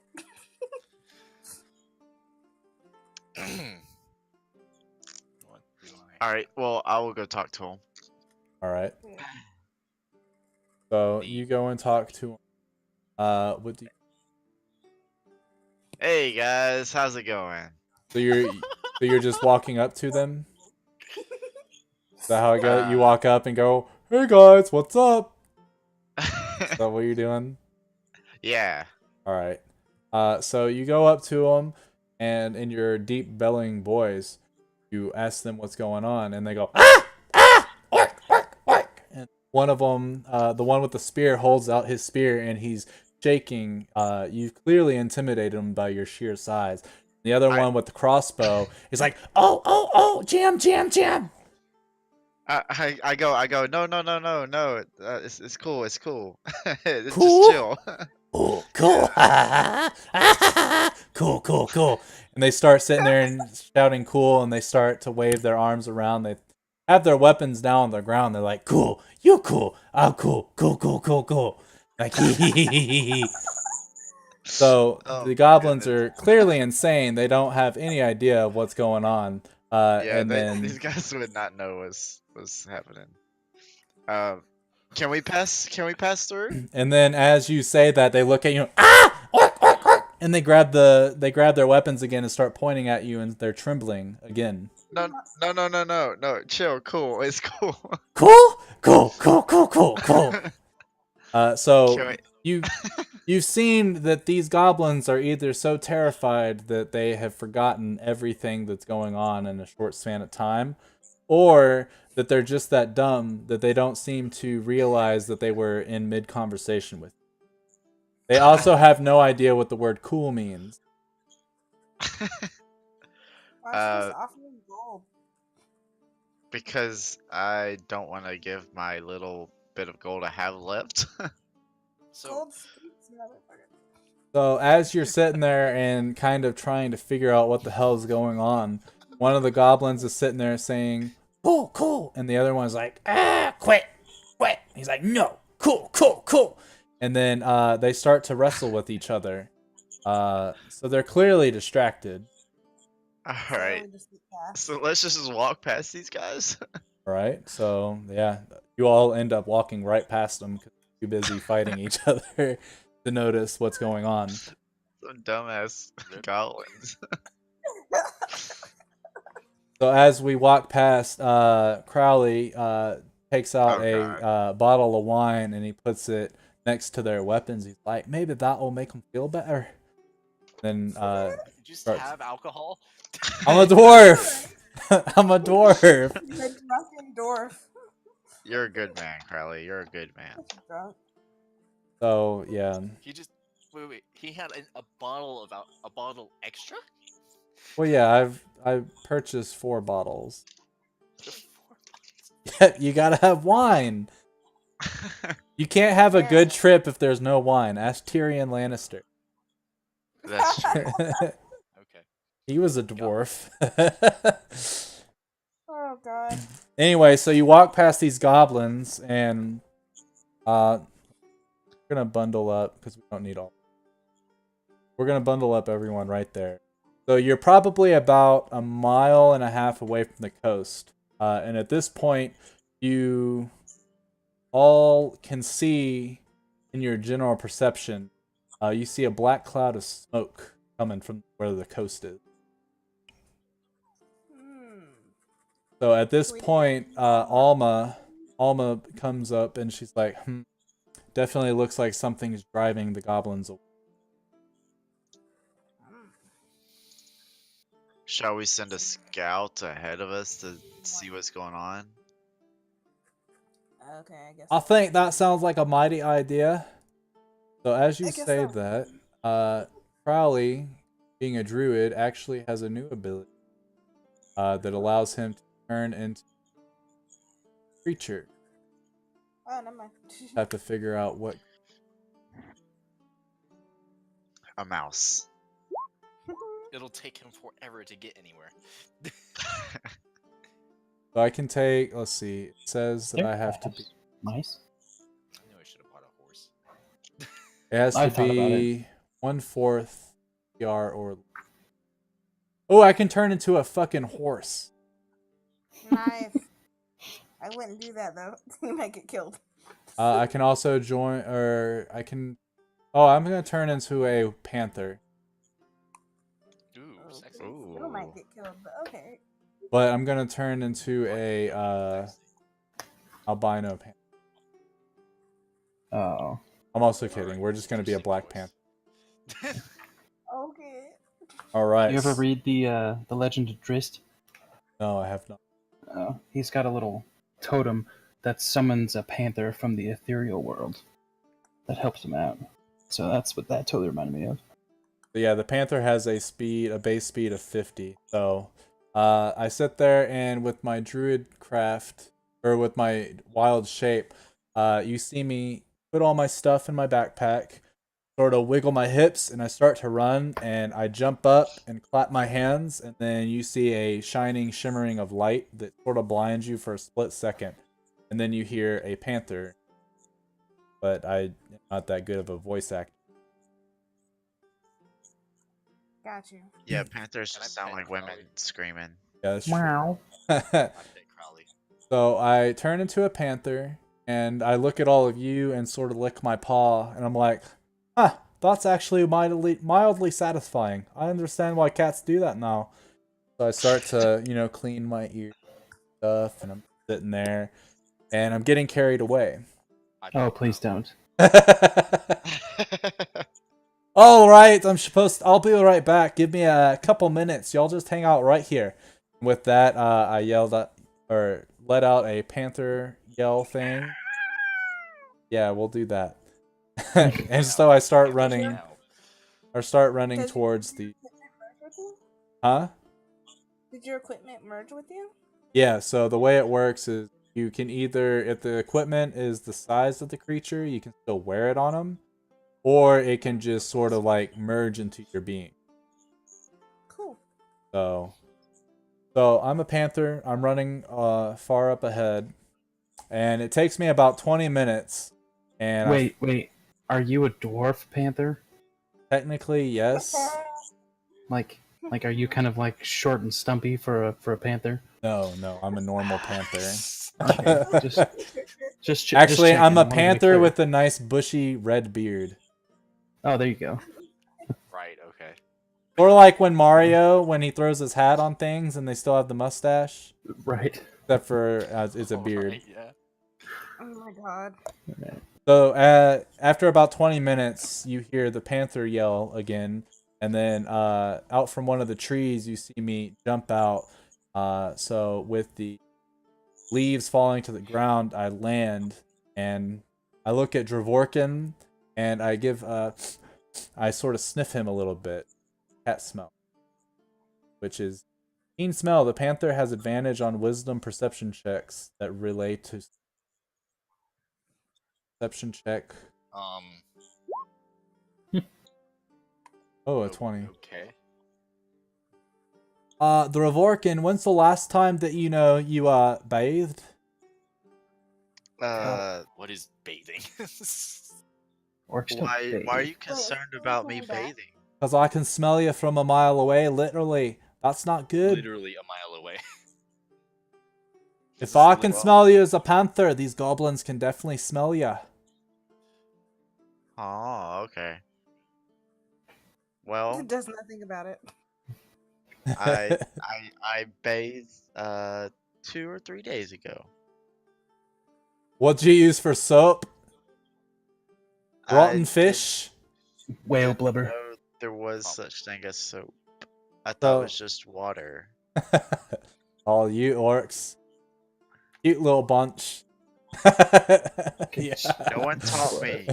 What do I? All right. Well, I will go talk to him. All right. Yeah. So The- you go and talk to him. What do you, Hey guys, how's it going? so you're just walking up to them? Is that how it goes? You Uh, walk up and go, "Hey guys, what's up?" Is that what you're doing? yeah. All right. So you go up to them, and in your deep belling voice, you ask them what's going on, and they go, "Ah, ah, orc, orc, orc." And one of them, the one with the spear, holds out his spear, and he's shaking. You've clearly intimidated him by your sheer size. The other one with the crossbow is like, "Oh, oh, oh, jam, jam, jam." I go. No, no, no, no, no. It's cool. It's cool. It's just Cool? chill. Cool, cool, cool, cool, cool. And they start sitting there and shouting cool, and they start to wave their arms around. They have their weapons down on the ground. They're like, cool, you cool, I'm cool, cool, cool, cool, cool. Like, hee hee hee hee hee. So Oh the my goblins goodness. are clearly insane. They don't have any idea of what's going on. Yeah, And then these guys would not know what's happening. Um, can we pass? Can we pass through? And then as you say that, they look at you, ah, orc, orc, orc, and they grab their weapons again and start pointing at you, and they're trembling again. No, no, no, no, no, no. Chill. Cool. It's cool. Cool, cool, cool, cool, cool, cool. So Can we? you've seen that these goblins are either so terrified that they have forgotten everything that's going on in a short span of time, or that they're just that dumb that they don't seem to realize that they were in mid conversation with you. They also have no idea what the word cool means. Why Uh, just offer me gold? Because I don't want to give my little bit of gold I have left. So Gold speaks, motherfucker. So as you're sitting there and kind of trying to figure out what the hell is going on, one of the goblins is sitting there saying, "Cool, cool," and the other one's like, "Ah, quit, quit." He's like, "No, cool, cool, cool," and then they start to wrestle with each other. So they're clearly distracted. All So right. we just get past. So let's just walk past these guys. Right? So yeah, you all end up walking right past them because they're too busy fighting each other to notice what's going on. Some dumbass Rip. goblins. So as we walk past, Crowley takes out Oh, a bottle of wine and he puts it next to their weapons. He's like, maybe that will make them feel better. Then just starts, have alcohol. I'm a dwarf. I'm a dwarf. He's a drunken dwarf. You're a good man, Crowley. You're a good man. Drunk. So yeah. He just wait. He had a bottle of a bottle extra. Well, yeah. I've purchased 4 bottles. Four bottles. You gotta have wine. You can't have a good trip if there's no wine. Ask Tyrion Lannister. That's true. Okay. He was a dwarf. Oh god. Anyway, so you walk past these goblins, and we're gonna bundle up because we don't need all. We're gonna bundle up everyone right there. So you're probably about 1.5 miles away from the coast, and at this point, you all can see in your general perception. You see a black cloud of smoke coming from where the coast is. So at this point, Alma comes up and she's like, definitely looks like something's driving the goblins away. Shall we send a scout ahead of us to see what's going on? Okay, I guess. I think that sounds like a mighty idea. So as you I guess say so. that, Crowley, being a druid, actually has a new ability that allows him to turn into a creature. Oh, never mind. Have to figure out what. A mouse. It'll take him forever to get anywhere. So I can take. Let's see. It says that There, I have to be. Nice. I knew I should have bought a horse. It has I to thought about it. be 1/4 PR or. Oh, I can turn into a fucking horse. Nice. I wouldn't do that though. You might get killed. I can also join, or I can. Oh, I'm gonna turn into a panther, Ooh, sexy. Ooh. Still might get killed, but okay. but I'm gonna turn into a albino panther. Oh. I'm also kidding. We're just gonna be a black panther. Okay. All right. You ever read the Legend of Drist? No, I have not. He's got a little totem that summons a panther from the ethereal world that helps him out. So that's what that totally reminded me of. But yeah, the panther has a base speed of 50. So, I sit there and with my druid craft or with my wild shape, you see me put all my stuff in my backpack, sort of wiggle my hips, and I start to run. And I jump up and clap my hands, and then you see a shining, shimmering of light that sort of blinds you for a split second, and then you hear a panther. But I'm not that good of a voice actor. Got you. Yeah, panthers Can I sound pet like women Crowley? screaming. Yeah, that's true. Wow. I pick Crowley. So I turn into a panther, and I look at all of you and sort of lick my paw, and I'm like, huh, that's actually mildly satisfying. I understand why cats do that now. So I start to, clean my ear stuff, and I'm sitting there, and I'm getting carried away. I Oh, pet please Crowley. don't. All right, I'll be right back. Give me a couple minutes. Y'all just hang out right here. With that, I yelled at, or let out a panther yell thing. Yeah, we'll do that. And so I start running. Now. Or start running Does towards your the. equipment merge with you? Huh? Did your equipment merge with you? Yeah. So the way it works is you can either, if the equipment is the size of the creature, you can still wear it on them, or it can just sort of like merge into your being. Cool. So I'm a panther. I'm running far up ahead, and it takes me about 20 minutes. And Wait. Are you a dwarf panther? technically, yes. Like, are you kind of like short and stumpy for a panther? No, I'm a normal panther. Okay, just Actually, checking. I'm I a wanted to be panther clear. with a nice bushy red beard. Oh, there you go. Right, okay. Or like when Mario, when he throws his hat on things and they still have the mustache, Right. except for it's a All beard. right, yeah. Oh my god. So after about 20 minutes, you hear the panther yell again, and then out from one of the trees, you see me jump out. So with the leaves falling to the ground, I land, and I look at Dravorkin, and I sort of sniff him a little bit. Cat smell, which is keen smell. The panther has advantage on wisdom perception checks that relate to perception check. Oh, a 20. Okay. Dravorkin, when's the last time that you bathed? What is bathing? Orcs don't Why are bathe. you concerned about me bathing? Because I can smell you from a mile away, literally. That's not good. Literally a mile away. If I can Well- smell you as a panther, these goblins can definitely smell you. Oh, okay. Well, It does nothing about it. I bathed 2 or 3 days ago. What'd you use for soap? Rotten I fish? Whale didn't blubber. know there was such thing as soap. I thought So- it was just water. All you orcs. Cute little bunch. Yeah. No one taught me.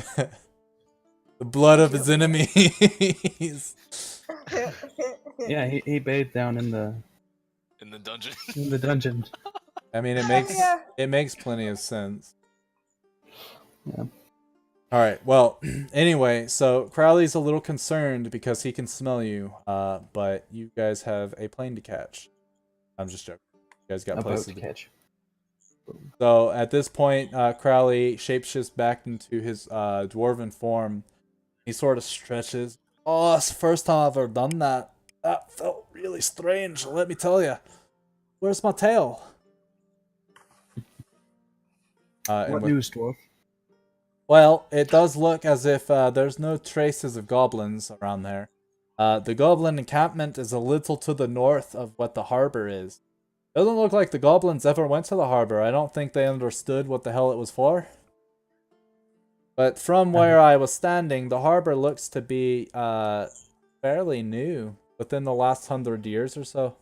The blood of his enemies. Yeah, he bathed down in the dungeon. dungeon. I mean, Yeah. it makes plenty of sense. Yeah. All right. Well, anyway, so Crowley's a little concerned because he can smell you. But you guys have a plane to catch. I'm just joking. You guys got A boat places to to catch. So at this point, Crowley shapeshifts back into his dwarven form. He sort of stretches. Oh, it's the first time I've ever done that. That felt really strange, let me tell you. Where's my tail? What news, dwarf? Well, it does look as if there's no traces of goblins around there. The goblin encampment is a little to the north of what the harbor is. Doesn't look like the goblins ever went to the harbor. I don't think they understood what the hell it was for. But from where I was standing, the harbor looks to be fairly new, within the last 100 years or so.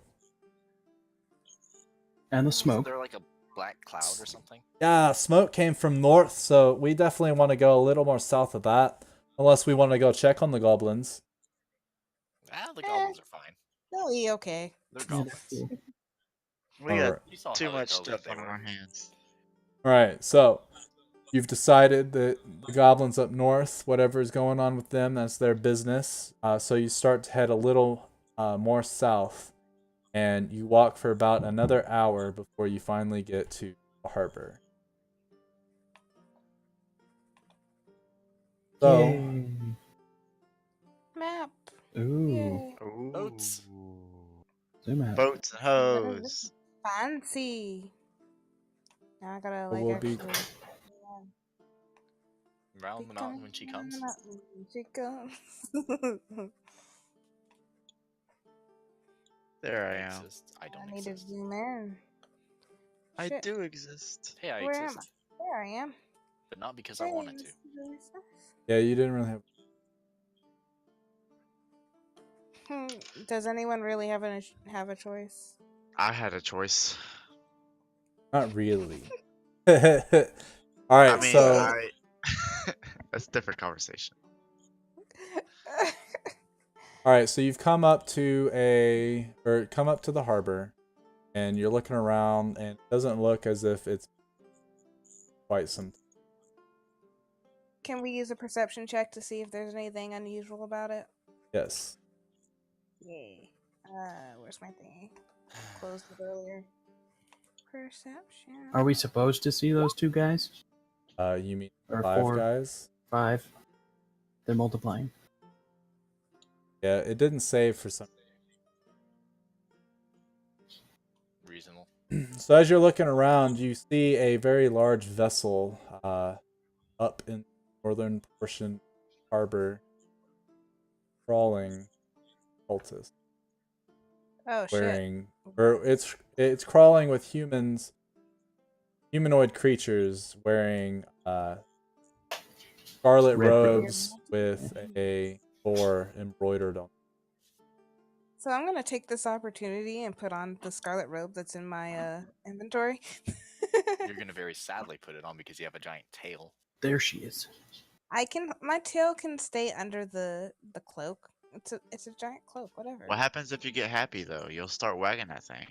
And the Isn't smoke. there like a black cloud or something? Yeah, smoke came from north, so we definitely want to go a little more south of that. Unless we want to go check on the goblins. The goblins are fine. They'll be okay. They're Yeah, that's goblins. cool. We got Alright. You saw too how much intelligent stuff they on were. our hands. Alright, so you've decided that the goblins up north, whatever is going on with them, that's their business. So you start to head a little more south. And you walk for about another hour before you finally get to the harbor. So, Yay. Map. Ooh. Yay. Ooh. Boats. Zoom out. Boats and hoes. Fancy. Now I gotta like We'll be- actually. Round the mountain when she comes. When she comes. There I I am. exist. I don't I need to exist. zoom in. I Shit. do exist. Hey, I Where am exist. I? There I am. But not because I wanted to. yeah, you didn't really have... Does anyone really have a choice? I had a choice. Not really. Alright, I mean, so... that's a different conversation. Alright, so you've come up to the harbor, and you're looking around, and it doesn't look as if it's quite some... Can we use a perception check to see if there's anything unusual about it? Yes. Yay. Where's my thing? Closed it earlier. Perception. Are we supposed to see those two guys? You mean Or 5 4, guys? 5? They're multiplying. Yeah, it didn't save for some... Reasonable. So as you're looking around, you see a very large vessel up in the northern portion of the harbor, crawling cultists. Oh shit. Wearing, or it's crawling with humanoid creatures wearing scarlet Red robes with a boar embroidered on. So I'm gonna take this opportunity and put on the scarlet robe that's in my inventory. You're gonna very sadly put it on because you have a giant tail. There she is. My tail can stay under the cloak. It's a giant cloak, whatever. What happens if you get happy though? You'll start wagging that thing.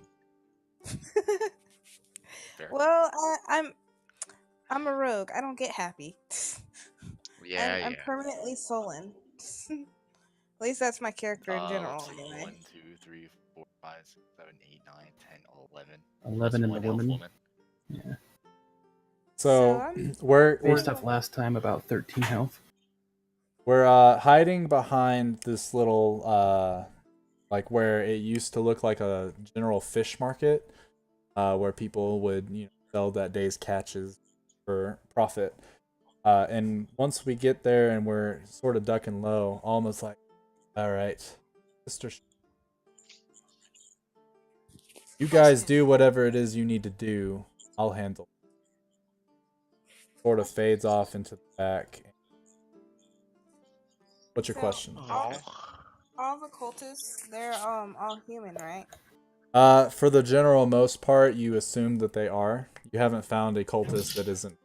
Fair. Well, I'm a rogue. I don't get happy. Yeah, I'm yeah. permanently sullen. At least that's my character in general. Let's see. Anyway. 1, 2, 3, 4, 5, 6, 7, 8, 9, 10, 11. 11 in the One elf woman. Yeah. So I'm- we're Based off last time, about 13 health. we're hiding behind this little like where it used to look like a general fish market, where people would sell that day's catches for profit. And once we get there and we're sort of ducking low, almost like, all right, Mister, you guys do whatever it is you need to do. I'll handle. Sort of fades off into the back. What's your So, question? Oh. all the cultists, they're all human, right? For the general most part, you assume that they are. You haven't found a cultist that isn't.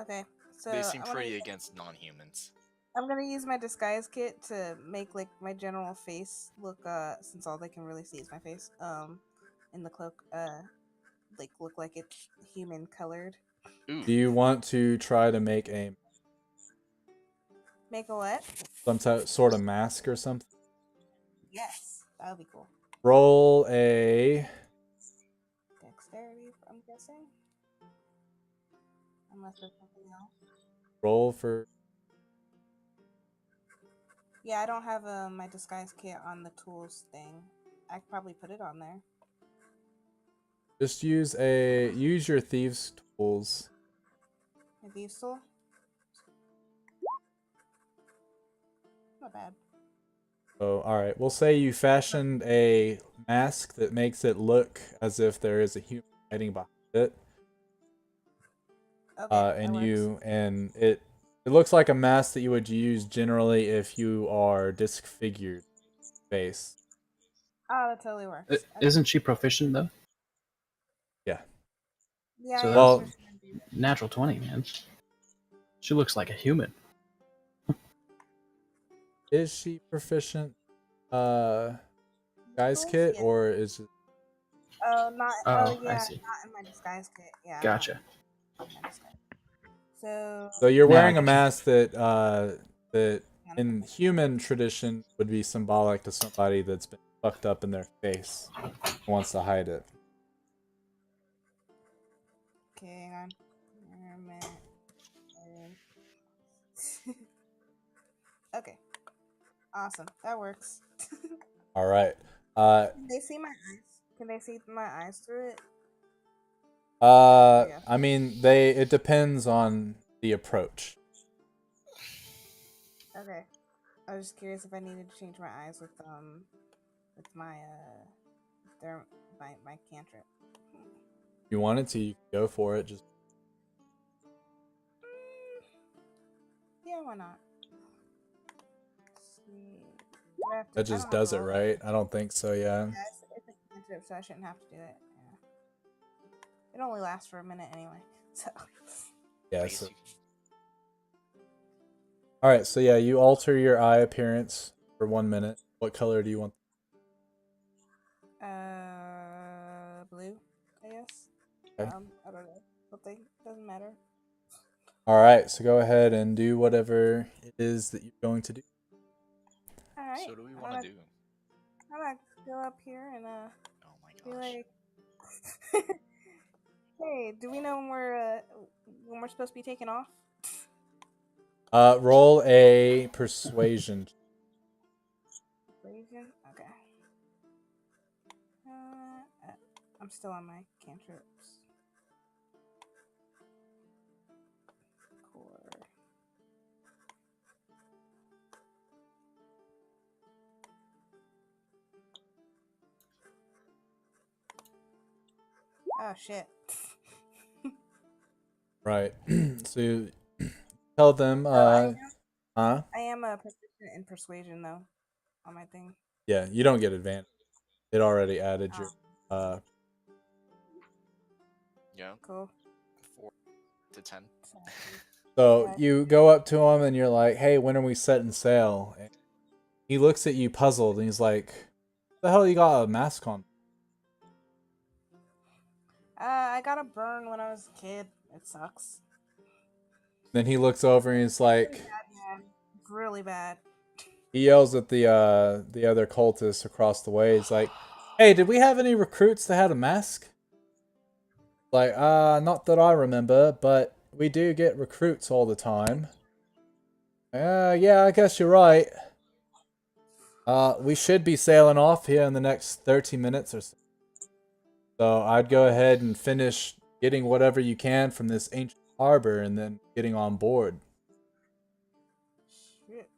Okay, so They seem pretty against non-humans. I'm gonna use my disguise kit to make like my general face look since all they can really see is my face in the cloak like look like it's human colored. Ooh, Do you want to try to make a Make a what? sort of mask or something? Yes, that would be cool. Roll a Dexterity, I'm guessing. Unless there's something else. roll for. Yeah, I don't have my disguise kit on the tools thing. I could probably put it on there. Just use your thieves tools. My thieves tool. Not bad. So, all right, we'll say you fashioned a mask that makes it look as if there is a human hiding behind it. Okay, And it looks like a mask that you would use generally if you are disfigured face. Oh, that totally works. Okay. Isn't she proficient though? Yeah. Yeah, So I am well, proficient in thieves. Natural 20, man. She looks like a human. Is she proficient? Disguise Tools? kit Yeah. or is it? Oh, not. Oh, Yeah, I see. not in my disguise kit. Yeah. Gotcha. Not in my disguise. So. So you're Now I wearing a get you. mask that in human tradition would be symbolic to somebody that's been fucked up in their face and wants to hide it. Okay, hang on. Okay. Awesome. That works. All right. Can they see my eyes? Can they see my eyes through it? Yeah. I mean, it depends on the approach. Okay. I was just curious if I needed to change my eyes with my my cantrip. If you wanted to, you could go for it. Just Yeah, why not? Let's see. Do I have to, that I don't just have to does it, roll. right? I don't think so. Yeah. Yeah, it's a cantrip, so I shouldn't have to do it. Yeah. It only lasts for a minute anyway, so. Yeah. I guess So, you can- all right. So yeah, you alter your eye appearance for 1 minute. What color do you want? Blue, I guess. Okay. I don't know. Something doesn't matter. All right. So go ahead and do whatever it is that you're going to do. All right. So what do we want to do? I'm gonna go up here and Oh my be gosh. like, hey, do we know when we're supposed to be taking off? Roll a persuasion. Persuasion. Okay. I'm still on my cantrips. Core. Oh shit. Right. So you tell them. I am a proficient in persuasion though, on my thing. Yeah, you don't get advantage. It already added your. Yeah. Cool. 4 to 10. So you go up to him and you're like, "Hey, when are we setting sail?" And he looks at you puzzled and he's like, "The hell you got a mask on?" I got a burn when I was a kid. It sucks. Then he looks over and he's like, Really bad, man. Really bad. he yells at the other cultists across the way. He's like, "Hey, did we have any recruits that had a mask?" Like, not that I remember, but we do get recruits all the time. Yeah, I guess you're right. We should be sailing off here in the next 30 minutes or so. So I'd go ahead and finish getting whatever you can from this ancient harbor and then getting on board. Shit.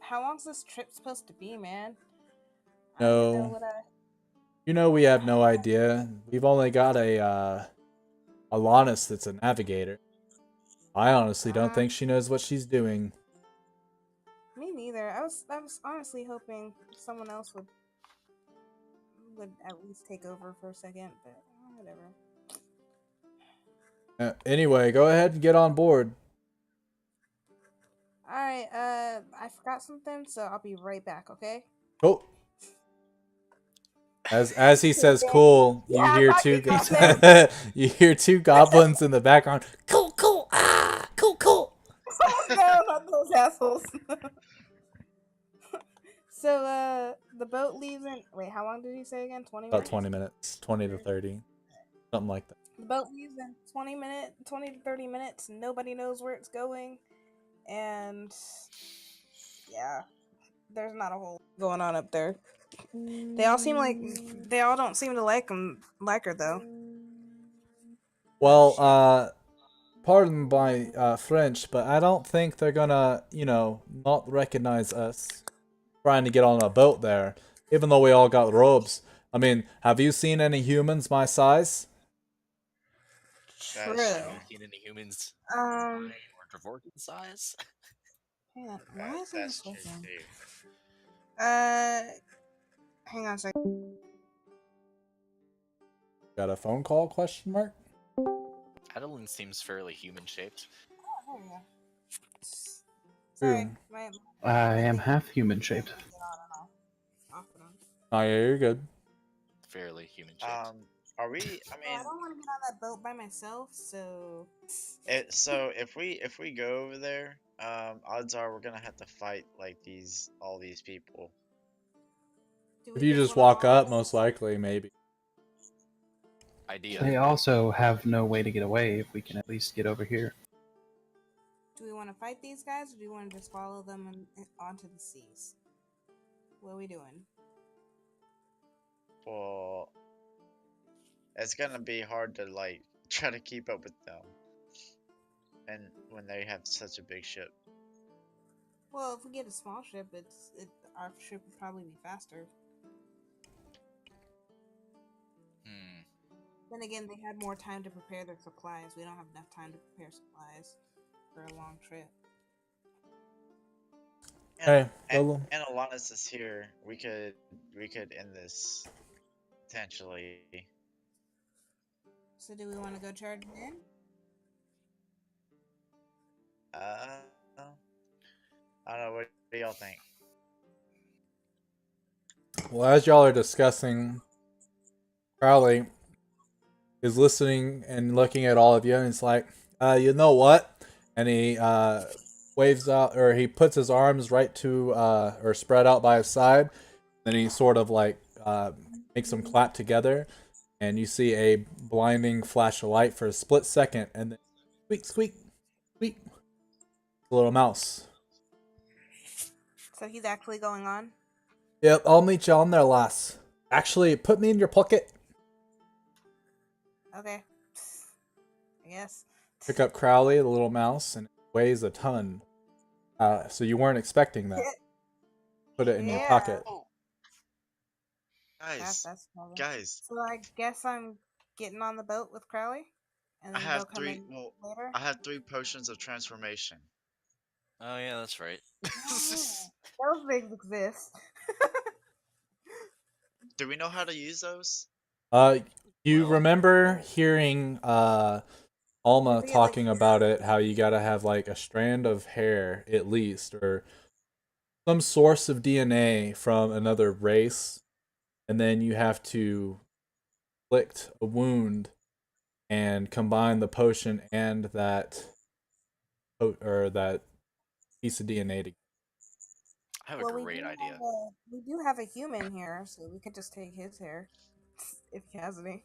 How long's this trip supposed to be, man? I don't even know No, what I. you know we have no idea. We've only got a Alanis that's a navigator. I honestly don't think she knows what she's doing. Me neither. either. I was honestly hoping someone else would at least take over for a second, but whatever. Anyway, go ahead and get on board. All right. I forgot something, so I'll be right back. Okay. Oh, as he says, "Cool," Yeah, you I hear thought two you were gonna say. you hear two goblins in the background. Cool, cool, ah, cool, cool. Oh no, not those assholes. So, the boat leaves in. Wait, how long did he say again? 20 About minutes? 20 minutes, 20 to 30, something like that. The boat leaves in 20 to 30 minutes. Nobody knows where it's going. And, yeah, there's not a whole lot going on up there. They all don't seem to like her, though. Well, shit. pardon my French, but I don't think they're gonna, not recognize us trying to get on a boat there, even though we all got robes. I mean, have you seen any humans my size? True. That's Have true. you seen any humans Um, or Dvorkin size? man, why isn't That's this true working? too. Hang on a second. Got a phone call? Question mark. Adeline seems fairly human shaped. Oh, there you go. Sorry, Ooh. my I am half human shaped. off and on. Oh yeah, you're good. Fairly human shaped. Are we? I Well, I mean, don't want to get on that boat by myself, so. so if we go over there, odds are we're gonna have to fight like all these people. Do If we you just wanna walk all up, go- most likely, maybe. Idea. They also have no way to get away if we can at least get over here. Do we want to fight these guys, or do we want to just follow them onto the seas? What are we doing? Well, it's gonna be hard to like try to keep up with them, and when they have such a big ship. Well, if we get a small ship, our ship would probably be faster. Hmm. Then again, they had more time to prepare their supplies. We don't have enough time to prepare supplies for a long trip. Hey, And Alanis is here. We could end this potentially. So, do we want to go charge it in? I don't know. What do y'all think? well, as y'all are discussing, Crowley is listening and looking at all of you, and he's like, you know what? And he waves out, or he puts his arms right to, or spread out by his side. Then he sort of like makes them clap together, and you see a blinding flash of light for a split second, and then squeak, squeak, squeak. A little mouse. So he's actually going on. Yep, I'll meet you on there, lass. Actually, put me in your pocket. Okay. I guess. Pick up Crowley, the little mouse, and it weighs a ton. So you weren't expecting that. Put it in your Yeah. pocket. Oh, guys, That's clever. guys, So I guess I'm getting on the boat with Crowley, and I then have they'll come three. in Well, later. I have 3 potions of transformation. Oh yeah, that's right. Those things exist. Do we know how to use those? You Well, remember hearing Alma We get, like, talking about it, how you gotta have like a strand of hair at least, or some source of DNA from another race, and then you have to inflict a wound and combine the potion and that piece of DNA together. I have a Well, great idea. we do have a human here, so we could just take his hair if he has any.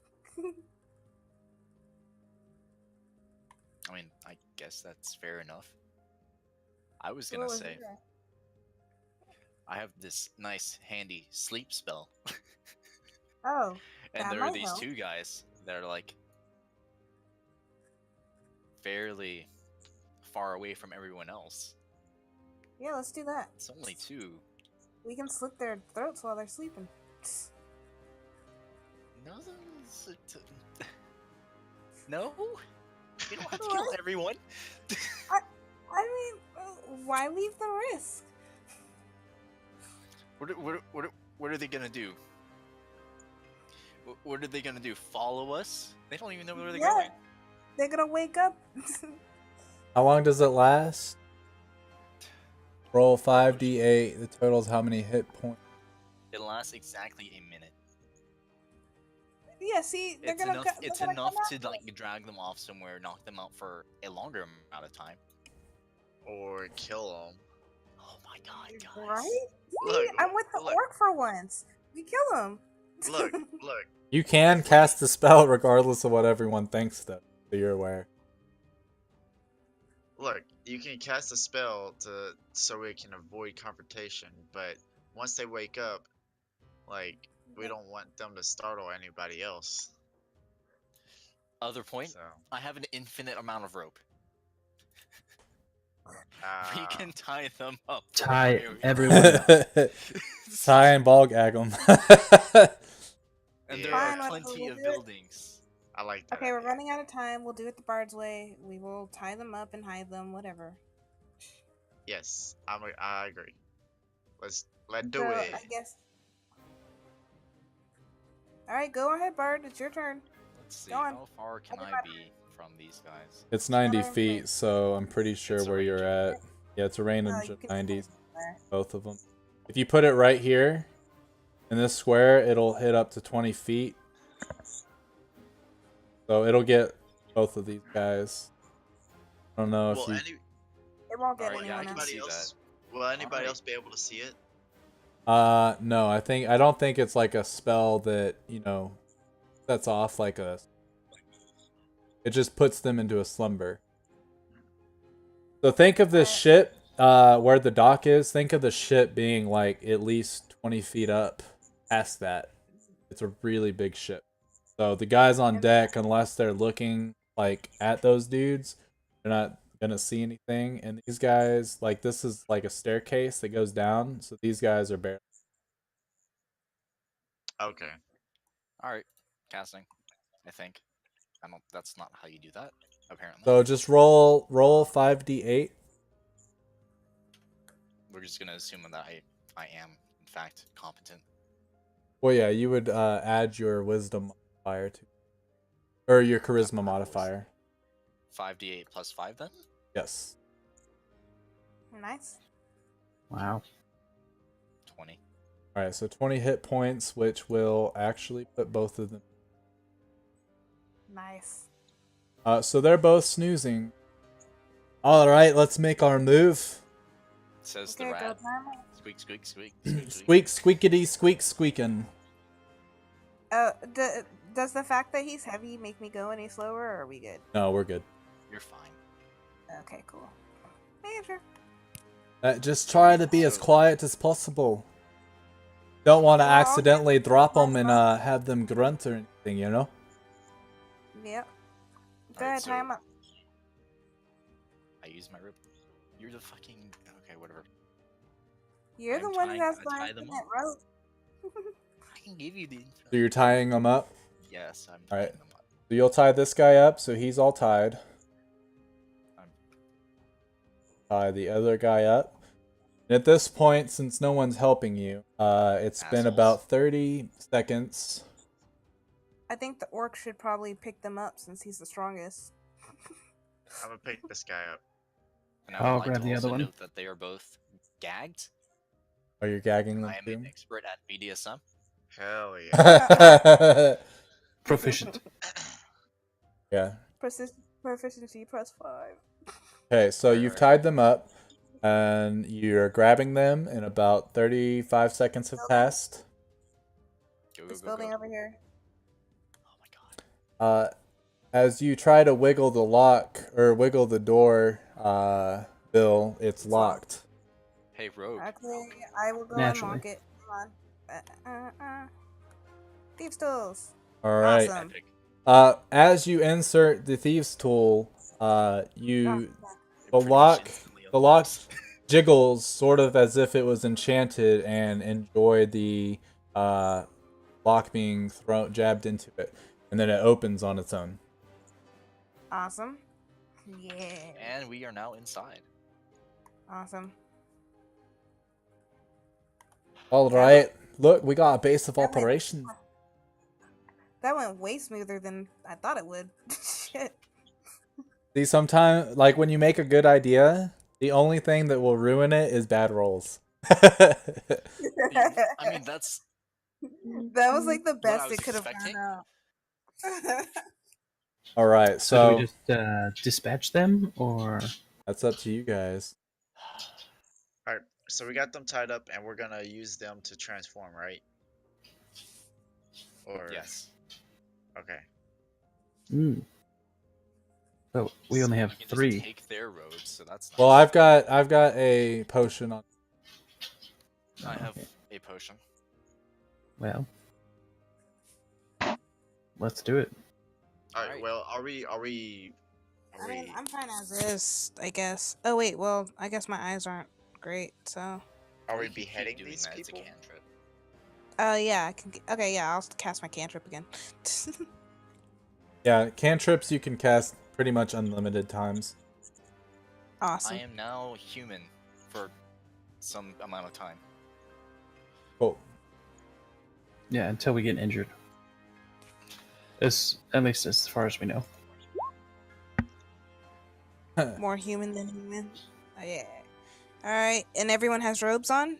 I mean, I guess that's fair enough. I was What gonna was say, your- I have this nice handy sleep spell. Oh, And that there are might these help. two guys that are like fairly far away from everyone else. Yeah, let's do that. It's only two. We can slit their throats while they're sleeping. No, no, you don't have to kill everyone. I mean, why leave the risk? What are they gonna do? What are they gonna do? Follow us? They don't even know where they're Yeah. going. They're gonna wake up. How long does it last? Roll 5d8. The total is how many hit points? It lasts exactly a minute. Yeah, see, they're It's gonna. enough. They're It's gonna enough come to after us. like drag them off somewhere, knock them out for a longer amount of time. Or kill them. Oh my god, guys! Right? See, Look, I'm with the look. orc for once. We kill him. Look, look. You can cast the spell regardless of what everyone thinks, though, so you're aware. Look, you can cast a spell so we can avoid confrontation, but once they wake up, like we don't want them to startle anybody else. Other point. So I have an infinite amount of rope. We uh, can tie them up. Tie wherever we everyone up. Tie and ball gag them. And there Fine, are whatever, plenty we'll of do it. buildings. I like that. Okay, we're idea. running out of time. We'll do it the Bard's way. We will tie them up and hide them, whatever. Yes, I agree. Let's do So, it. I guess. All right, go ahead, Bard. It's your turn. Let's see. Go on. How far can I'll do I my be from these guys? It's 90 Another feet, range. so I'm pretty sure It's a where you're range. at. Yeah, it's a range You of can 90s, there. both of them. If you put it right here in this square, it'll hit up to 20 feet. So it'll get both of these guys. I don't know if Will you... It won't get Alright, yeah, I anyone can else. see anybody else? that. Will anybody Alright. else be able to see it? No, I don't think it's like a spell that, sets off like a... It just puts them into a slumber. So think of this ship, where the dock is. Think of the ship being like at least 20 feet up past that. It's a really big ship. So the guys on deck, unless they're looking like at those dudes, they're not gonna see anything. And these guys, like this is like a staircase that goes down. So these guys are barely... Okay. Alright, casting. I think. I don't. That's not how you do that. Apparently. So just roll 5d8. We're just gonna assume that I am in fact competent. Well, yeah, you would add your wisdom modifier to, or your charisma modifier. 5d8 plus 5 then? Yes. Nice. Wow. 20. All right, so 20 hit points, which will actually put both of them. Nice. So they're both snoozing. All right, let's make our move. Says Okay, the go rat. time. Squeak, squeak, squeak, squeak, Squeak, squeak. squeakity, squeak, squeaking. Does the fact that he's heavy make me go any slower, or are we good? No, we're good. You're fine. Okay, cool. Major. Just try to be as quiet as possible. Don't want to Well, I'll accidentally get- drop them and have them grunt or anything, you know? Yep. Go Alright, ahead, tie him so- up. I use my rope. You're the fucking. Okay, whatever. You're I'm the one who trying has to the tie them infinite up. rope. I can give you the. So you're tying them up. Yes, I'm Alright. tying them up. So you'll tie this guy up, so he's all tied. I'm- Tie the other guy up. And at this point, since no one's helping you, it's been Assholes. about 30 seconds. I think the orc should probably pick them up since he's the strongest. I'm gonna pick this guy up. And I would I'll like grab to the also other one. note that they are both gagged. Are you gagging them I am too? an expert at BDSM. Hell yeah. Proficient. Yeah. Proficiency plus 5. Okay, so Right, you've right. tied them up, and you're grabbing them, and about 35 seconds have passed. Go, go, This go, building go. over here. Oh my god. As you try to wiggle the lock, or wiggle the door, Bill, it's locked. Hey, Rogue. Okay, I will go Naturally. unlock it. Come on. Thieves' tools. Alright. Awesome. Epic. As you insert the thieves tool, the It lock pretty much instantly unlocks. jiggles sort of as if it was enchanted and enjoyed the lock being jabbed into it, and then it opens on its own. Awesome. Yeah. And we are now inside. Awesome. All right. Look, we got a base of operations. That went way smoother than I thought it would. Shit. See, sometimes, like when you make a good idea, the only thing that will ruin it is bad rolls. I mean, that's That was like the what I best was it could have expecting. gone out. All right, So do we so just dispatch them, or that's up to you guys. Alright, so we got them tied up and we're gonna use them to transform, right? Or Yes. okay. So we only have We can 3. just take their robes, so that's nice. Well, I've got a potion on. I have Okay. a potion. Well, let's do it. Alright, Alright. well, are we I mean, I'm fine as is, I guess. Oh wait, well, I guess my eyes aren't great, so. are we can keep beheading doing these that, it's a people? cantrip. Oh yeah, I can. Okay, yeah, I'll cast my cantrip again. Yeah, cantrips you can cast pretty much unlimited times. Awesome. I am now human for some amount of time. Cool. Yeah, until we get injured. At least as far as we know. More human than human. Oh yeah. All right, and everyone has robes on.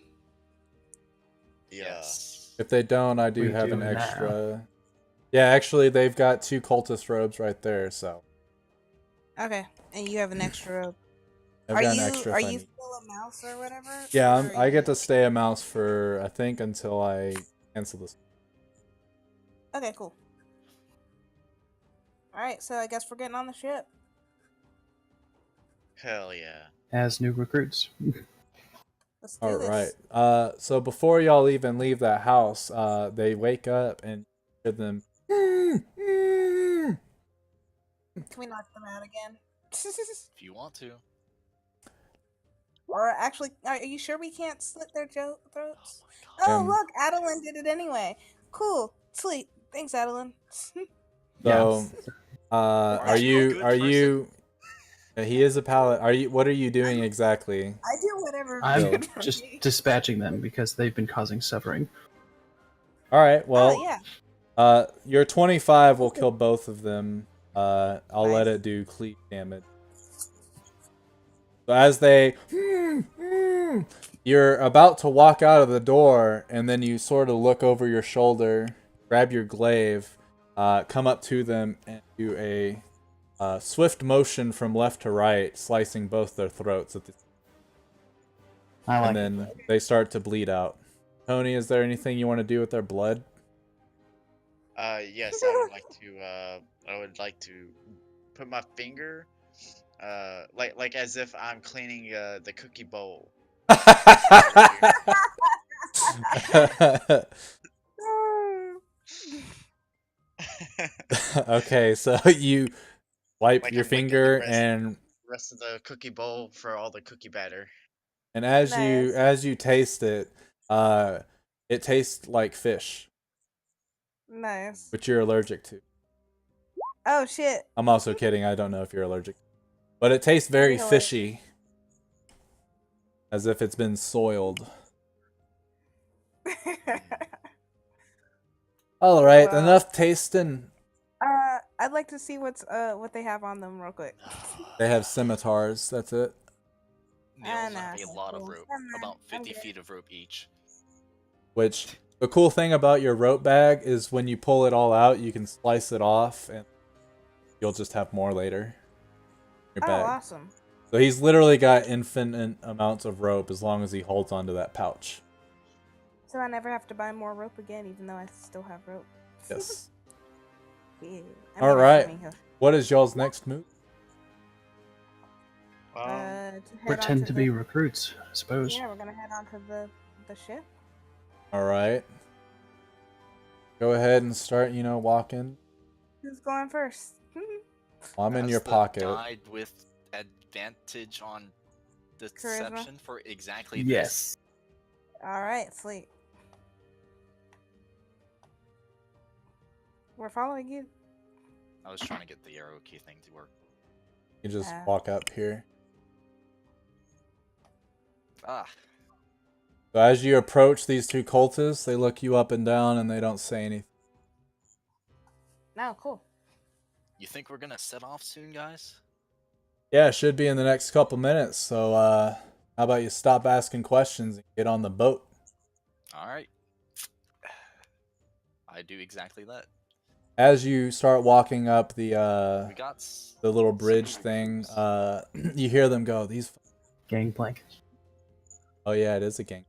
Yeah. Yes. If they don't, I do We have do an now. extra. Yeah, actually, they've got 2 cultist robes right there, so Okay, and you have an extra robe. I've got an extra. Are if I you need. still a mouse or whatever? Yeah, Or I you- get to stay a mouse for I think until I cancel this. Okay, cool. All right, so I guess we're getting on the ship. Hell yeah. As new recruits. Let's do All this. right. So before y'all even leave that house, they wake up and hear them. Can we knock them out again? If you want to. Or actually, are you sure we can't slit their throats? Oh Oh, Um, look, Adeline did it anyway. Cool, sweet. Thanks, Adeline. So, Aren't you a good are you? He is a pallet. Are you? What are you doing exactly? I do whatever. I'm good for just me. dispatching them because they've been causing suffering. All right. Well, Oh yeah. your 25 will kill both of them. I'll let Nice. it do cleave damage. So as they, you're about to walk out of the door, and then you sort of look over your shoulder, grab your glaive, come up to them, and do a swift motion from left to right, slicing both their throats at the I like and then they start to bleed out. Tony, is there anything you want to do with their blood? Yes, I would like to put my finger, like as if I'm cleaning the cookie bowl. Okay, so you wipe Like your I'm licking finger and the rest of the cookie bowl for all the cookie batter. Nice. as you taste it, it tastes like fish, Nice. which you're allergic to. Oh shit. I'm also kidding. I don't know if you're allergic, but it tastes very That'd be hilarious. fishy, as if it's been soiled. All right, Wow. enough tasting. I'd like to see what they have on them real quick. They have scimitars. That's it. They also nah, have a lot of cool. rope. Never mind, About I'm 50 good. feet of rope each. Which the cool thing about your rope bag is when you pull it all out, you can slice it off, and you'll just have more later. in Your Oh, bag. awesome. So he's literally got infinite amounts of rope as long as he holds onto that pouch. So I never have to buy more rope again, even though I still have rope. Yes. Yeah. All right. What is y'all's next move? To head Pretend onto to the- be recruits, I suppose. Yeah, we're gonna head onto the ship. All right. Go ahead and start, walking. Who's going first? I'm in As your the pocket. guide with advantage on deception for exactly this. Yes. All right, sweet. We're following you. I was trying to get the arrow key thing to work. You just Ah. walk up here. Ah. So as you approach these two cultists, they look you up and down and they don't say anything. No, cool. You think we're gonna set off soon, guys? Yeah, it should be in the next couple minutes. So how about you stop asking questions and get on the boat? All right. I do exactly that. As you start walking up We the got little bridge some thing, recruits. you hear them go, "These." Gangplank. Oh yeah, it is a gang.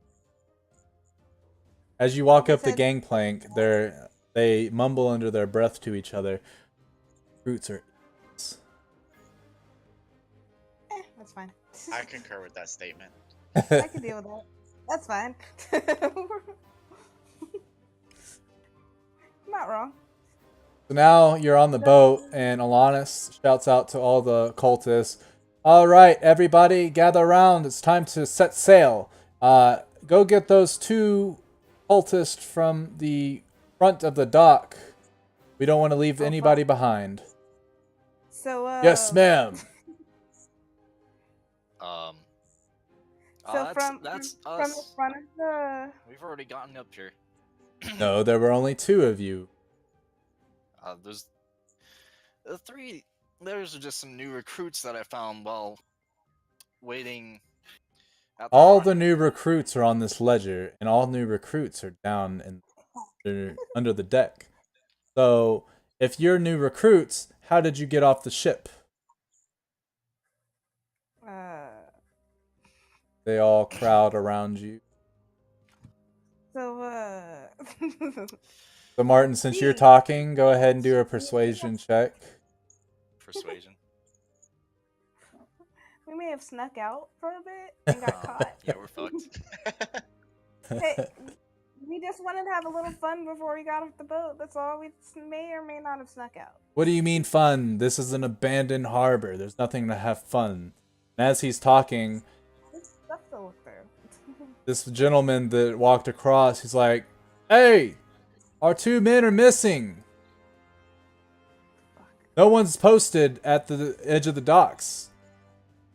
As you walk They up the said- gangplank, they mumble under their breath to each other. Recruits are. That's fine. I concur with that statement. I can deal with that. That's fine. Not wrong. So now you're on the boat, and Alanis shouts out to all the cultists, "All right, everybody, gather around. It's time to set sail. Go get those two cultists from the front of the dock. We don't want to leave anybody behind." So, Yes, ma'am. So That's from the us. front of the. We've already gotten up here. No, there were only two of you. There's the three. There's just some new recruits that I found while waiting. At the All front. the new recruits are on this ledger, and all new recruits are down under the deck. So, if you're new recruits, how did you get off the ship? They all crowd around you. So, So, Martin, since you're talking, go ahead and do a persuasion check. Persuasion. we may have snuck out for a bit and got caught. Yeah, we're fucked. Hey, we just wanted to have a little fun before we got off the boat. That's all. We may or may not have snuck out. What do you mean fun? This is an abandoned harbor. There's nothing to have fun. And as he's talking, There's stuff to look through. this gentleman that walked across, he's like, "Hey, our two men are missing. No one's posted at the edge of the docks."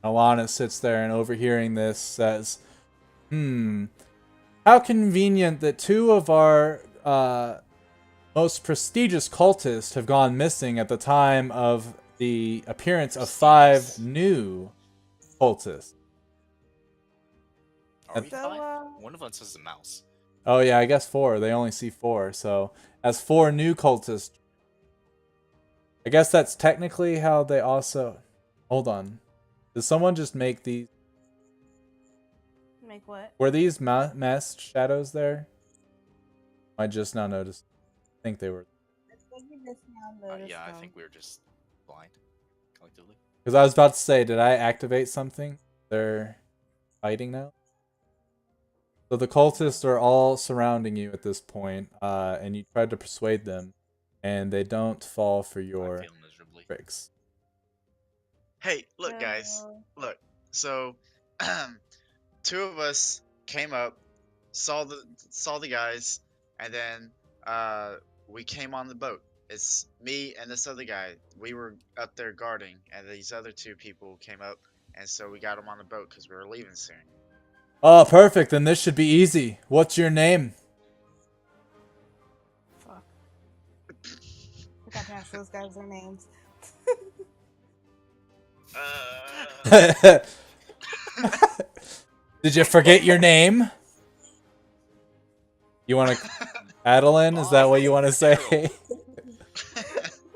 Alana sits there and overhearing this says, how convenient that two of our most prestigious cultists have gone missing at the time of the appearance of 5 new cultists. Are we So, five? One of us is a mouse. Oh yeah, I guess 4. They only see 4. So as 4 new cultists, I guess that's technically how they also. Hold on. Did someone just make these? Make what? Were these masked shadows there? I just now noticed. I think they were. Yeah, I think we were just blind collectively. Because I was about to say, did I activate something? They're fighting now? So the cultists are all surrounding you at this point, and you tried to persuade them, and they don't fall for your I feel miserably. tricks. Hey, look, guys. Look. So, two of us came up, saw the guys, and then we came on the boat. It's me and this other guy. We were up there guarding, and these other two people came up, and so we got them on the boat because we were leaving soon. Oh, perfect. Then this should be easy. What's your name? Fuck. I got to ask those guys their names. Did you forget your name? You want to... Adeline? Is that what you want to say?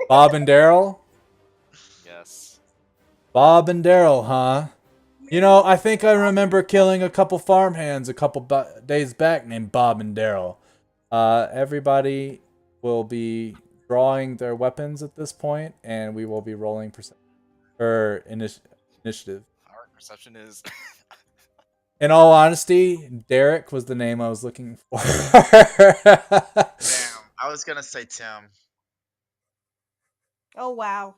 Bob and Daryl? Yes. Bob and Daryl, huh? You know, I think I remember killing a couple farmhands a couple days back named Bob and Daryl. Everybody will be drawing their weapons at this point, and we will be rolling initiative. Our perception is. In all honesty, Derek was the name I was looking for. Damn, I was gonna say Tim. Oh wow.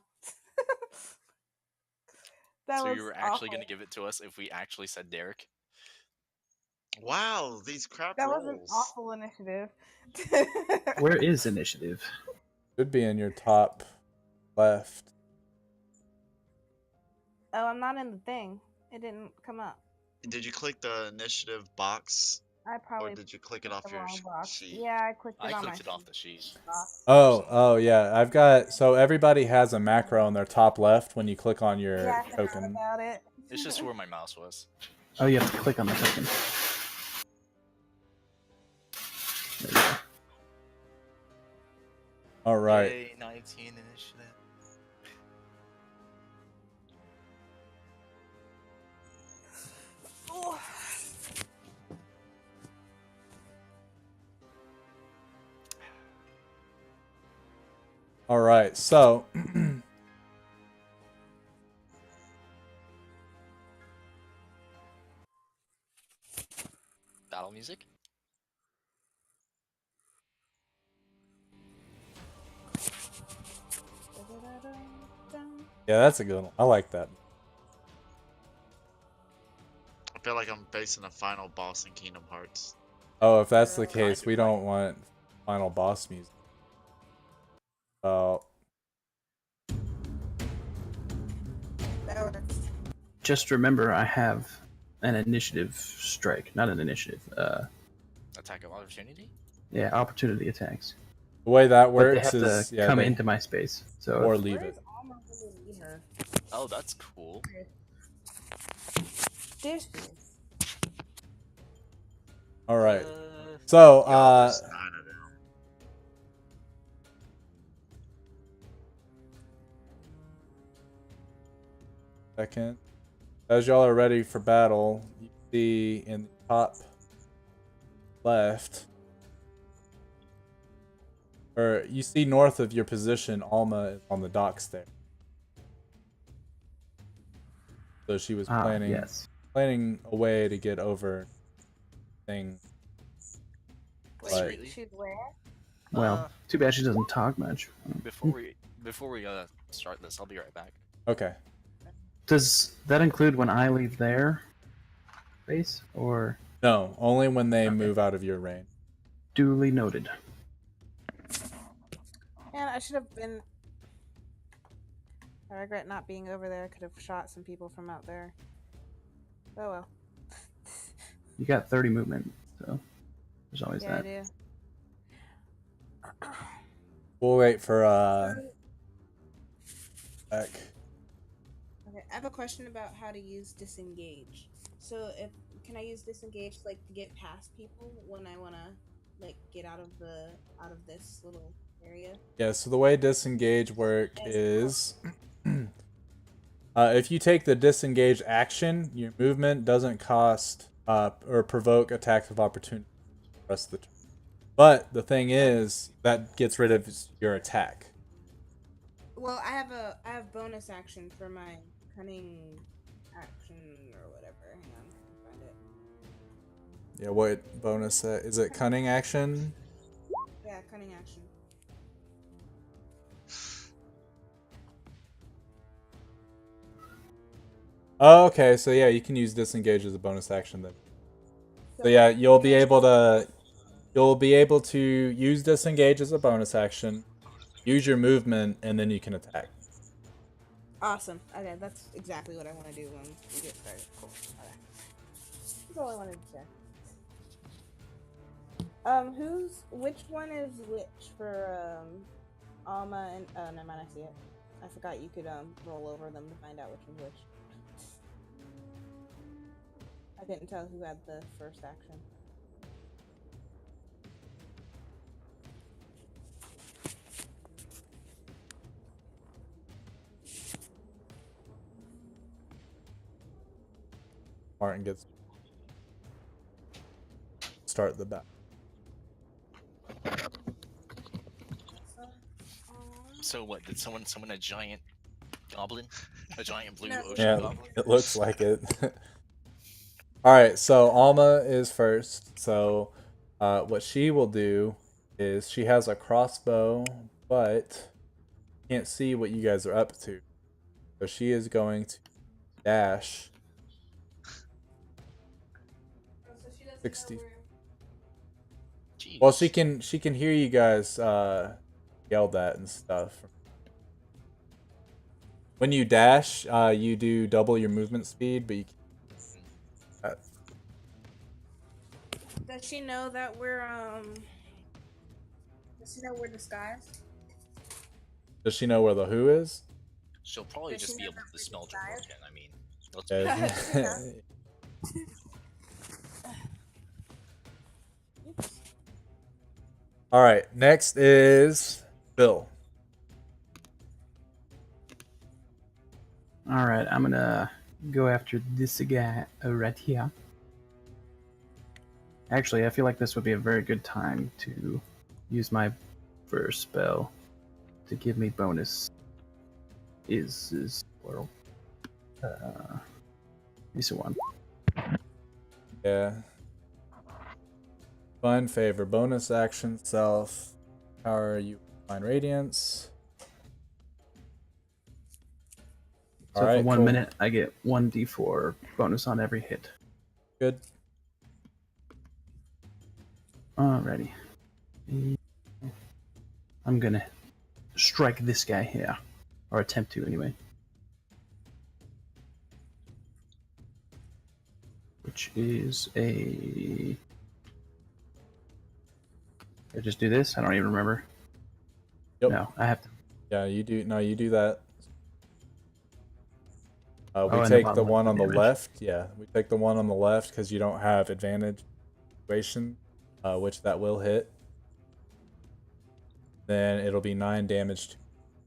That So was you were actually awful. going to give it to us if we actually said Derek? Wow, these crap That rolls. was an awful initiative. Where is initiative? Should be in your top left. Oh, I'm not in the thing. It didn't come up. Did you click the initiative box I Or probably did you click it clicked off the your wrong box. sheet? Yeah, I clicked it I on clicked it my off the sheet. Oh, yeah. I've got so everybody has a macro in their top left when you click on your Yeah, I forgot token. about it. It's just where my mouse was. Oh, you have to click on the token. There you go. All right. Yay, 19 initiative. All right. So Battle music? yeah, that's a good one. I like that. I feel like I'm facing a final boss in Kingdom Hearts. Oh, if that's the Kind case, of we like- don't want final boss music. Oh, Just remember, I have an initiative strike, not an initiative. Attack of opportunity? Yeah, opportunity attacks. the way that But they works have is to yeah, come they, into my space. So or if- leave Where's it. Alma gonna lead her? Oh, that's cool. There she is. All right. Uh, So Y'all, there's 9 of them. second. As y'all are ready for battle, you see in the top left, or you see north of your position, Alma is on the docks there. So she was planning yes. planning a way to get over thing. Wait, But- really? She's where? Well, too bad she doesn't talk much. Before we start this, I'll be right back. Okay. Does that include when I leave their base, or No, only when they Okay. move out of your range. duly noted? Man, I should have been. I regret not being over there. I could have shot some people from out there. Oh well. You got 30 movement, so there's always Yeah, I that. do. We'll wait for back. Okay, I have a question about how to use disengage. So, if can I use disengage like to get past people when I wanna like get out of this little area? Yeah, so the way disengage work is if you take the disengage action, your movement doesn't cost or provoke attacks of opportunity for the rest of the turn. But the thing is, that gets rid of your attack. Well, I have bonus action for my cunning action or whatever. Hang on, I can find it. Yeah, what bonus is it? Cunning action? Yeah, cunning action. Oh, okay, so yeah, you can use disengage as a bonus action then. So yeah, you'll be able to use disengage as a bonus action, use your movement, and then you can attack. Awesome. Okay, that's exactly what I want to do when we get started. Cool. Okay. That's all I wanted to check. Which one is which for Alma and never mind, I see it. I forgot you could roll over them to find out which one's which. I couldn't tell who had the first action. Martin gets start the battle. So what? Did someone summon a giant goblin? A giant blue No. ocean Yeah, goblin? it looks like it. All right, so Alma is first. So what she will do is she has a crossbow, but can't see what you guys are up to. So she is going to dash 60. Jeez. Well, she can hear you guys yelled at and stuff. When you dash, you do double your movement speed, but you can't. Does she know that we're Does she know we're disguised? Does she know where the who is? She'll probably Does just she be know able that to we're smell disguised? Jabrosian. I mean, let's be honest. Yeah. Oops. All right. Next is Bill. All right, I'm gonna go after this guy right here. Actually, I feel like this would be a very good time to use my first spell to give me bonus. Is plural. Use one. Yeah. Find favor. Bonus action self. Power you find radiance. So All for right, 1 cool. minute, I get 1d4 bonus on every hit. Good. Alrighty. I'm gonna strike this guy here. Or attempt to, anyway. Which is a... I just do this? I don't even remember. Yep. No, I have to... Yeah, you do. No, you do that. We and the take the bottom one one on the damage. left. Yeah, we take the one on the left because you don't have advantage situation, which that will hit. Then it'll be 9 damage.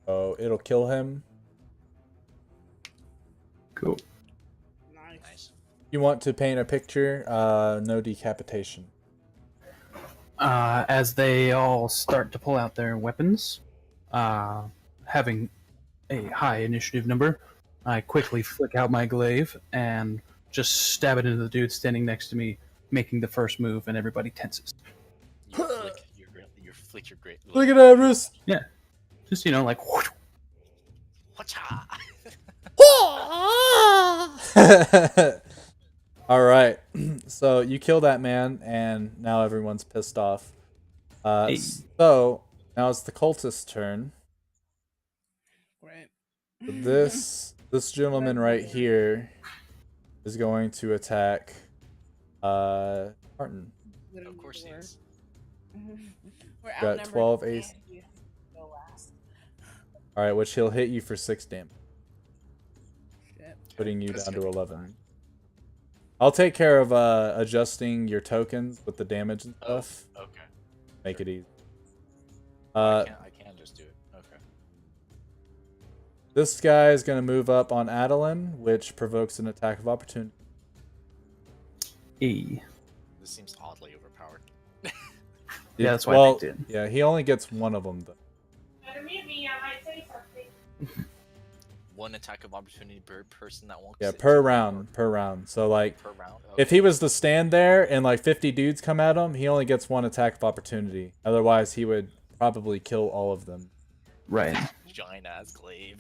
So it'll kill him. Cool. Nice. You want to paint a picture? No decapitation. As they all start to pull out their weapons, having a high initiative number, I quickly flick out my glaive and just stab it into the dude standing next to me, making the first move, and everybody tenses. You flick your great. Look at that wrist. Yeah, just like. Whoosh. Whatcha? All right. So you kill that man, and now everyone's pissed off. Hey. So now it's the cultist's turn. Great. This gentleman right here is going to attack Martin. Of course he is. We're Got outnumbered. 12 and ace. you go last. All right, which he'll hit you for 6 damage, Shit. putting you That's down to good. 11. I'll take care of adjusting your tokens with the damage and stuff. Okay. Make it easy. I can't just do it. Okay. This guy is going to move up on Adeline, which provokes an attack of opportunity. Hey. This seems oddly overpowered. Yeah, that's why I well, picked it. Yeah, he only gets one of them, though. One attack of opportunity per person that won't. Yeah, per round. So, like, Per round. if he was to stand there and, like, 50 dudes come at him, he only gets one attack of opportunity. Otherwise, he would probably kill all of them. Right. Giant ass glaive.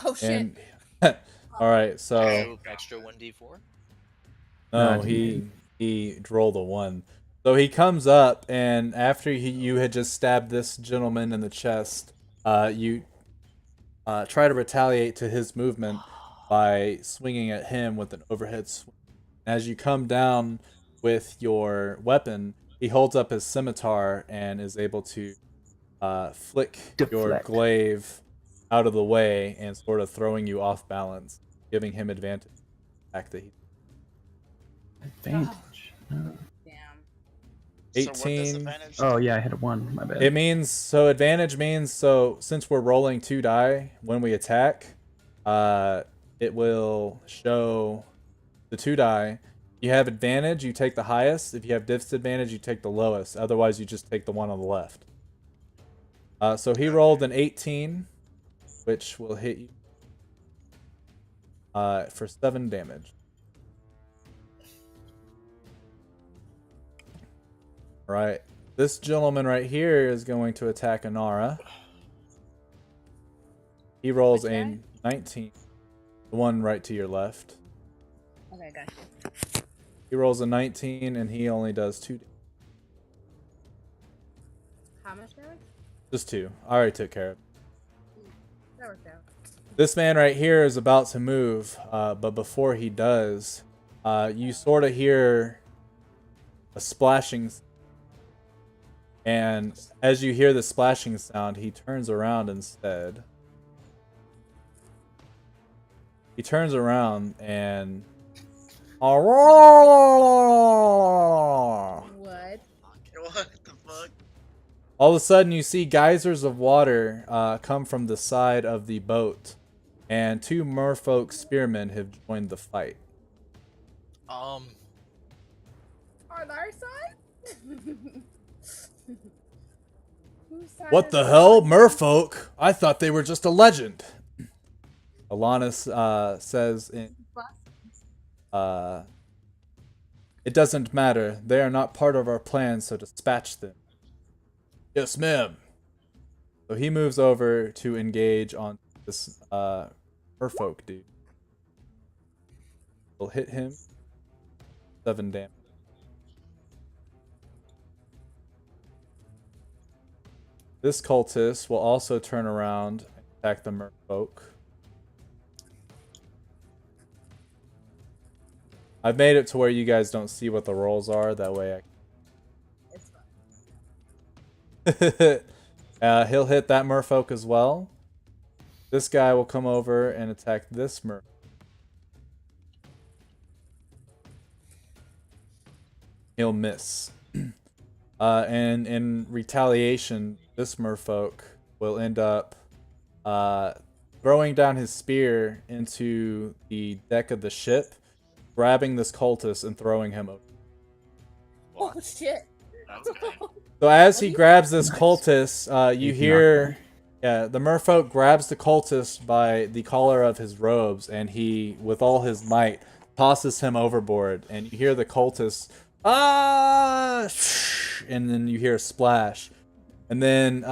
Oh shit. And all right, so So extra 1d4. no, he rolled a 1. So he comes up, and after you had just stabbed this gentleman in the chest, you try to retaliate to his movement by swinging at him with an overhead swing. As you come down with your weapon, he holds up his scimitar and is able to flick your Deflect. glaive out of the way and sort of throwing you off balance, giving him advantage. Fact that he Advantage. Oh. Damn. 18. So what does advantage Oh, yeah, I hit a 1. My bad. It means advantage means since we're rolling 2 die when we attack, it will show the 2 die. You have advantage, you take the highest. If you have disadvantage, you take the lowest. Otherwise, you just take the one on the left. So he rolled an 18, which will hit you for 7 damage. Right. This gentleman right here is going to attack Anara. He rolls Which a guy? 19. The one right to your left. Okay, gotcha. He rolls a 19 and he only does 2 damage. How much damage? Just 2. I already took care of it. That worked out. This man right here is about to move, but before he does, you sort of hear a splashing. And as you hear the splashing sound, he turns around instead. He turns around and What? What the fuck? all of a sudden you see geysers of water come from the side of the boat, and 2 merfolk spearmen have joined the fight. On our side? Whose side What is the it hell, on? merfolk? I thought they were just a legend. Alanis says in it doesn't matter. They are not part of our plan, so dispatch them. Yes, ma'am. So he moves over to engage on this merfolk dude. Will hit him. 7 damage. This cultist will also turn around and attack the merfolk. I've made it to where you guys don't see what the rolls are. That way It's fine. he'll hit that merfolk as well. This guy will come over and attack this merfolk. He'll miss. And in retaliation, this merfolk will end up throwing down his spear into the deck of the ship, grabbing this cultist and throwing him over. Oh shit. That's okay. So as What he do you- grabs this Nice. cultist, you He's hear, yeah, the merfolk grabs the cultist by the collar of his robes, and he, with all his might, tosses him overboard. And you hear the cultist, and then you hear a splash. And then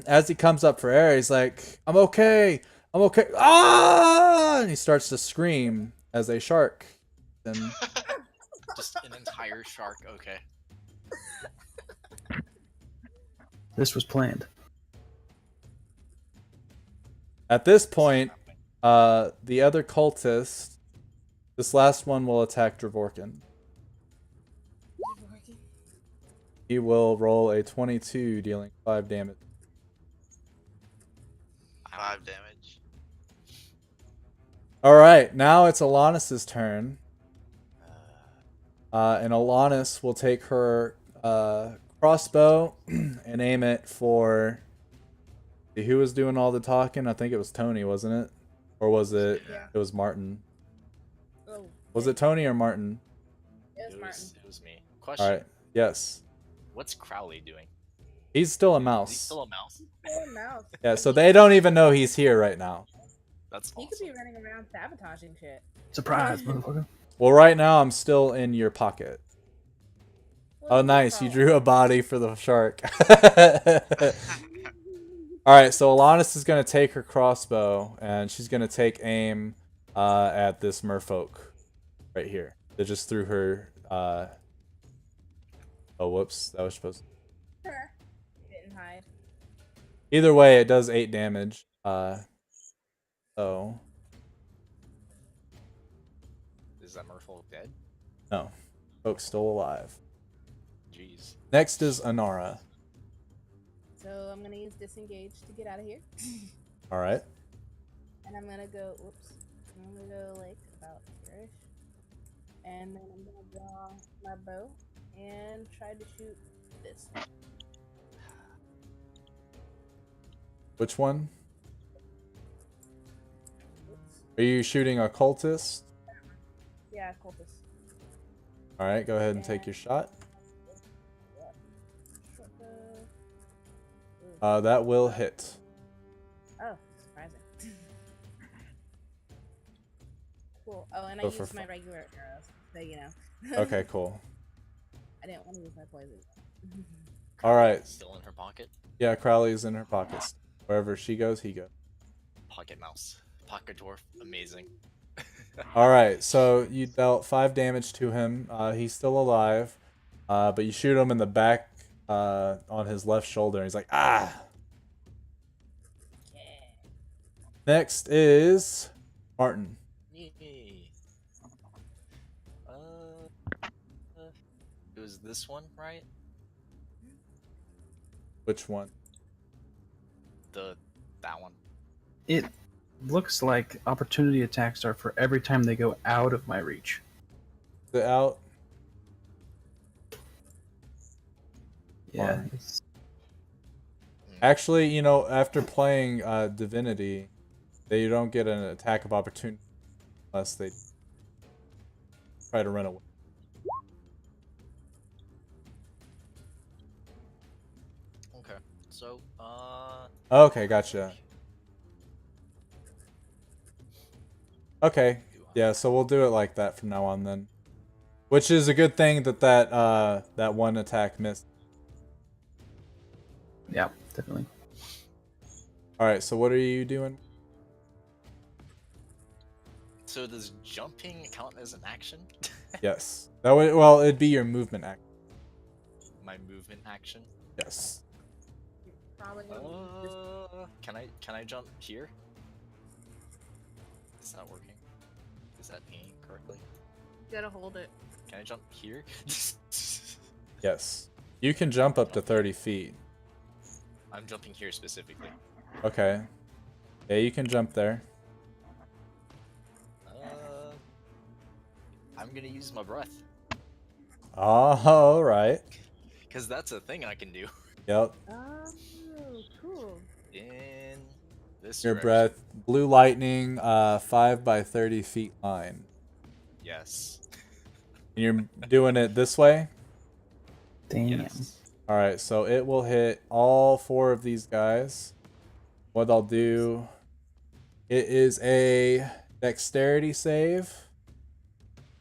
as he comes up for air, he's like, I'm okay, and he starts to scream as a shark. And Just an entire shark. Okay. This was planned. at this point, the other cultist, this last one will attack Dravorkin. He will roll a 22, dealing 5 damage. 5 damage. Alright, now it's Alanis' turn. And Alanis will take her crossbow and aim it for... Who was doing all the talking? I think it was Tony, wasn't it? Or was it... Yeah. It was Martin. Oh, Was it Tony or Martin? it was Martin. It was me. Question. Alright, yes. What's Crowley doing? He's still a Is he mouse. still a mouse? Oh, mouse. Yeah, so they don't even know he's here right now. That's He could awesome. be running around sabotaging shit. Surprise, motherfucker. Well, right now I'm still in your pocket. Oh, nice. You drew a body for the shark. Alright, so Alanis is going to take her crossbow, and she's going to take aim at this merfolk right here. They just threw her... Oh, whoops. That was supposed to... Didn't hide. Either way, it does 8 damage. So... Is that Merfolk dead? No. Folk's still alive. Jeez. Next is Anara. So I'm gonna use disengage to get out of here, Alright. and I'm gonna go. Whoops. I'm gonna go like about here-ish, and then I'm gonna draw my bow and try to shoot this. Which one? Oops. Are you shooting a cultist? Yeah, cultist. Alright, go ahead and take your shot. Short bow. Ooh. That will hit. Oh, surprising. Cool. Oh, and I Go for used my regular arrows, so you know. Okay, cool. I didn't want to use my poison. Alright. Still in her pocket. Yeah, Crowley's in her pockets. Wherever she goes, he goes. Pocket mouse. Pocket dwarf. Amazing. Alright, so you dealt 5 damage to him. He's still alive. But you shoot him in the back on his left shoulder. And he's like, ah! Yeah. Next is Martin. Yay. was this one, right? Which one? That one. It looks like opportunity attacks are for every time they go out of my reach. Is it out? Yeah. Fun. It's, Actually, after playing Divinity, they don't get an attack of opportunity unless they try to run away. Okay. So, Okay, gotcha. Okay, yeah, so we'll do it like that from now on then. Which is a good thing that one attack missed. yeah, definitely. All right, so what are you doing? so does jumping count as an action? Yes, that would well, it'd be your movement act. My movement action. Yes. Probably gonna be just Can I jump here? Is that working? Is that aiming correctly? gotta hold it. Can I jump here? Yes. You can jump up to 30 feet. I'm jumping here specifically. Okay. Yeah, you can jump there. I'm gonna use my breath. All right. Because that's a thing I can do. Yep. Oh, cool. In this Your direction. breath. Blue lightning, 5 by 30 feet line. Yes. And you're doing it this way? Damn. Yes. All right, so it will hit all 4 of these guys. What I'll do, it is a dexterity save.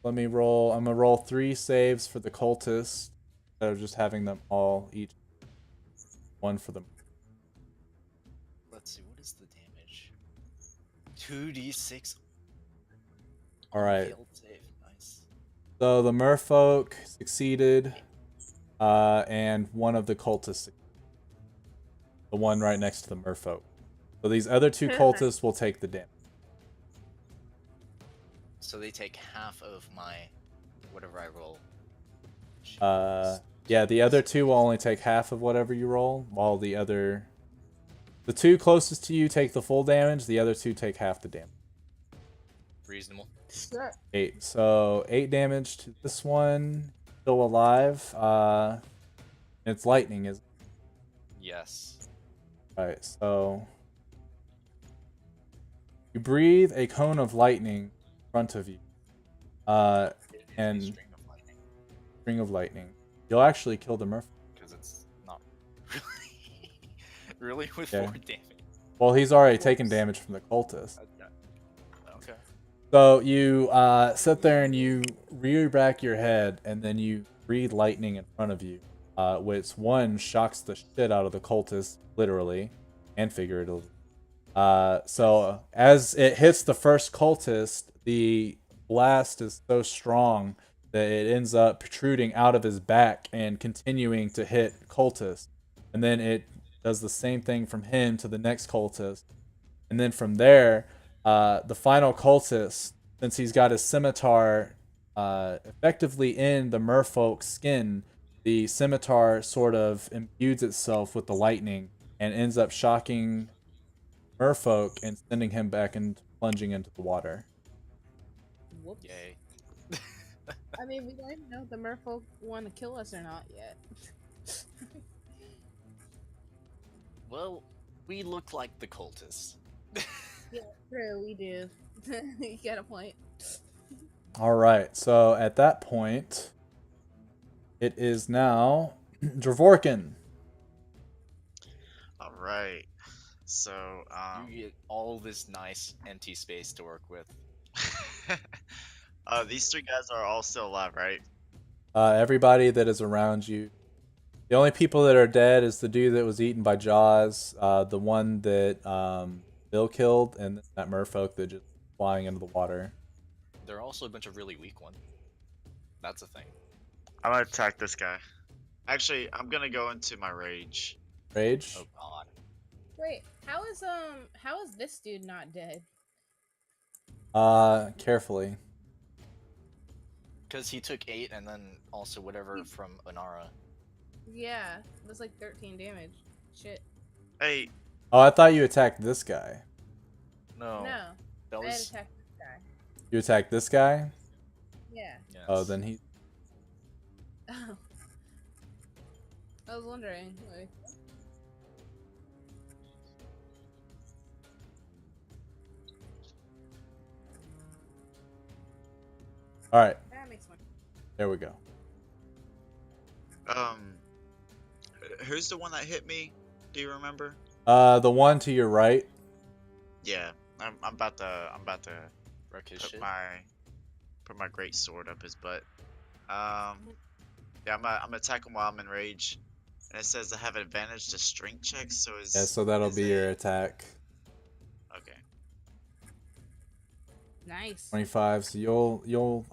Let me roll. I'm gonna roll 3 saves for the cultists instead of just having them all each one for them. Let's see, what is the damage? 2d6. All right. Failed save. Nice. So the merfolk succeeded, and one of the cultists, the one right next to the merfolk. So these other 2 cultists will take the damage. So they take half of my whatever I roll. Yeah, the other 2 will only take half of whatever you roll, while the 2 closest to you take the full damage. The other 2 take half the damage. Reasonable. Sure. 8. So 8 damage to this one. Still alive. It's lightning, is it? Yes. Alright, so you breathe a cone of lightning in front of you. And string of lightning. You'll actually kill the merfolk. Because it's not really with Okay. 4 damage. Well, he's already taken damage from the cultist. Okay. So you sit there and you rear back your head, and then you breathe lightning in front of you, which one shocks the shit out of the cultist, literally and figuratively. So as it hits the first cultist, the blast is so strong that it ends up protruding out of his back and continuing to hit cultist, and then it does the same thing from him to the next cultist, and then from there. The final cultist, since he's got his scimitar effectively in the merfolk's skin, the scimitar sort of imbues itself with the lightning and ends up shocking merfolk and sending him back and plunging into the water. Whoops. Yay. I mean, we don't even know if the merfolk want to kill us or not yet. Well, we look like the cultists. Yeah, true, we do. You got a point. All right, so at that point, it is now Dravorkin. All right. So, You get all this nice empty space to work with. these 3 guys are all still alive, right? Everybody that is around you. The only people that are dead is the dude that was eaten by Jaws, the one that Bill killed, and that merfolk that just flying into the water. There are also a bunch of really weak ones. That's a thing. I'm gonna attack this guy. Actually, I'm gonna go into my rage. Rage. Oh god. Wait, how is this dude not dead? Carefully. Because he took 8 and then also whatever from Onara. Yeah, it was like 13 damage. Shit. Hey, Oh, I thought you attacked this guy. No. No, That I had was. attacked this guy. You attacked this guy? Yeah. Yes. Oh, then he. Oh. I was wondering. Like, All right, that makes sense. there we go. who's the one that hit me? Do you remember? The one to your right. Yeah, I'm about to Wreck his put shit. my great sword up his butt. Yeah, I'm attack him while I'm in rage, and it says I have advantage to strength checks. So is Yeah, so that'll is be your attack. Okay. Nice. 25. So you'll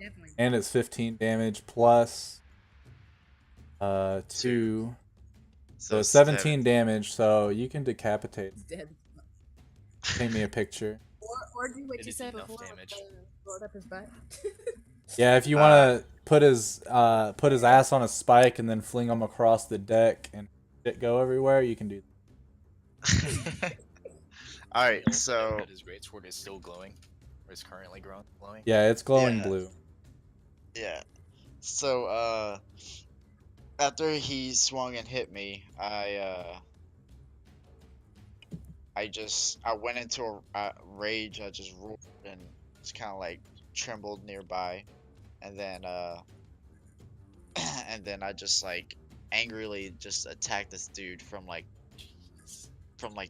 Definitely. and it's 15 damage plus 2. Two. So it's 17 damage. So you can decapitate. He's dead. Paint me a picture. Or do what It you is said enough before. damage. Rolled up his butt. Yeah, if you want to put his ass on a spike and then fling him across the deck and it go everywhere, you can do that. All right, You'll note so that his greatsword is still glowing, or is currently glowing. Yeah, it's glowing Yeah. blue. yeah, so after he swung and hit me, I went into a rage. I just roared and just kind of like trembled nearby, and then and then I just like angrily just attacked this dude from like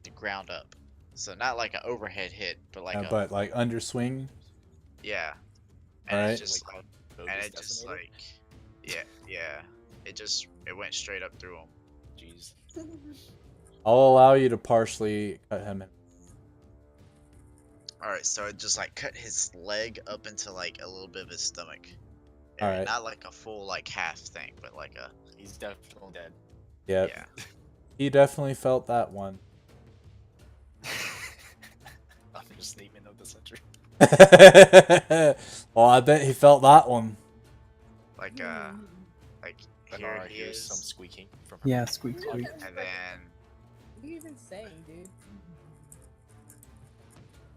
the ground up. So not like an overhead hit, but like But like underswing. yeah. All And right. it's just Like, and bogus it just decimator? like yeah. It went straight up through him. Jeez. I'll allow you to partially cut him in. All right, so it just like cut his leg up into like a little bit of his stomach. All area. right. Not like a full like half thing, but like a He's definitely dead. Yep. yeah. He definitely felt that one. Understatement of the century. Well, I bet he felt that one. Like like here Benara he hears some is, squeaking from her. Yeah, squeak squeak. and then What are you even saying, dude?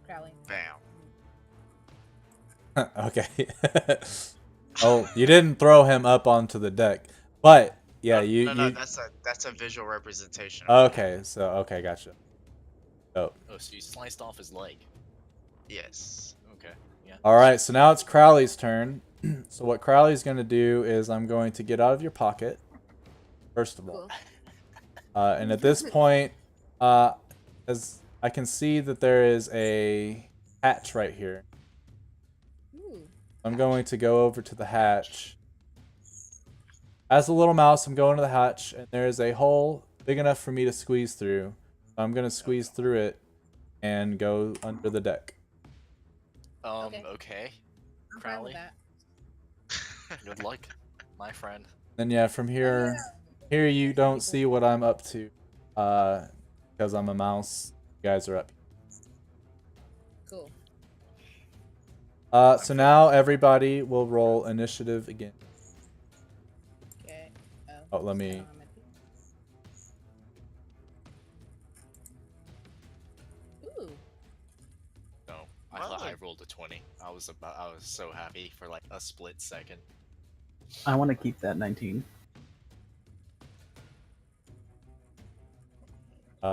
Crowley. bam. Okay. Oh, you didn't throw him up onto the deck, but yeah, No, you. that's a visual representation. Of Okay, so okay, gotcha. Oh, Oh, so you sliced off his leg. Yes. Okay. Yeah. all right. So now it's Crowley's turn. So what Crowley's gonna do is I'm going to get out of your pocket, first of all, Cool. and at this point, as I can see that there is a hatch right here. Ooh. I'm going to go over to the hatch. As a little mouse, I'm going to the hatch, and there is a hole big enough for me to squeeze through. I'm going to squeeze through it and go under the deck. Okay. I'm fine Crowley, with that. good luck, my friend. Then yeah, from here you don't see what I'm up to, because I'm a mouse. You guys are up. Cool. So now everybody will roll initiative again. Okay. Oh, let me. Ooh. No, I Well, thought I look. rolled a 20. I was so happy for like a split second. I want to keep that 19. Which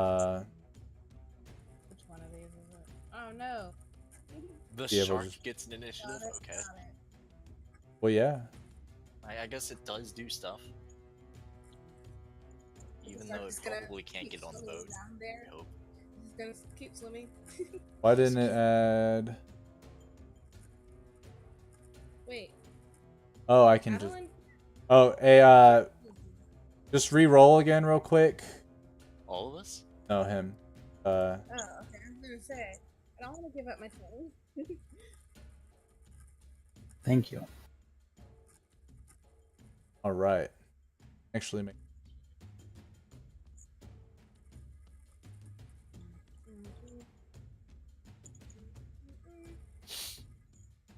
one of these is it? Oh no. The Yeah, we'll shark just- gets an initiative. Okay. Well, yeah. I guess it does do stuff. Even though it Just gonna probably can't keep get on the swimming boat. down there. I hope. Just gonna keep swimming. Why didn't it add? Wait. Oh, I can just. Adeline? Oh, hey, just re-roll again real quick. All of us? No, him. Oh, okay. I was gonna say. I don't want to give up my phone. Thank you. All right. Actually, make.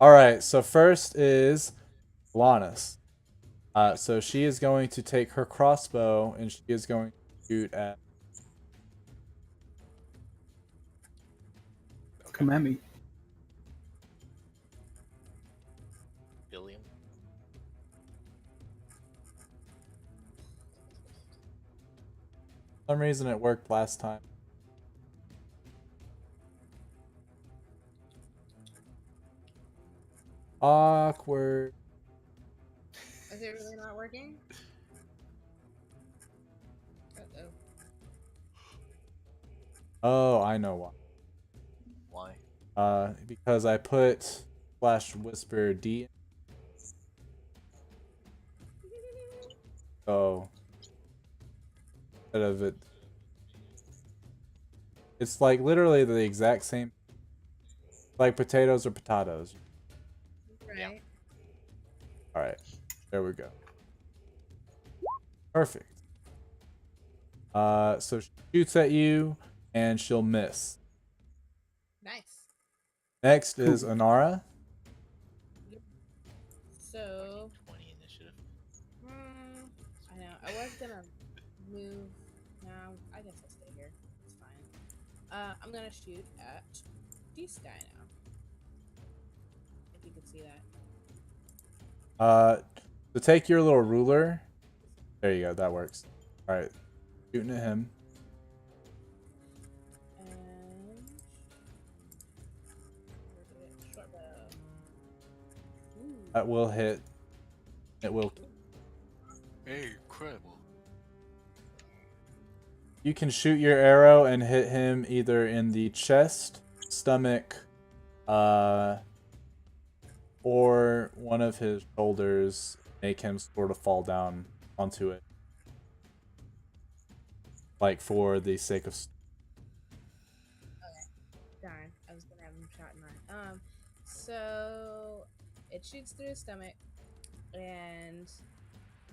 All right. So first is Lannis. So she is going to take her crossbow and she is going to shoot at. Come at me. Billiam. For some reason, it worked last time. Awkward. Is it really not working? Uh-oh. Oh, I know why. Because I put Flash Whisper D. So instead of it, it's like literally the exact same. Like potatoes or potatoes. Right. Yeah. All right, there we go. Perfect. So she shoots at you and she'll miss. Nice. Next is Anara. So, 20 initiative. I know. I was gonna move. No, I guess I'll stay here. It's fine. I'm gonna shoot at this guy now. If you could see that. To take your little ruler. There you go. That works. All right, shooting at him. And short bow. Ooh. That will hit. It will. Incredible. You can shoot your arrow and hit him either in the chest, stomach, or one of his shoulders. Make him sort of fall down onto it. Like for the sake of. Darn, I was gonna have him shot in mine. So it shoots through his stomach, and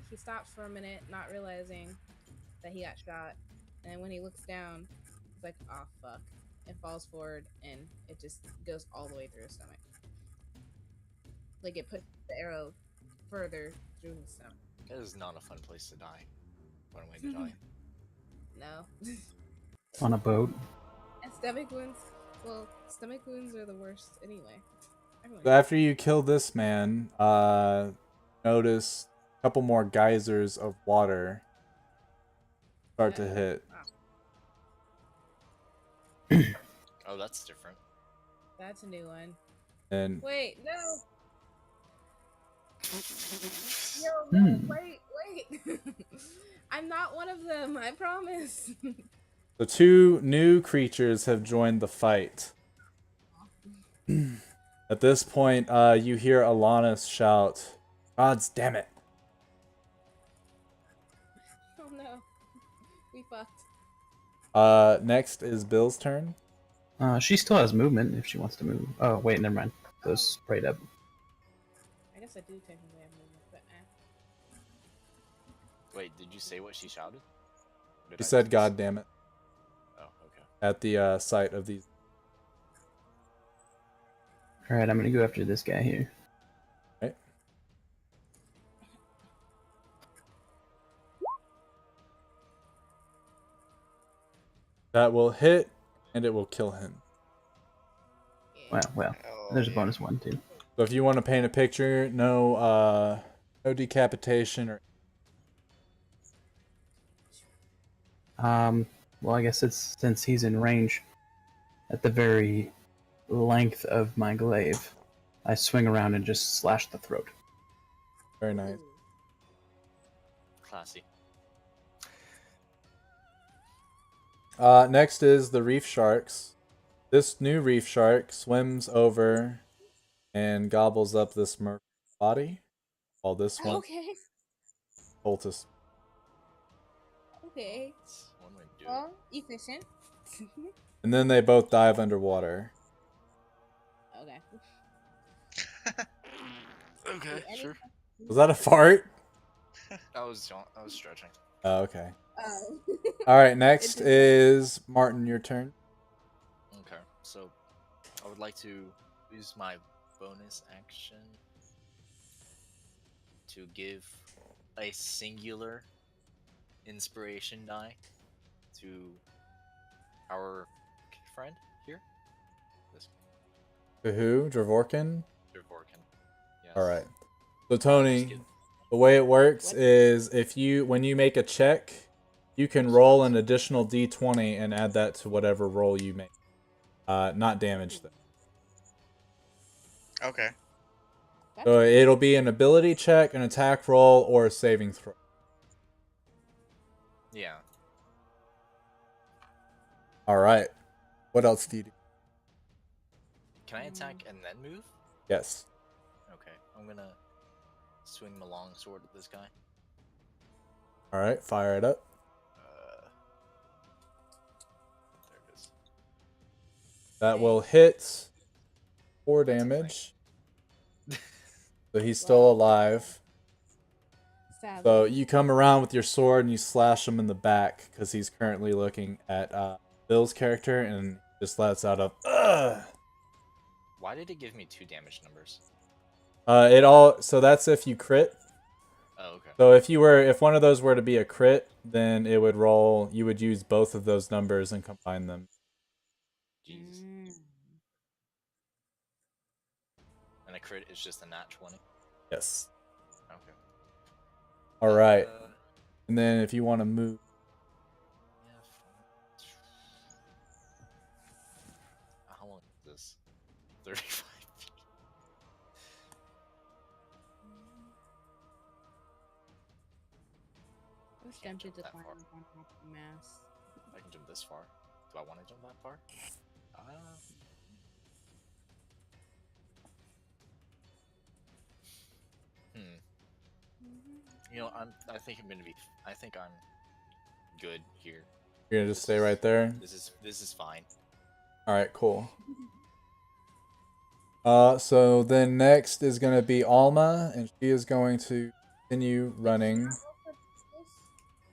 he stops for a minute, not realizing that he got shot. And when he looks down, he's like, "Oh fuck!" and falls forward, and it just goes all the way through his stomach. Like it puts the arrow further through his stomach. That is not a fun place to die. Fun way to die. No. On a boat. And stomach wounds. Well, stomach wounds are the worst anyway. So after you kill this man, notice a couple more geysers of water start to hit. Oh, that's different. That's a new one. And Wait, no. Yo, no, wait. I'm not one of them, I promise. the two new creatures have joined the fight. At this point, you hear Alanis shout, "Gods damn it!" Oh no. We fucked. Next is Bill's turn. She still has movement if she wants to move. Oh, wait, never mind. Those sprayed up. I guess I do technically have movement, but Wait, did you say what she shouted? She said, "God damn it!" Oh, okay. At the sight of these. Alright, I'm gonna go after this guy here. Right. That will hit, and it will kill him. Well, there's a bonus one too. So if you want to paint a picture, no decapitation or. Well, I guess it's since he's in range at the very length of my glaive, I swing around and just slash the throat. Very nice. Classy. Next is the reef sharks. This new reef shark swims over and gobbles up this merc body, while this one poultice. Okay. That's one way to do Well, efficient. And then they both dive underwater. Okay. Okay, sure. Was that a fart? I was stretching. Oh, okay. Oh. All right, next is Martin. Your turn. Okay, so I would like to use my bonus action to give a singular inspiration die to our friend here. This To who? Dravorkin? Dravorkin. Yes. All right. So Just Tony, give- the way it works What? is when you make a check, you can roll an additional d20 and add that to whatever roll you make. Not damage though. Okay. That's So good. it'll be an ability check, an attack roll, or a saving throw. Yeah. All right. What else do you do? Can I attack and then move? Yes. Okay. I'm gonna swing my long sword at this guy. All right. Fire it up. There it is. That will hit 4 damage. So he's still alive. Sadly. So you come around with your sword and you slash him in the back because he's currently looking at Bill's character and just lets out a ugh. Why did it give me 2 damage numbers? So that's if you crit. Oh, okay. So if one of those were to be a crit, then it would roll. You would use both of those numbers and combine them. Jesus. Mm. And a crit is just a nat 20. Yes. Okay. All right. And then if you want to move, Yeah. How long is this? 35 feet. I was Can't tempted jump to that climb far. up on top of the mass. I can jump this far. Do I want to jump that far? You know, I think I'm good here. you're gonna just stay right there. This is fine. All right, cool. So then next is gonna be Alma, and she is going to continue running.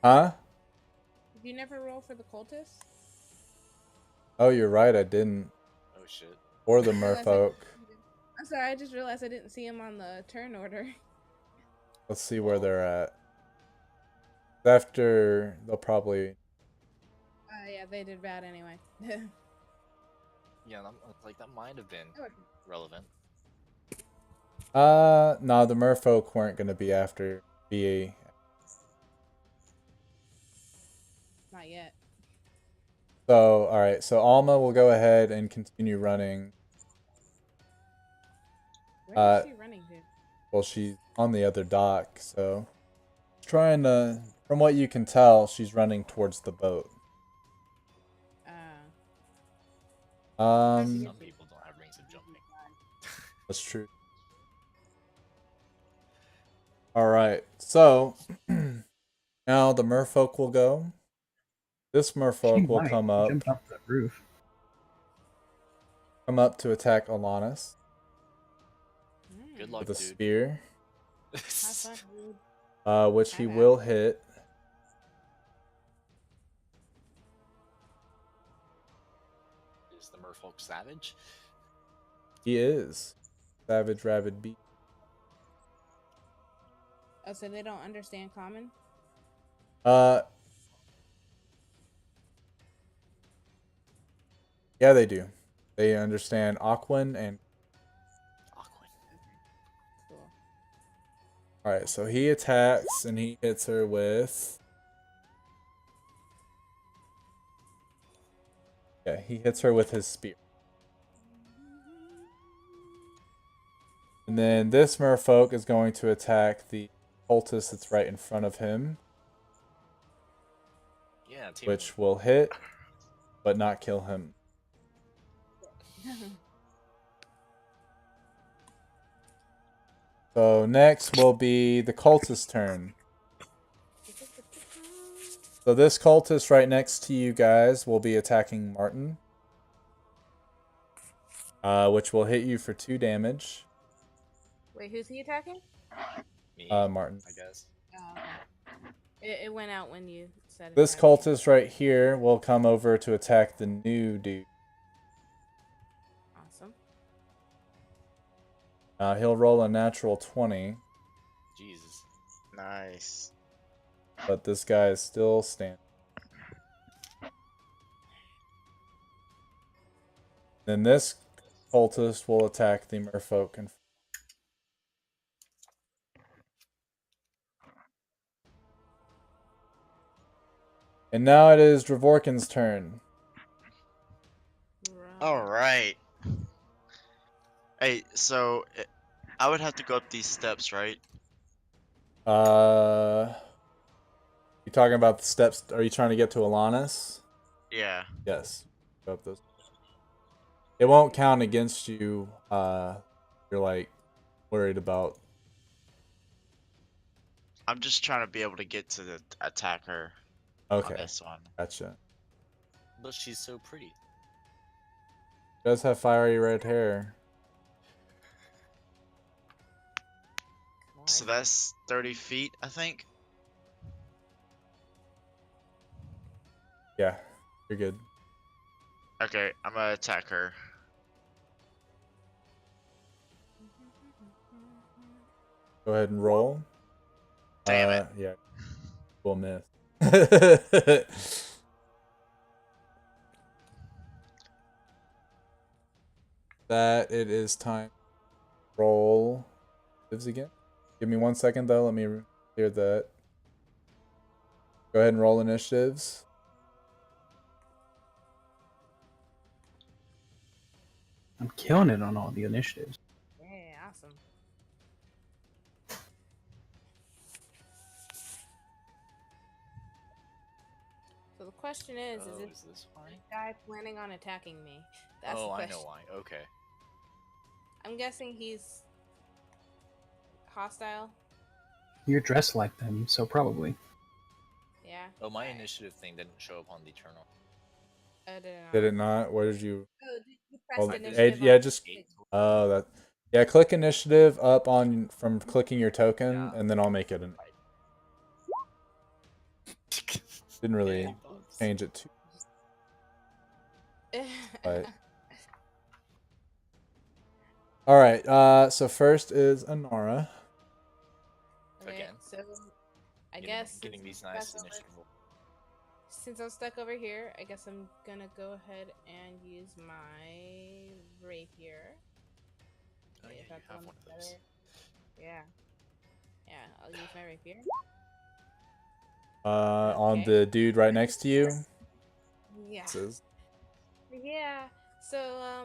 Huh? Did you never roll for the cultists? Oh, you're right. I didn't. Oh shit. Or the I realized merfolk. I'm sorry, I just realized I didn't see him on the turn order. Let's see where they're at. After they'll probably. Yeah, they did bad anyway. Yeah, that might have been relevant. No, the merfolk weren't gonna be after BA. Not yet. So, all right. So Alma will go ahead and continue running. Where is she running to? Well, she's on the other dock, so trying to. From what you can tell, she's running towards the boat. Some people don't have rings of jumping. That's true. All right. So now the merfolk will go. This merfolk will come up. Jumped off the roof. Come up to attack Alanis Good luck, with a dude. spear, Have fun, dude. which he will hit. Is the merfolk savage? He is savage, rabid beast. Oh, so they don't understand common? Yeah, they do. They understand Aquan and. Cool. All right, so he attacks and he hits her with. Yeah, he hits her with his spear. And then this merfolk is going to attack the cultist that's right in front of him. Yeah, which will hit, but not kill him. So next will be the cultist's turn. So this cultist right next to you guys will be attacking Martin. Which will hit you for 2 damage. Wait, who's he attacking? Me, Martin. I guess. Oh, okay. It went out when you said it. This cultist right here will come over to attack the new dude. Awesome. He'll roll a natural 20, Jesus. Nice. but this guy is still standing. Then this cultist will attack the merfolk. And now it is Dravorkin's turn. All right. Hey, so I would have to go up these steps, right? You talking about the steps? Are you trying to get to Alanis? Yeah. Yes. Go up those. It won't count against you. You're like worried about. I'm just trying to be able to get to the attacker Okay, on this one. gotcha. But she's so pretty. She does have fiery red hair. So that's 30 feet, I think. Yeah, you're good. Okay, I'm gonna attack her. Go ahead and roll. Damn it. Yeah, we'll miss. That it is time to roll lives again. Give me 1 second though. Let me clear that. Go ahead and roll initiatives. I'm killing it on all the initiatives. Yeah, awesome. So the question is Oh, if is this why? this guy planning on attacking me? That's the Oh, I question. know why. Okay. I'm guessing he's hostile. You're dressed like them, so probably. Yeah. Oh, my Alright. initiative thing didn't show up on the journal. Did it not? Did it not? Where did you? Oh, did you press Well, initiative? yeah, on just. the- Oh, that. Yeah, click initiative up on from clicking your token, Yeah. and then I'll make it. Didn't really Yay, bugs. change it too. But all right. So first is Anara. Okay, Again. so I guess getting these since nice I'm initiative. since I'm stuck over here, I guess I'm gonna go ahead and use my rapier. Oh Okay, yeah, if you that's have on one of the those. other- Yeah. Yeah, I'll use my rapier. On Okay. the dude right next to you. Yeah. This is Yeah. So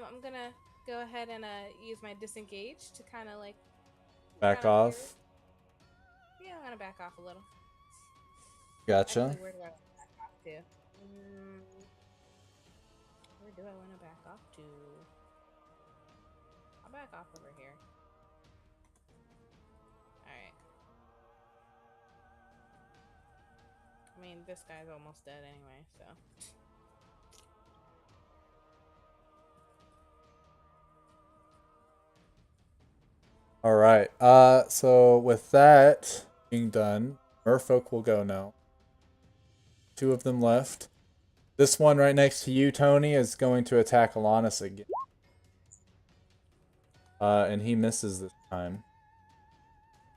I'm gonna go ahead and use my disengage to kind of like back run up here. off. Yeah, I'm gonna back off a little. Gotcha. Actually, where do I want to back off to? Where do I want to back off to? I'll back off over here. Alright. I mean, this guy's almost dead anyway, so. All right. So with that being done, Merfolk will go now. 2 of them left. This one right next to you, Tony, is going to attack Alanis again. And he misses this time.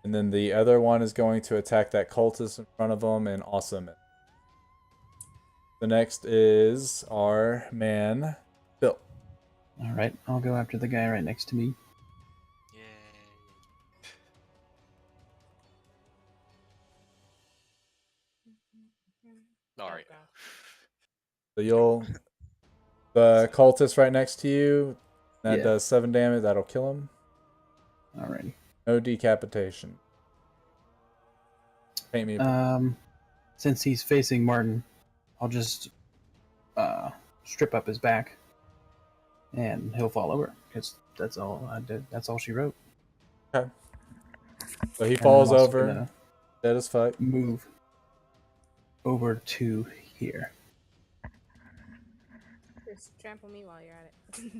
And then the other one is going to attack that cultist in front of him and also miss. The next is our man, Bill. All right, I'll go after the guy right next to me. Yay. All right. So the cultist right next to you, that Yeah. does 7 damage. That'll kill him. Alrighty. No decapitation. Paint me. Since he's facing Martin, I'll just strip up his back, and he'll fall over. Because that's all I did. That's all she wrote. Okay. So he And falls I'm also over, gonna dead as fuck. move over to here. Just trample me while you're at it.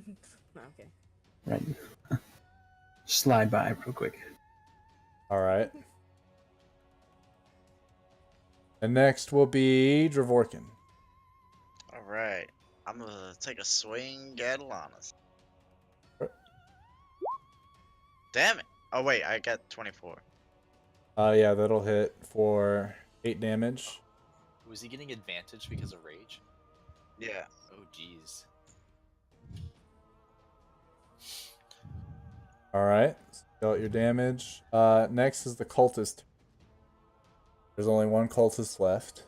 No, okay. Right. Slide by real quick. All right. And next will be Dravorkin. All right. I'm gonna take a swing at Alanis. Damn it! Oh wait, I got 24. Yeah, that'll hit for 8 damage. Was he getting advantage because of rage? Yeah. Oh, jeez. Alright, so you got your damage. Next is the cultist. There's only one cultist left.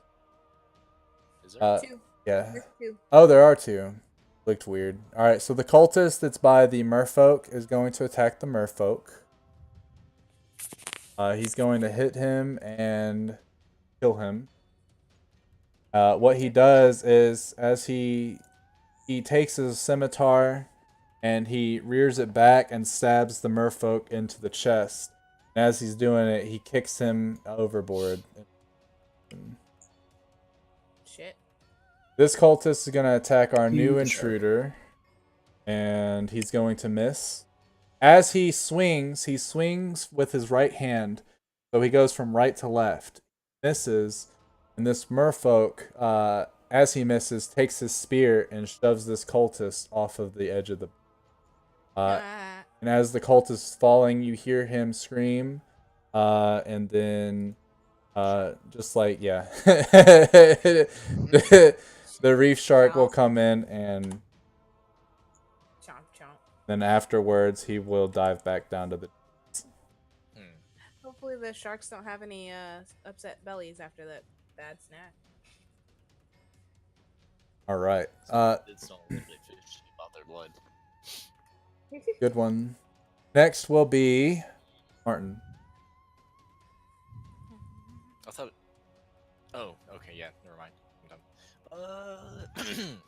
Is there? Two. Yeah. There's two. Oh, there are two. Looked weird. Alright, so the cultist that's by the merfolk is going to attack the merfolk. He's going to hit him and kill him. What he does is, as he takes his scimitar and he rears it back and stabs the merfolk into the chest. And as he's doing it, he kicks him overboard. Shit. This cultist is going to attack our new Huge shark. intruder. And he's going to miss. As he swings with his right hand. So he goes from right to left. Misses. And this merfolk, as he misses, takes his spear and shoves this cultist off of the edge of the... and as the cultist is falling, you hear him scream. And then... just like, yeah. The reef shark will come in and... Chomp chomp. Then afterwards, he will dive back down to the... Hopefully the sharks don't have any upset bellies after that bad snack. Alright. It's not really fish about their blood. Good one. Next will be Martin. I thought. Oh, okay, yeah, never mind. I'm done.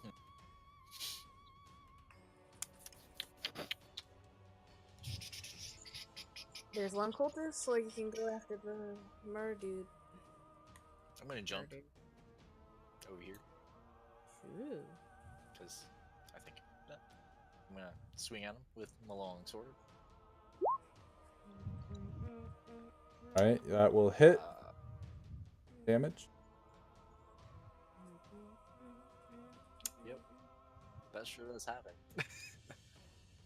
There's one cultist, so you can go after the mer dude. I'm gonna jump over here Ooh. because I think I'm gonna swing at him with my long sword. Alright, that will hit. Damage. Yep, that sure does happen.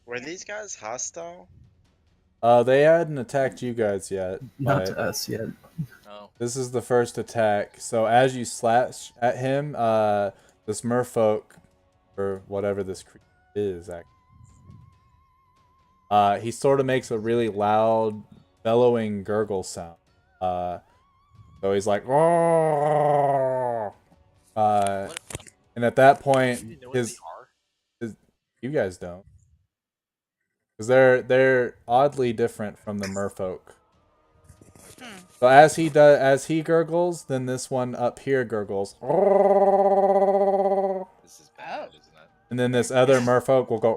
Were these guys hostile? They hadn't attacked you guys yet. Not but to us yet. Oh, this is the first attack. So as you slash at him, this merfolk, or whatever this creature is, actually, he sort of makes a really loud, bellowing gurgle sound. So he's like, "Roar!" what? And at that Do point, you know what they are? you guys don't, because they're oddly different from the merfolk. So as he gurgles, then this one up here gurgles. This is bad, isn't it? And then this other merfolk will go.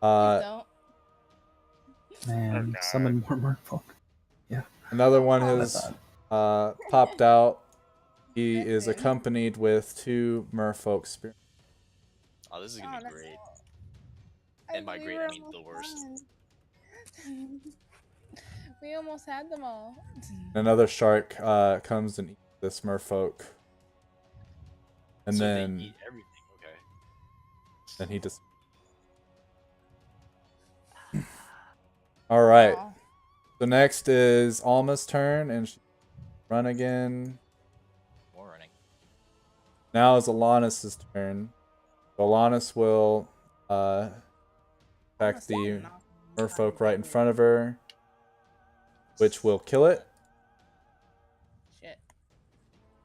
Please don't. Man, God. summon more merfolk. Another one Oh, has popped out. He is Listen. accompanied with 2 merfolk spirits. Oh, this is Oh, gonna be that's- great. I- And by we great, were I mean the worst. almost done. We almost had them all. Another shark comes and eats this merfolk. And So then they eat everything. Okay. then he just. All right. Aw. So next is Alma's turn, and she run again. More running. Now is Alanis' turn. So Alanis will attack Almost the done. merfolk right in front of her, which will kill it. Shit.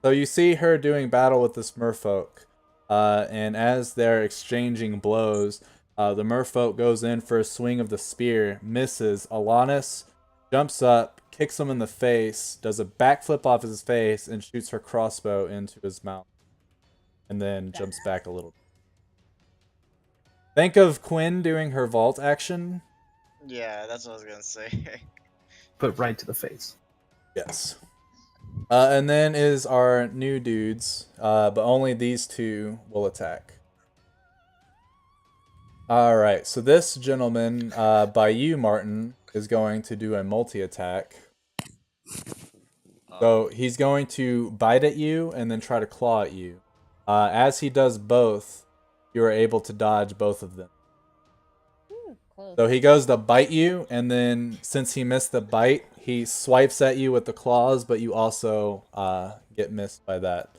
So you see her doing battle with this merfolk, and as they're exchanging blows, the merfolk goes in for a swing of the spear, misses. Alanis jumps up, kicks him in the face, does a backflip off his face, and shoots her crossbow into his mouth, and then jumps back a little. Think of Quinn doing her vault action. Yeah, that's what I was gonna say. Put right to the face. Yes. And then is our new dudes, but only these 2 will attack. Alright, so this gentleman, by you, Martin, is going to do a multi-attack. So he's going to bite at you and then try to claw at you. As he does both, you are able to dodge both of them. close. So he goes to bite you, and then since he missed the bite, he swipes at you with the claws, but you also get missed by that.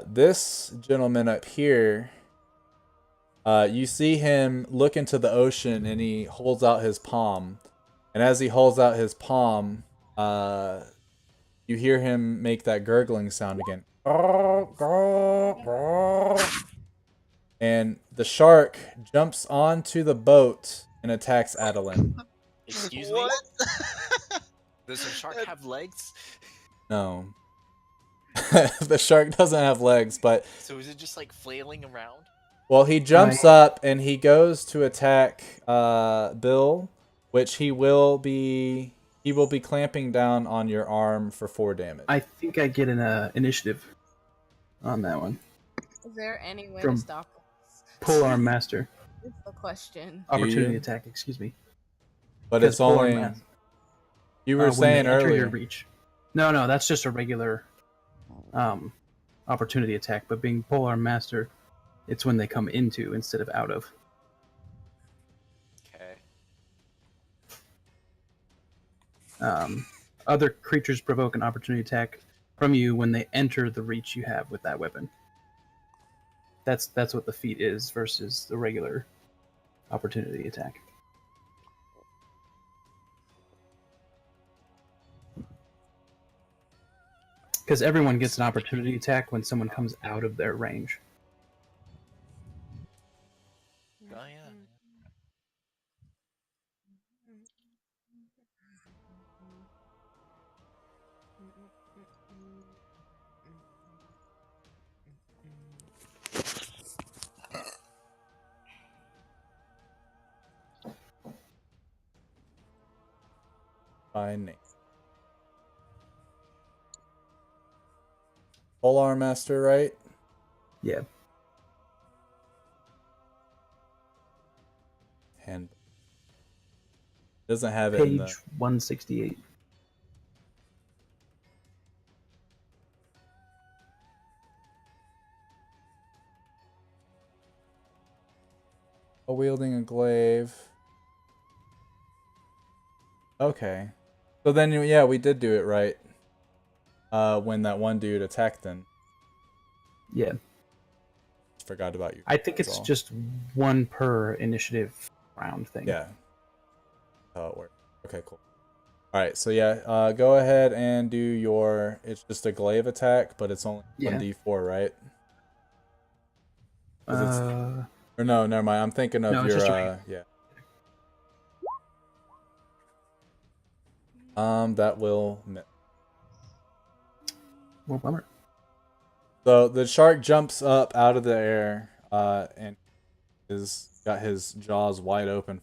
This gentleman up here, you see him look into the ocean, and he holds out his palm. And as he holds out his palm, you hear him make that gurgling sound again. And the shark jumps onto the boat and attacks Adeline. Excuse me? What? Does the shark have legs? No. The shark doesn't have legs, but So is it just like flailing around? well, he jumps up and he goes to attack Bill, which he will be clamping down on your arm for 4 damage. I think I get an initiative on that one. Is there any way From- to stop this? Polearm Master. That's the question. Opportunity you? attack, excuse me. But Because it's only Polearm Master, you were when saying they enter earlier. your reach. No, that's just a regular opportunity attack. But being Polearm Master, it's when they come into instead of out of. Okay. Other creatures provoke an opportunity attack from you when they enter the reach you have with that weapon. That's what the feat is versus the regular opportunity attack. Because everyone gets an opportunity attack when someone comes out of their range. Oh yeah. Fine name. Polearm Master, right? Yeah. And doesn't have it in Page the 168. wielding a glaive. Okay. So then, yeah, we did do it right. When that one dude attacked them. Yeah. Forgot about you. I think That's it's all. just one per initiative round thing. Yeah. How it works. Okay, cool. Alright, so yeah, go ahead and do your... It's just a glaive attack, but it's only Yeah. 1d4, right? 'Cause it's- Uh, Or no, never mind. I'm thinking of No, it's your... just a yeah. That will miss. well, bummer. So the shark jumps up out of the air, and got his jaws wide open.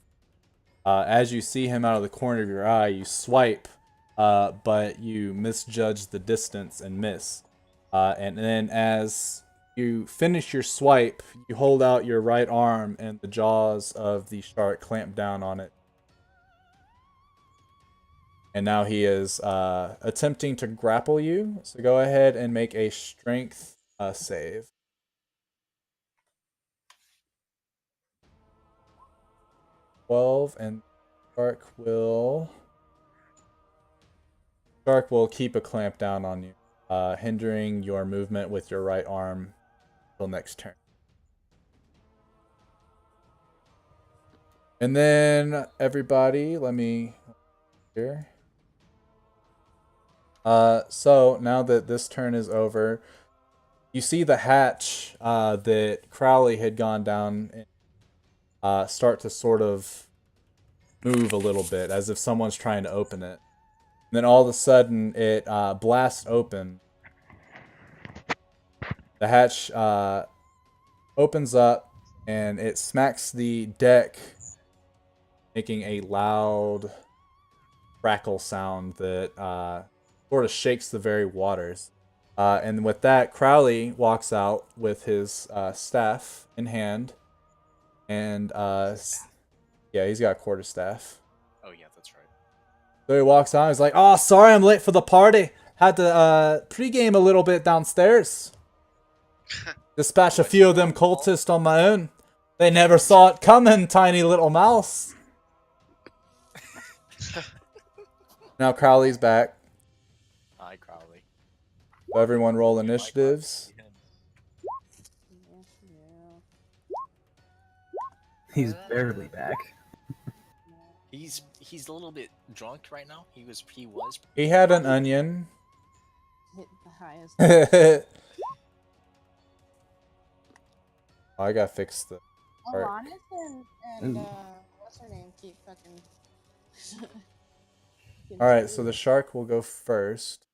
As you see him out of the corner of your eye, you swipe, but you misjudge the distance and miss. And then as you finish your swipe, you hold out your right arm, and the jaws of the shark clamp down on it. And now he is attempting to grapple you. So go ahead and make a strength save. And Shark will keep a clamp down on you, hindering your movement with your right arm until next turn. And then everybody, let me here. So now that this turn is over, you see the hatch that Crowley had gone down and start to sort of move a little bit, as if someone's trying to open it. And then all of a sudden, it blasts open. The hatch opens up, and it smacks the deck, making a loud crackle sound that sort of shakes the very waters. And with that, Crowley walks out with his staff in hand. And yeah, he's got a quarterstaff. Oh yeah, that's right. So he walks out. He's like, "Oh, sorry, I'm late for the party. Had to pregame a little bit downstairs. Dispatch a few of them cultists on my own. They never saw it coming, tiny little mouse. Now Crowley's back. Hi, Crowley. So everyone roll You might not initiatives. see him. He's barely back. He's a little bit drunk right now. He was He had an onion. Hit the highest. I gotta fix the. Alanis and Ooh. what's her name? Keep fucking. Alright, so the shark will go first.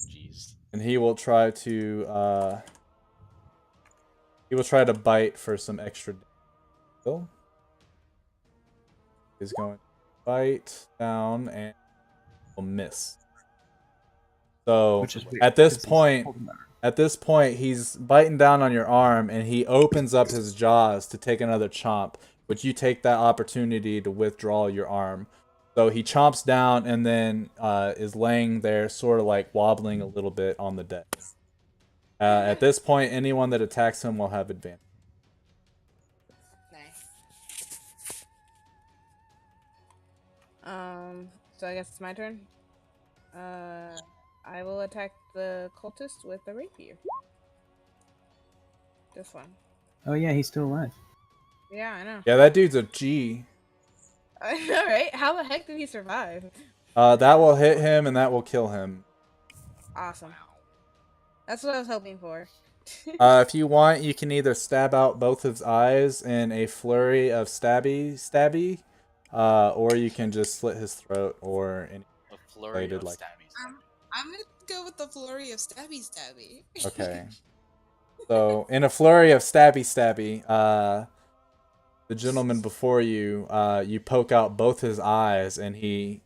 Jeez. And he will try to bite for some extra damage. He's going to bite down and will miss. So Which is weird, at this 'cause he's point, holding our- he's biting down on your arm and he opens up his jaws to take another chomp, but you take that opportunity to withdraw your arm. So he chomps down and then is laying there sort of like wobbling a little bit on the deck. At this point, anyone that attacks him will have advantage. Nice. So I guess it's my turn. I will attack the cultist with a rapier. This one. Oh yeah, he's still alive. Yeah, I know. Yeah, that dude's a G. I know, right? How the heck did he survive? That will hit him and that will kill him. Awesome. That's what I was hoping for. If you want, you can either stab out both his eyes in a flurry of stabby, or you can just slit his throat or any. A flurry of Like- stabbies. I'm gonna go with the flurry of stabby. Okay. So in a flurry of stabby, the gentleman before you, you poke out both his eyes and he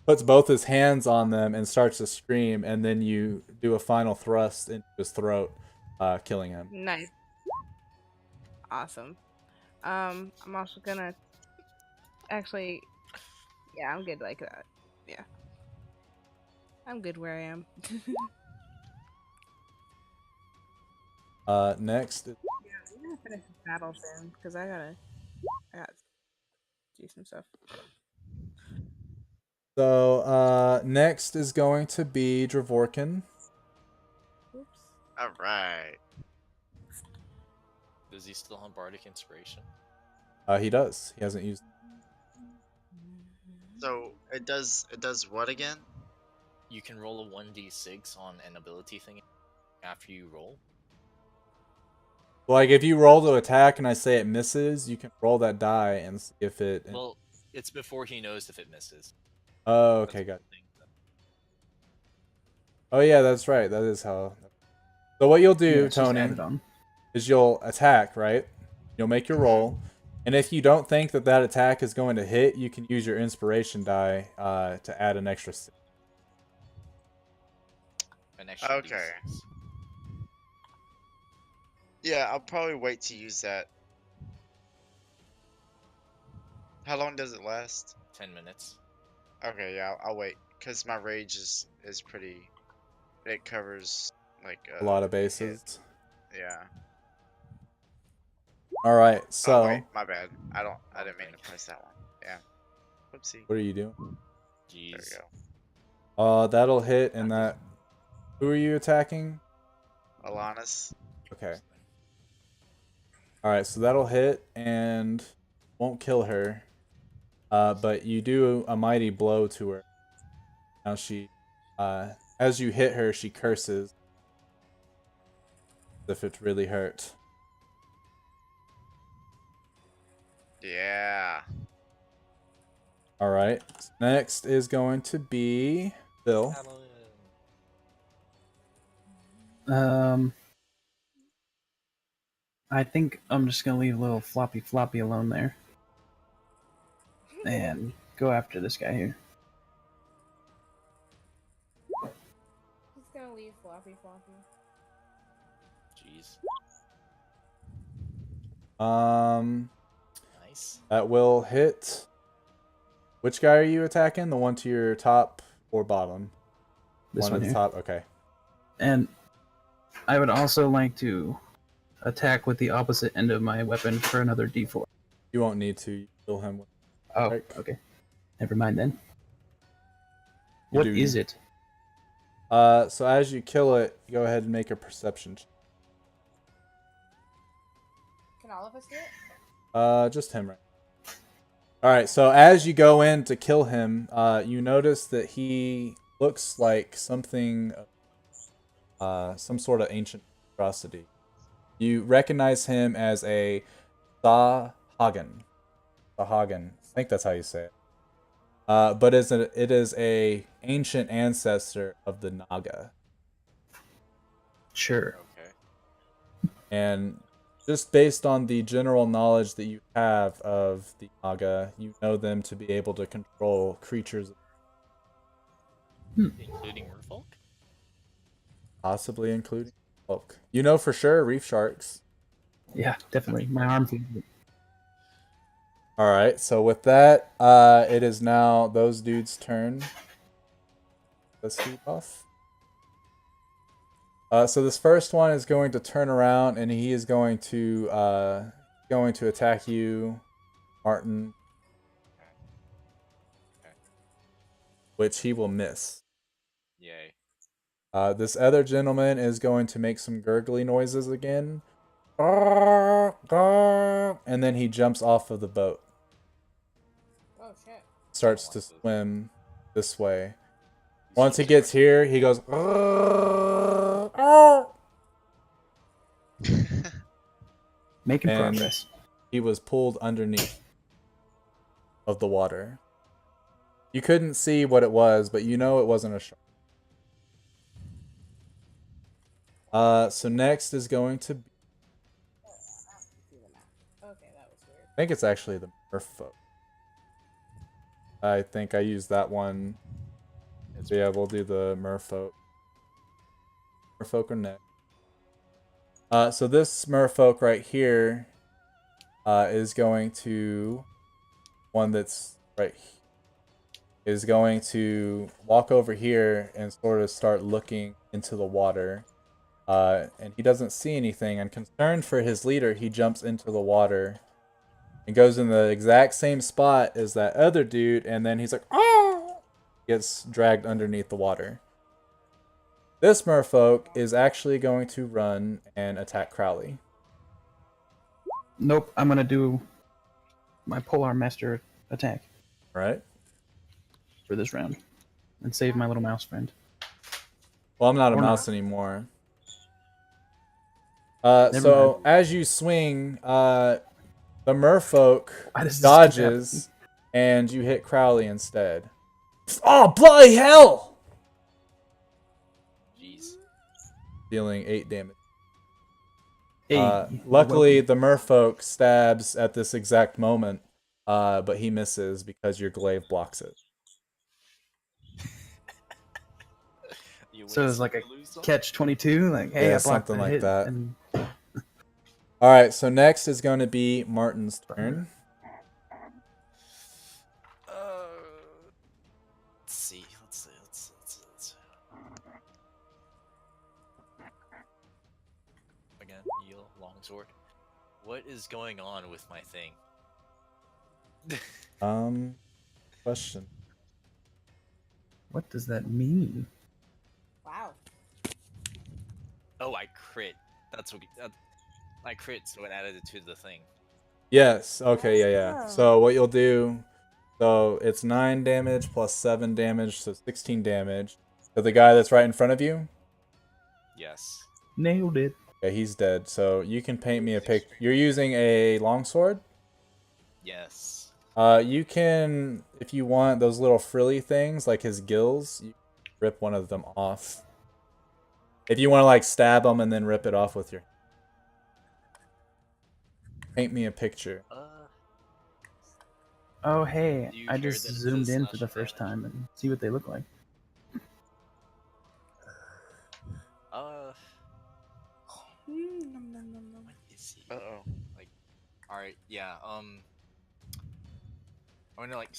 puts both his hands on them and starts to scream, and then you do a final thrust into his throat, killing him. Nice. Awesome. I'm also gonna actually, yeah, I'm good like that. Yeah, I'm good where I am. Next, I'm gonna finish this battle soon because I gotta do some stuff. so next is going to be Dravorkin. Oops. All right. Does he still have bardic inspiration? He does. He hasn't used. So it does what again? You can roll a 1d6 on an ability thing after you roll. Like if you roll to attack and I say it misses, you can roll that die and see if it. Well, it's before he knows if it misses. Oh, That's okay, the got it. thing. Oh yeah, that's right. That is how. So what you'll do, Yeah, it's just Tony, added on. is you'll attack, right? You'll make your roll, and if you don't think that that attack is going to hit, you can use your inspiration die to add an extra. An extra Okay. d6. Yeah, I'll probably wait to use that. How long does it last? 10 minutes. Okay, yeah, I'll wait because my rage is pretty. It covers like A lot of bases. Yeah. All right, Oh so wait, my bad. I didn't mean to press that one. Yeah. Whoopsie. what are you doing? There we Jeez. go. That'll hit, and that. Who are you attacking? Alanis. Okay. All right, so that'll hit and won't kill her, but you do a mighty blow to her. Now she, as you hit her, she curses, as if it really hurt. Yeah. All right. Next is going to be Bill. I think I'm just gonna leave little floppy alone there, and go after this guy here. He's gonna leave Floppy. Jeez. Nice. That will hit. Which guy are you attacking? The one to your top or bottom? This one one at the here. top. Okay. And I would also like to attack with the opposite end of my weapon for another d4. You won't need to. You kill him with Oh, strike. okay. Never mind then. You What do is need- it? So as you kill it, go ahead and make a perception check. Can all of us do it? Just him, right? All right. So as you go in to kill him, you notice that he looks like something, some sort of ancient atrocity. You recognize him as a Sahagan. Sahagan. I think that's how you say it. But it is a ancient ancestor of the Naga. Sure. Okay. And just based on the general knowledge that you have of the Naga, you know them to be able to control creatures, Including merfolk? possibly including folk. You know for sure reef sharks. Yeah, definitely. My arm feels it. All right, so with that, it is now those dudes' turn. Let's keep off. So this first one is going to turn around and he is going to attack you, Martin, Okay. which he will miss. Yay. This other gentleman is going to make some gurgly noises again. And then he jumps off of the boat. Oh shit. Starts to swim this way. Once he gets here, he goes. Making And progress. he was pulled underneath of the water. You couldn't see what it was, but you know it wasn't a shark. So next is going to be, Okay, that was weird. I think it's actually the merfolk. I think I used that one. Yeah, we'll do the merfolk. Merfolk are next. So this merfolk right here is going to one that's right here, is going to walk over here and sort of start looking into the water. And he doesn't see anything. And concerned for his leader, he jumps into the water and goes in the exact same spot as that other dude. And then he's like, oh! Gets dragged underneath the water. This merfolk is actually going to run and attack Crowley. Nope, I'm gonna do my Polar Master attack Right? for this round and save my little mouse friend. Well, I'm not a Or mouse not. anymore. Never So mind. as you swing, the merfolk Why does this keep dodges, and you hit Crowley instead. Oh, bloody hell! Jeez. Dealing 8 damage. Hey, Luckily, welcome. the merfolk stabs at this exact moment, but he misses because your glaive blocks it. You win So it's some, like a you lose some? catch-22. Like, hey, Yeah, I blocked something the like hit. that. And All right, so next is going to be Martin's turn. Let's see. Let's see. Again, Yeel, longsword. What is going on with my thing? Question. what does that mean? Wow. Oh, I crit. That's what. I crit, so it added it to the thing. Yes. Okay. Yeah. Oh. So what you'll do, so it's 9 damage plus 7 damage, so 16 damage. So the guy that's right in front of you, Yes. Nailed it. yeah, he's dead. So you can paint me a pic. You're using a longsword. Yes. You can, if you want those little frilly things like his gills, you can rip one of them off. If you want to like stab him and then rip it off with your, paint me a picture. Oh, hey, Do you I care just that it zoomed says in for the slashing first damage? time and see what they look like. What is he? Uh-oh. Like, all right, yeah. I'm gonna like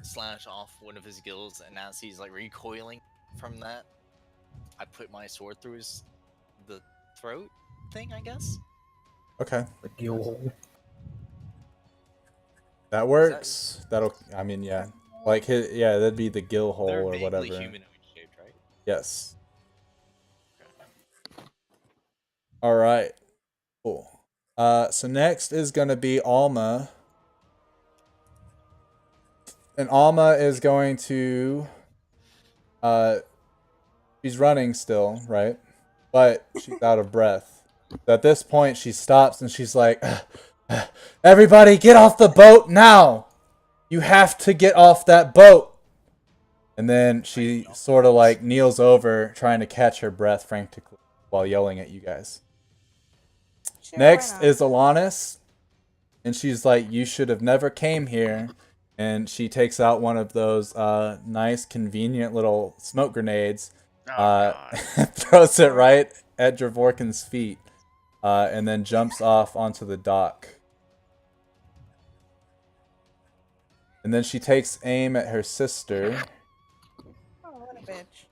slash off one of his gills, and as he's like recoiling from that, I put my sword through the throat thing, I guess. Okay, The gill hole. that works. That'll. I mean, yeah. Like yeah, that'd be the gill hole They're or vaguely whatever. humanoid shaped, right? Yes. All right. Cool. So next is gonna be Alma, and Alma is going to. She's running still, right? But she's out of breath. So at this point, she stops and she's like, "Everybody, get off the boat now! You have to get off that boat!" And then she sort of like kneels over, trying to catch her breath frantically while yelling at you guys. Sure, Next why not? is Alanis, and she's like, "You should have never came here." And she takes out one of those nice, convenient little smoke grenades, Oh god. throws it right at Dravorkin's feet, and then jumps off onto the dock. And then she takes aim at her sister, Oh, what a bitch.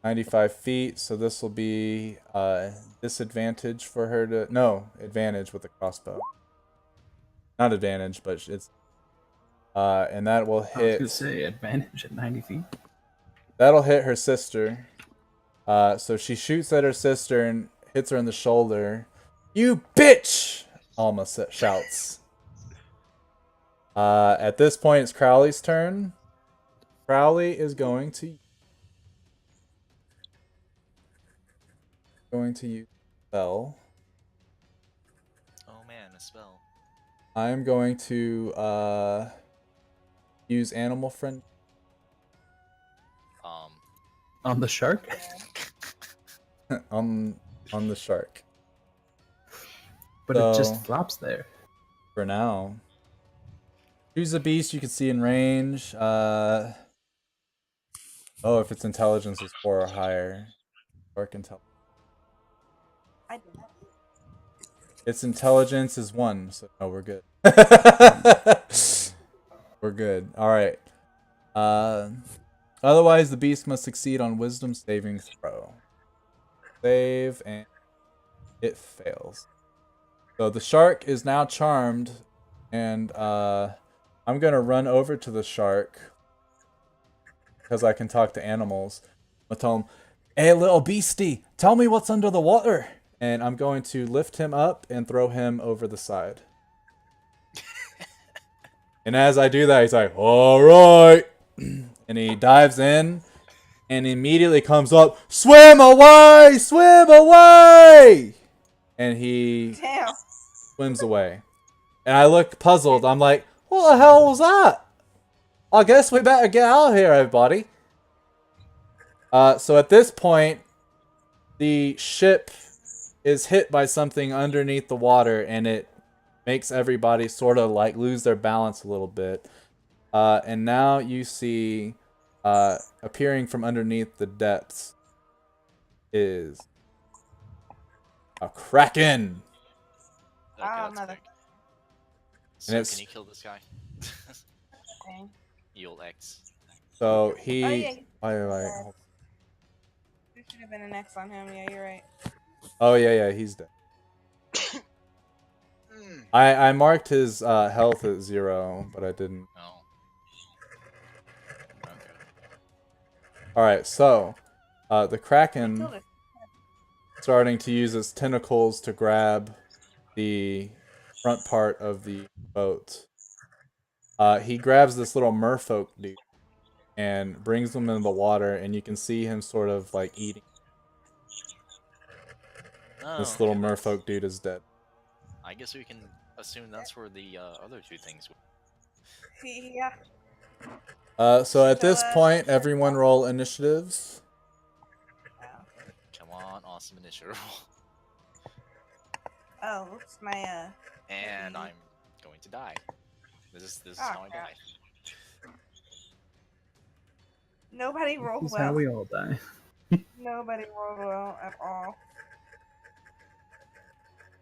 95 feet. So this will be disadvantage for her to advantage with the crossbow. Not advantage, but it's and that will I was hit. gonna say advantage at 90 feet. That'll hit her sister. So she shoots at her sister and hits her in the shoulder. "You bitch!" Alma shouts. At this point, it's Crowley's turn. Crowley is going to use spell. Oh man, a spell. I am going to use animal friend. On the shark? on the shark. But So, it just flops there. For now. Choose a beast you can see in range. If its intelligence is 4 or higher. Shark intelligence. I did that. Its intelligence is 1, so no, we're good. We're good. Alright. Otherwise, the beast must succeed on wisdom saving throw. Save, and it fails. So the shark is now charmed, and I'm going to run over to the shark because I can talk to animals. I'll tell him, "Hey, little beastie, tell me what's under the water." And I'm going to lift him up and throw him over the side. And as I do that, he's like, "All right." And he dives in and immediately comes up, "Swim away! Swim away!" And he Damn. swims away. And I look puzzled. I'm like, "What the hell was that? I guess we better get out of here, everybody." So at this point, the ship is hit by something underneath the water, and it makes everybody sort of like lose their balance a little bit. And now you see appearing from underneath the depths is a kraken. Okay, Ah, that's mother. big. So it's- can you kill this guy? Dang. You'll X. So he. Oh, yeah. Wait. There should have been an X on him. Yeah, you're right. Oh yeah, he's dead. I marked his health at 0, but I didn't. Oh. Okay. All right, so the I kraken killed it. starting to use its tentacles to grab the front part of the boat. He grabs this little merfolk dude and brings him into the water, and you can see him sort of like eating. Oh, This little okay, merfolk dude is dead. I guess we can assume that's where the other two things were. Yeah. So at this So, point, everyone roll initiatives. Come on, awesome initiative. Oh, oops, my And I'm going to die. This is Oh, how I crap. die. Nobody rolled This is well. how we all die. Nobody rolled well at all.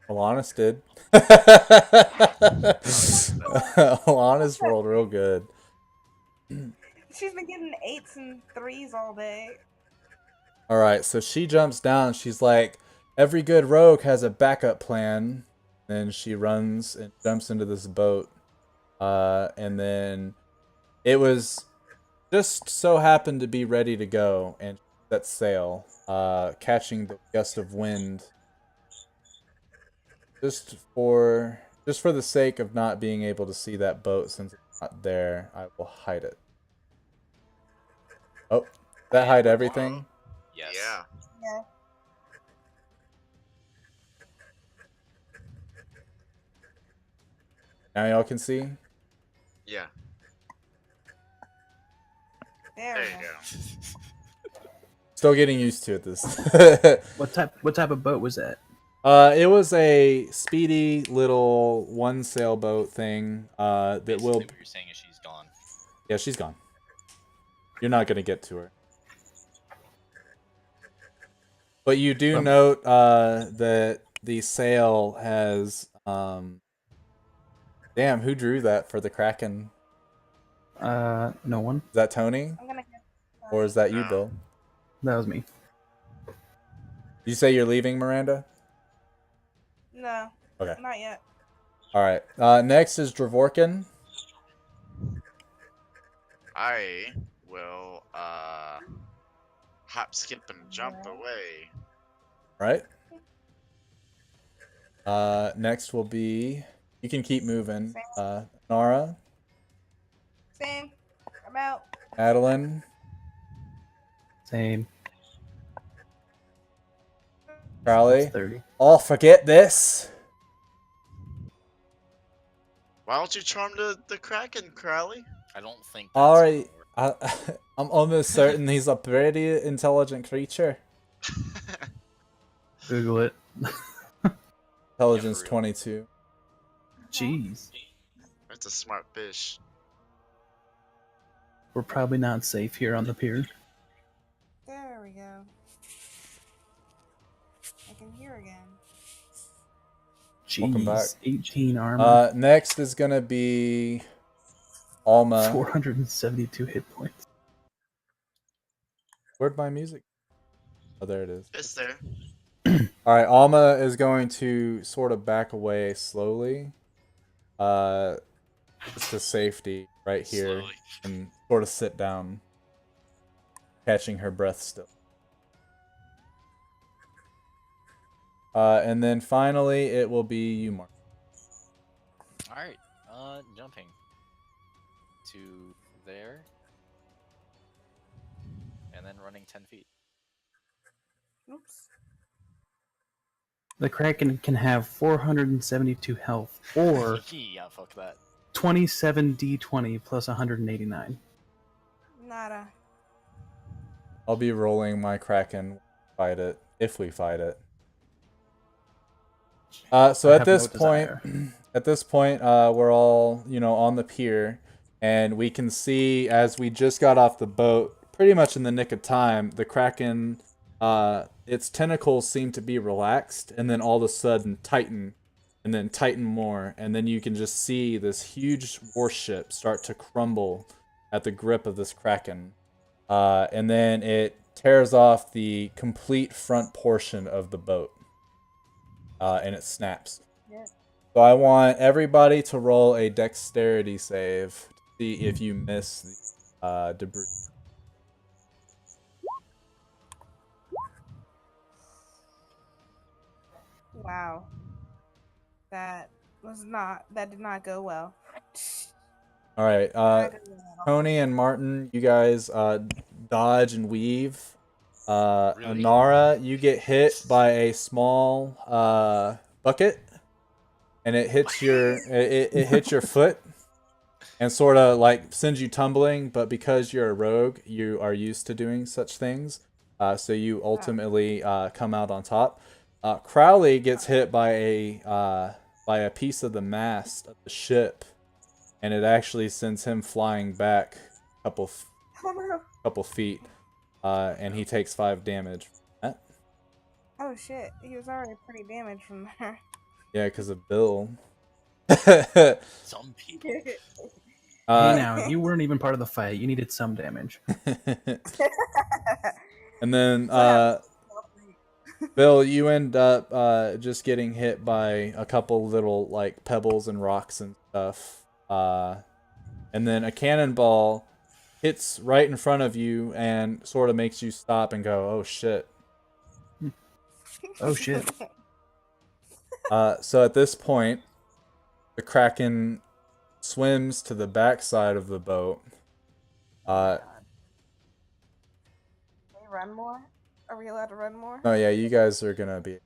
Alanis did. Alanis rolled real good. She's been getting 8s and 3s all day. All right, so she jumps down. She's like, every good rogue has a backup plan. Then she runs and jumps into this boat. And then it was just so happened to be ready to go and set sail, catching the gust of wind. Just for the sake of not being able to see that boat since it's not there, I will hide it. Oh, that hide everything? Yes. Yeah. Yeah. Now y'all can see? Yeah. There There we you go. go. Still getting used to it this. What type of boat was that? It was a speedy little one sailboat thing. That Basically, will. what you're saying is she's gone. Yeah, she's gone. You're not gonna get to her. But you do note that the sail has Damn, who drew that for the Kraken? No one. Is that Tony? I'm gonna get. Or is that you, No. Bill? That was me. You say you're leaving, Miranda? No. Okay. Not yet. Alright. Next is Dravorkin. I will hop, skip, and jump Yeah. away. Right? Next will be... You can keep moving. Nara. Same. I'm out. Adeline. Same. Crowley. That's 30. Oh, forget this! Why don't you charm the Kraken, Crowley? I don't think. That's Alright. gonna work. I'm almost certain he's a pretty intelligent creature. Google it. Intelligence real. 22. Jeez. That's a smart fish. We're probably not safe here on the pier. There we go. I can hear again. Jeez. Welcome back. 18 armor. Next is gonna be Alma. 472 hit points. Where'd my music? Oh, there it is. It's there. Alright, Alma is going to sort of back away slowly. Just to safety right here. Slowly. And sort of sit down. Catching her breath still. And then finally it will be you, Mark. All right. Jumping to there, and then running 10 feet. Oops. The Kraken can have 472 health, or Yeah, fuck that. 27 d20 plus 189. Nada. I'll be rolling my Kraken when we fight it, if we fight it. So I at have this no point, desire. we're all, on the pier, and we can see as we just got off the boat, pretty much in the nick of time, the Kraken, its tentacles seem to be relaxed, and then all of a sudden tighten, and then tighten more, and then you can just see this huge warship start to crumble at the grip of this Kraken. And then it tears off the complete front portion of the boat. And it snaps. Yeah. So I want everybody to roll a dexterity save to see if you miss the debris. Wow. That did not go well. All right. Not good at all. Tony and Martin, you guys dodge and weave. Really? Anara, you get hit by a small bucket, and it hits it hits your foot, and sort of like sends you tumbling. But because you're a rogue, you are used to doing such things, so you ultimately come out on top. Crowley gets hit by a piece of the mast of the ship, and it actually sends him flying back a Oh no. couple feet. And he takes 5 damage from that. Oh shit. He was already pretty damaged from there. Yeah, because of Bill. Some people. Hey now, you weren't even part of the fight. You needed some damage. And then Bill, you end up just getting hit by a couple little like pebbles and rocks and stuff. And then a cannonball hits right in front of you and sort of makes you stop and go, "Oh shit." Oh shit. So at this point, the Kraken swims to the backside of the boat. Can we run more? Are we allowed to run more? Oh yeah, you guys are gonna be.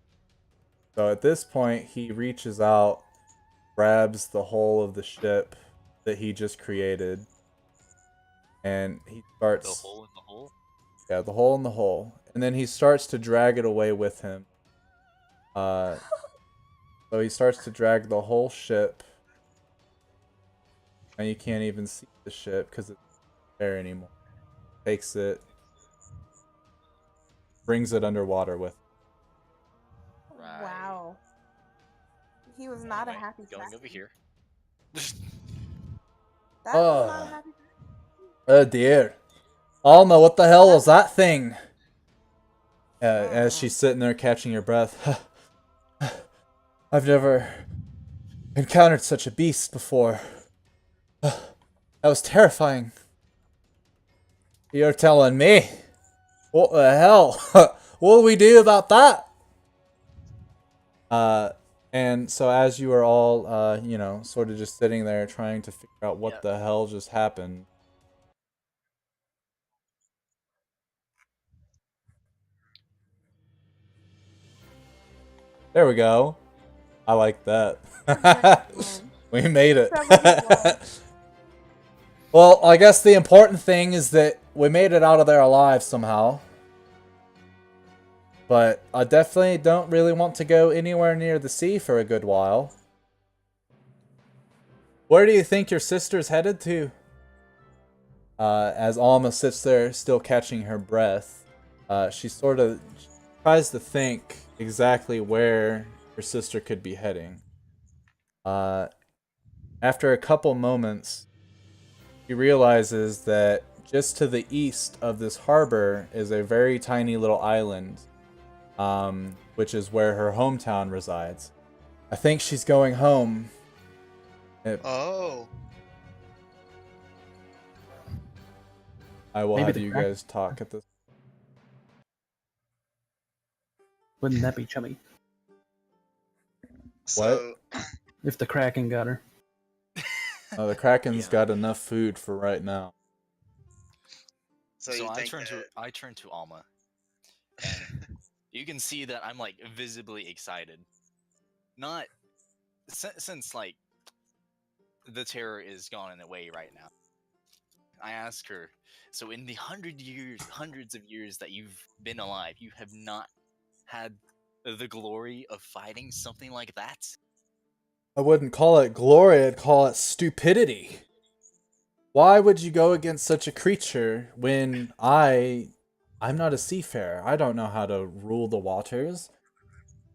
So at this point, he reaches out, grabs the hull of the ship that he just created, and he starts. The hole in the hole. Yeah, the hole in the hole, and then he starts to drag it away with him. So he starts to drag the whole ship, and you can't even see the ship because it's not there anymore. Takes it, brings it underwater with him. Right. Wow. He was not a Anyway, happy going Kraken. over here. That was not a happy Oh dear. Alma, what the hell was that thing? As she's sitting there catching her breath. I've never encountered such a beast before. That was terrifying. You're telling me? What the hell? What do we do about that? And so as you are all, you know, sort of just sitting there trying to figure out what the hell just happened. There we go. I like that. We made it. Well, I guess the important thing is that we made it out of there alive somehow. But I definitely don't really want to go anywhere near the sea for a good while. Where do you think your sister's headed to? As Alma sits there still catching her breath, she sort of tries to think exactly where her sister could be heading. After a couple moments, she realizes that just to the east of this harbor is a very tiny little island, which is where her hometown resides. I think she's going home. Oh. I will Maybe have the you crack- guys talk at this. Wouldn't that be chummy? So, If the Kraken got her. The Kraken's Yeah. got enough food for right now. so So you I think turn that... to Alma, and you can see that I'm like visibly excited. Not since like the terror is gone away right now. I ask her, so in the hundreds of years that you've been alive, you have not had the glory of fighting something like that? I wouldn't call it glory, I'd call it stupidity. Why would you go against such a creature when I'm not a seafarer? I don't know how to rule the waters.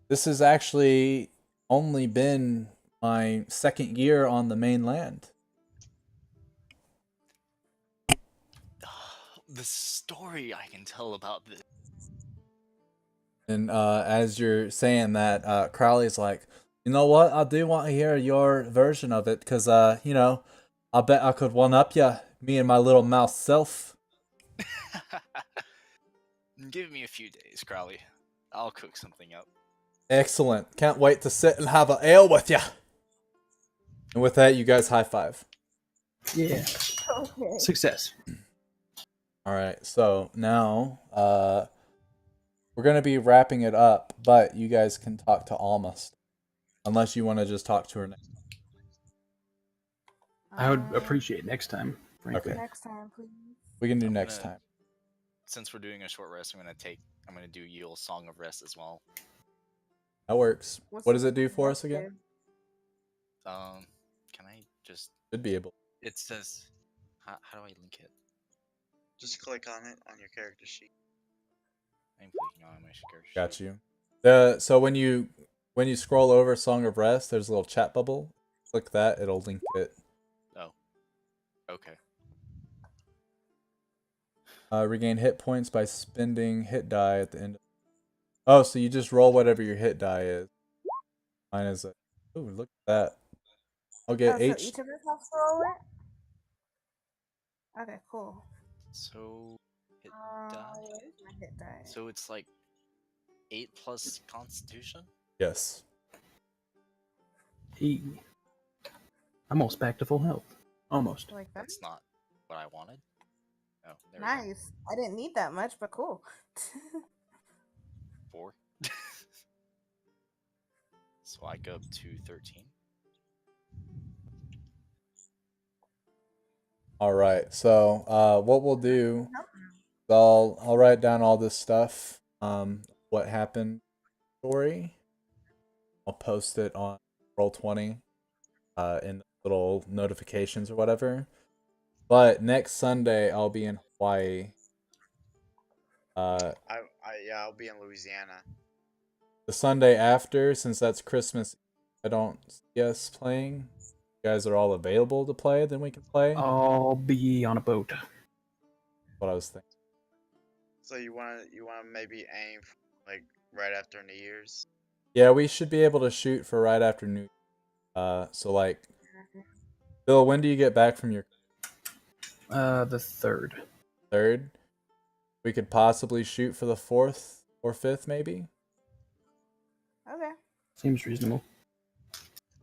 This has actually only been my second year on the mainland. The story I can tell about this. And as you're saying that, Crowley's like, you know what? I do want to hear your version of it because, you know, I bet I could one up ya, me and my little mouse self. Give me a few days, Crowley. I'll cook something up. Excellent. Can't wait to sit and have an ale with ya. And with that, you guys high five. Yeah. Okay. Success. All right. So now, we're gonna be wrapping it up, but you guys can talk to Alma, unless you want to just talk to her next. I would appreciate next time, frankly. Okay. Next time, please. We can do I'm next gonna- time. Since we're doing a short rest, I'm gonna do Yule's Song of Rest as well. That works. What's What does the- it do for what's us again? Can I just? Should be able. It says, how do I link it? Just click on it on your character sheet. I'm clicking on my character. Got you. So when you scroll over Song of Rest, there's a little chat bubble. Click that, it'll link it. Oh. Okay. Regain hit points by spending hit die at the end. Oh, so you just roll whatever your hit die is. Mine is a. Ooh, look at that. I'll get Oh, so H. each of us have to roll it? Okay, cool. So hit die. Where's my hit die? So it's like 8 plus Constitution. Yes. Hey. I'm almost back to full health. Almost. Like that? That's not what I wanted. Oh, there we go. Nice. I didn't need that much, but cool. 4. So I go up to 13. All right. So, what we'll do, I'll write down all this stuff. What happened, story. I'll post it on Roll20, in the little notifications or whatever. But next Sunday I'll be in Hawaii. I'll be in Louisiana. The Sunday after, since that's Christmas, I don't see us playing. You guys are all available to play, then we can play. I'll be on a boat. That's what I was thinking. So you wanna maybe aim for, like right after New Year's? Yeah, we should be able to shoot for right after New. So like, Bill, when do you get back from your The 3rd. 3rd? We could possibly shoot for the 4th or 5th, maybe. Okay. Seems reasonable.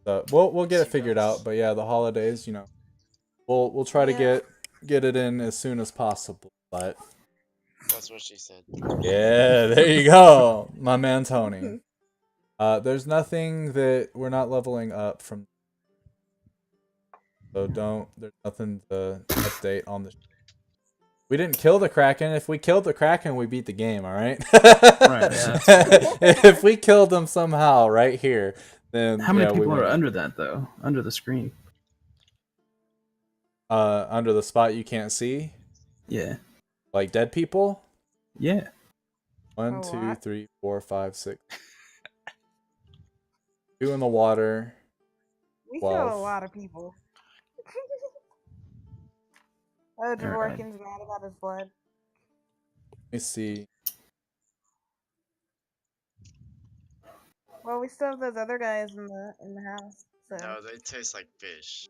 So we'll get it figured Seagulls. out. But yeah, the holidays, we'll try to Yeah. get it in as soon as possible. But That's what she said. yeah, there you go, my man Tony. There's nothing that we're not leveling up from. So there's nothing to update on the. We didn't kill the Kraken. If we killed the Kraken, we beat the game, alright? Right, yeah, that's If we killed them somehow right here, then How many yeah, we people are win. under that, though? Under the screen? Under the spot you can't see? Yeah. Like dead people? Yeah. 1, A 2, lot. 3, 4, 5, 6. 2 in the water. We killed a 12. lot of people. Oh, Alright. Dvorkin's mad about his blood. Let me see. Well, we still have those other guys in the house. So No, they taste like fish.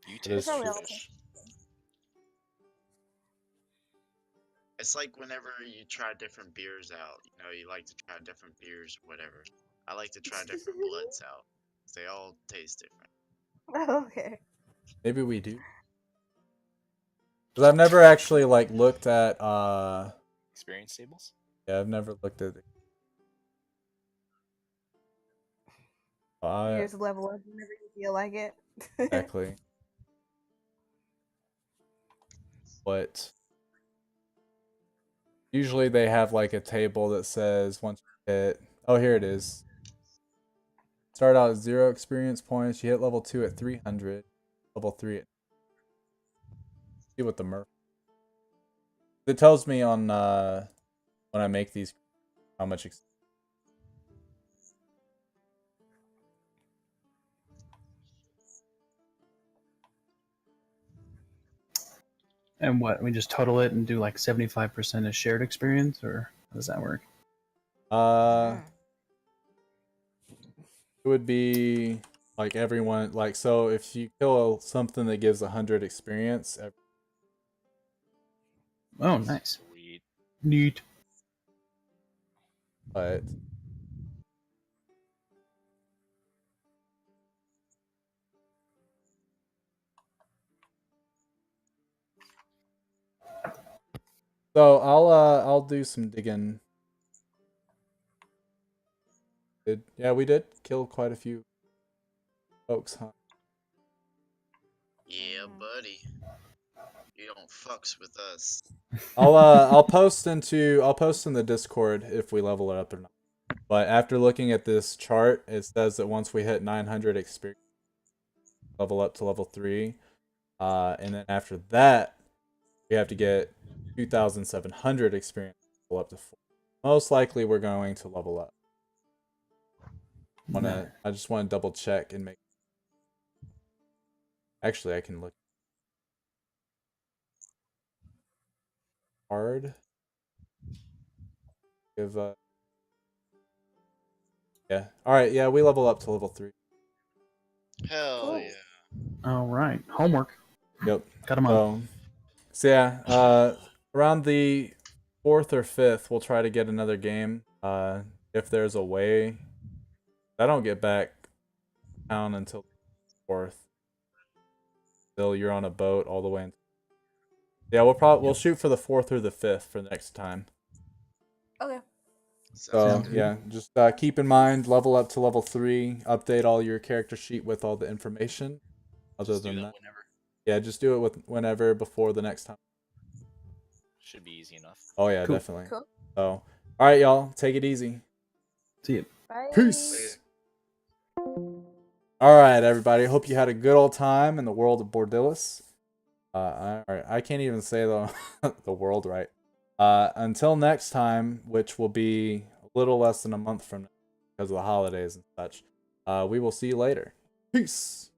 You It is taste true. fish. It's like whenever you try different beers out. You know, you like to try different beers, whatever. I like to try different bloods out. They all taste different. Okay. Maybe we do. Because I've never actually like looked at Experience tables? yeah, I've never looked at it. You just level up whenever you feel like it. Exactly. What usually they have like a table that says once you hit, oh, here it is. Start out at 0 experience points. You hit level 2 at 300. Level 3 at. See what the Murph. It tells me on when I make these how much. And what? We just total it and do like 75% as shared experience, or how does that work? It would be like everyone like so if you kill something that gives 100 experience. Oh, nice. Sweet. Neat. But so I'll do some digging. Yeah, we did kill quite a few folks, huh? Yeah, buddy. You don't fucks with us. I'll post in the Discord if we level it up or not. But after looking at this chart, it says that once we hit 900 experience, level up to level 3. And then after that, we have to get 2,700 experience to level up to 4. Most likely, we're going to level up. I just want to double check and make. Actually, I can look. Hard. Give Yeah. All right. Yeah, we level up to level 3. Hell Cool. yeah. All right. Homework. Yep. Got him on. So yeah, around the 4th or 5th, we'll try to get another game. If there's a way, I don't get back town until 4th. Still, you're on a boat all the way. Yeah, we'll shoot for the 4th or the 5th for next time. Okay. So Sounds good. yeah, just keep in mind, level up to level 3. Update all your character sheet with all the information. Other Just do than that that, whenever. yeah, just do it with whenever before the next time. Should be easy enough. Oh yeah, Cool. definitely. Cool. So, all right, y'all, take it easy. See you. Bye. Peace. All right, everybody. Hope you had a good old time in the world of Bordilis. I can't even say the the world right. Until next time, which will be a little less than a month from now because of the holidays and such. We will see you later. Peace.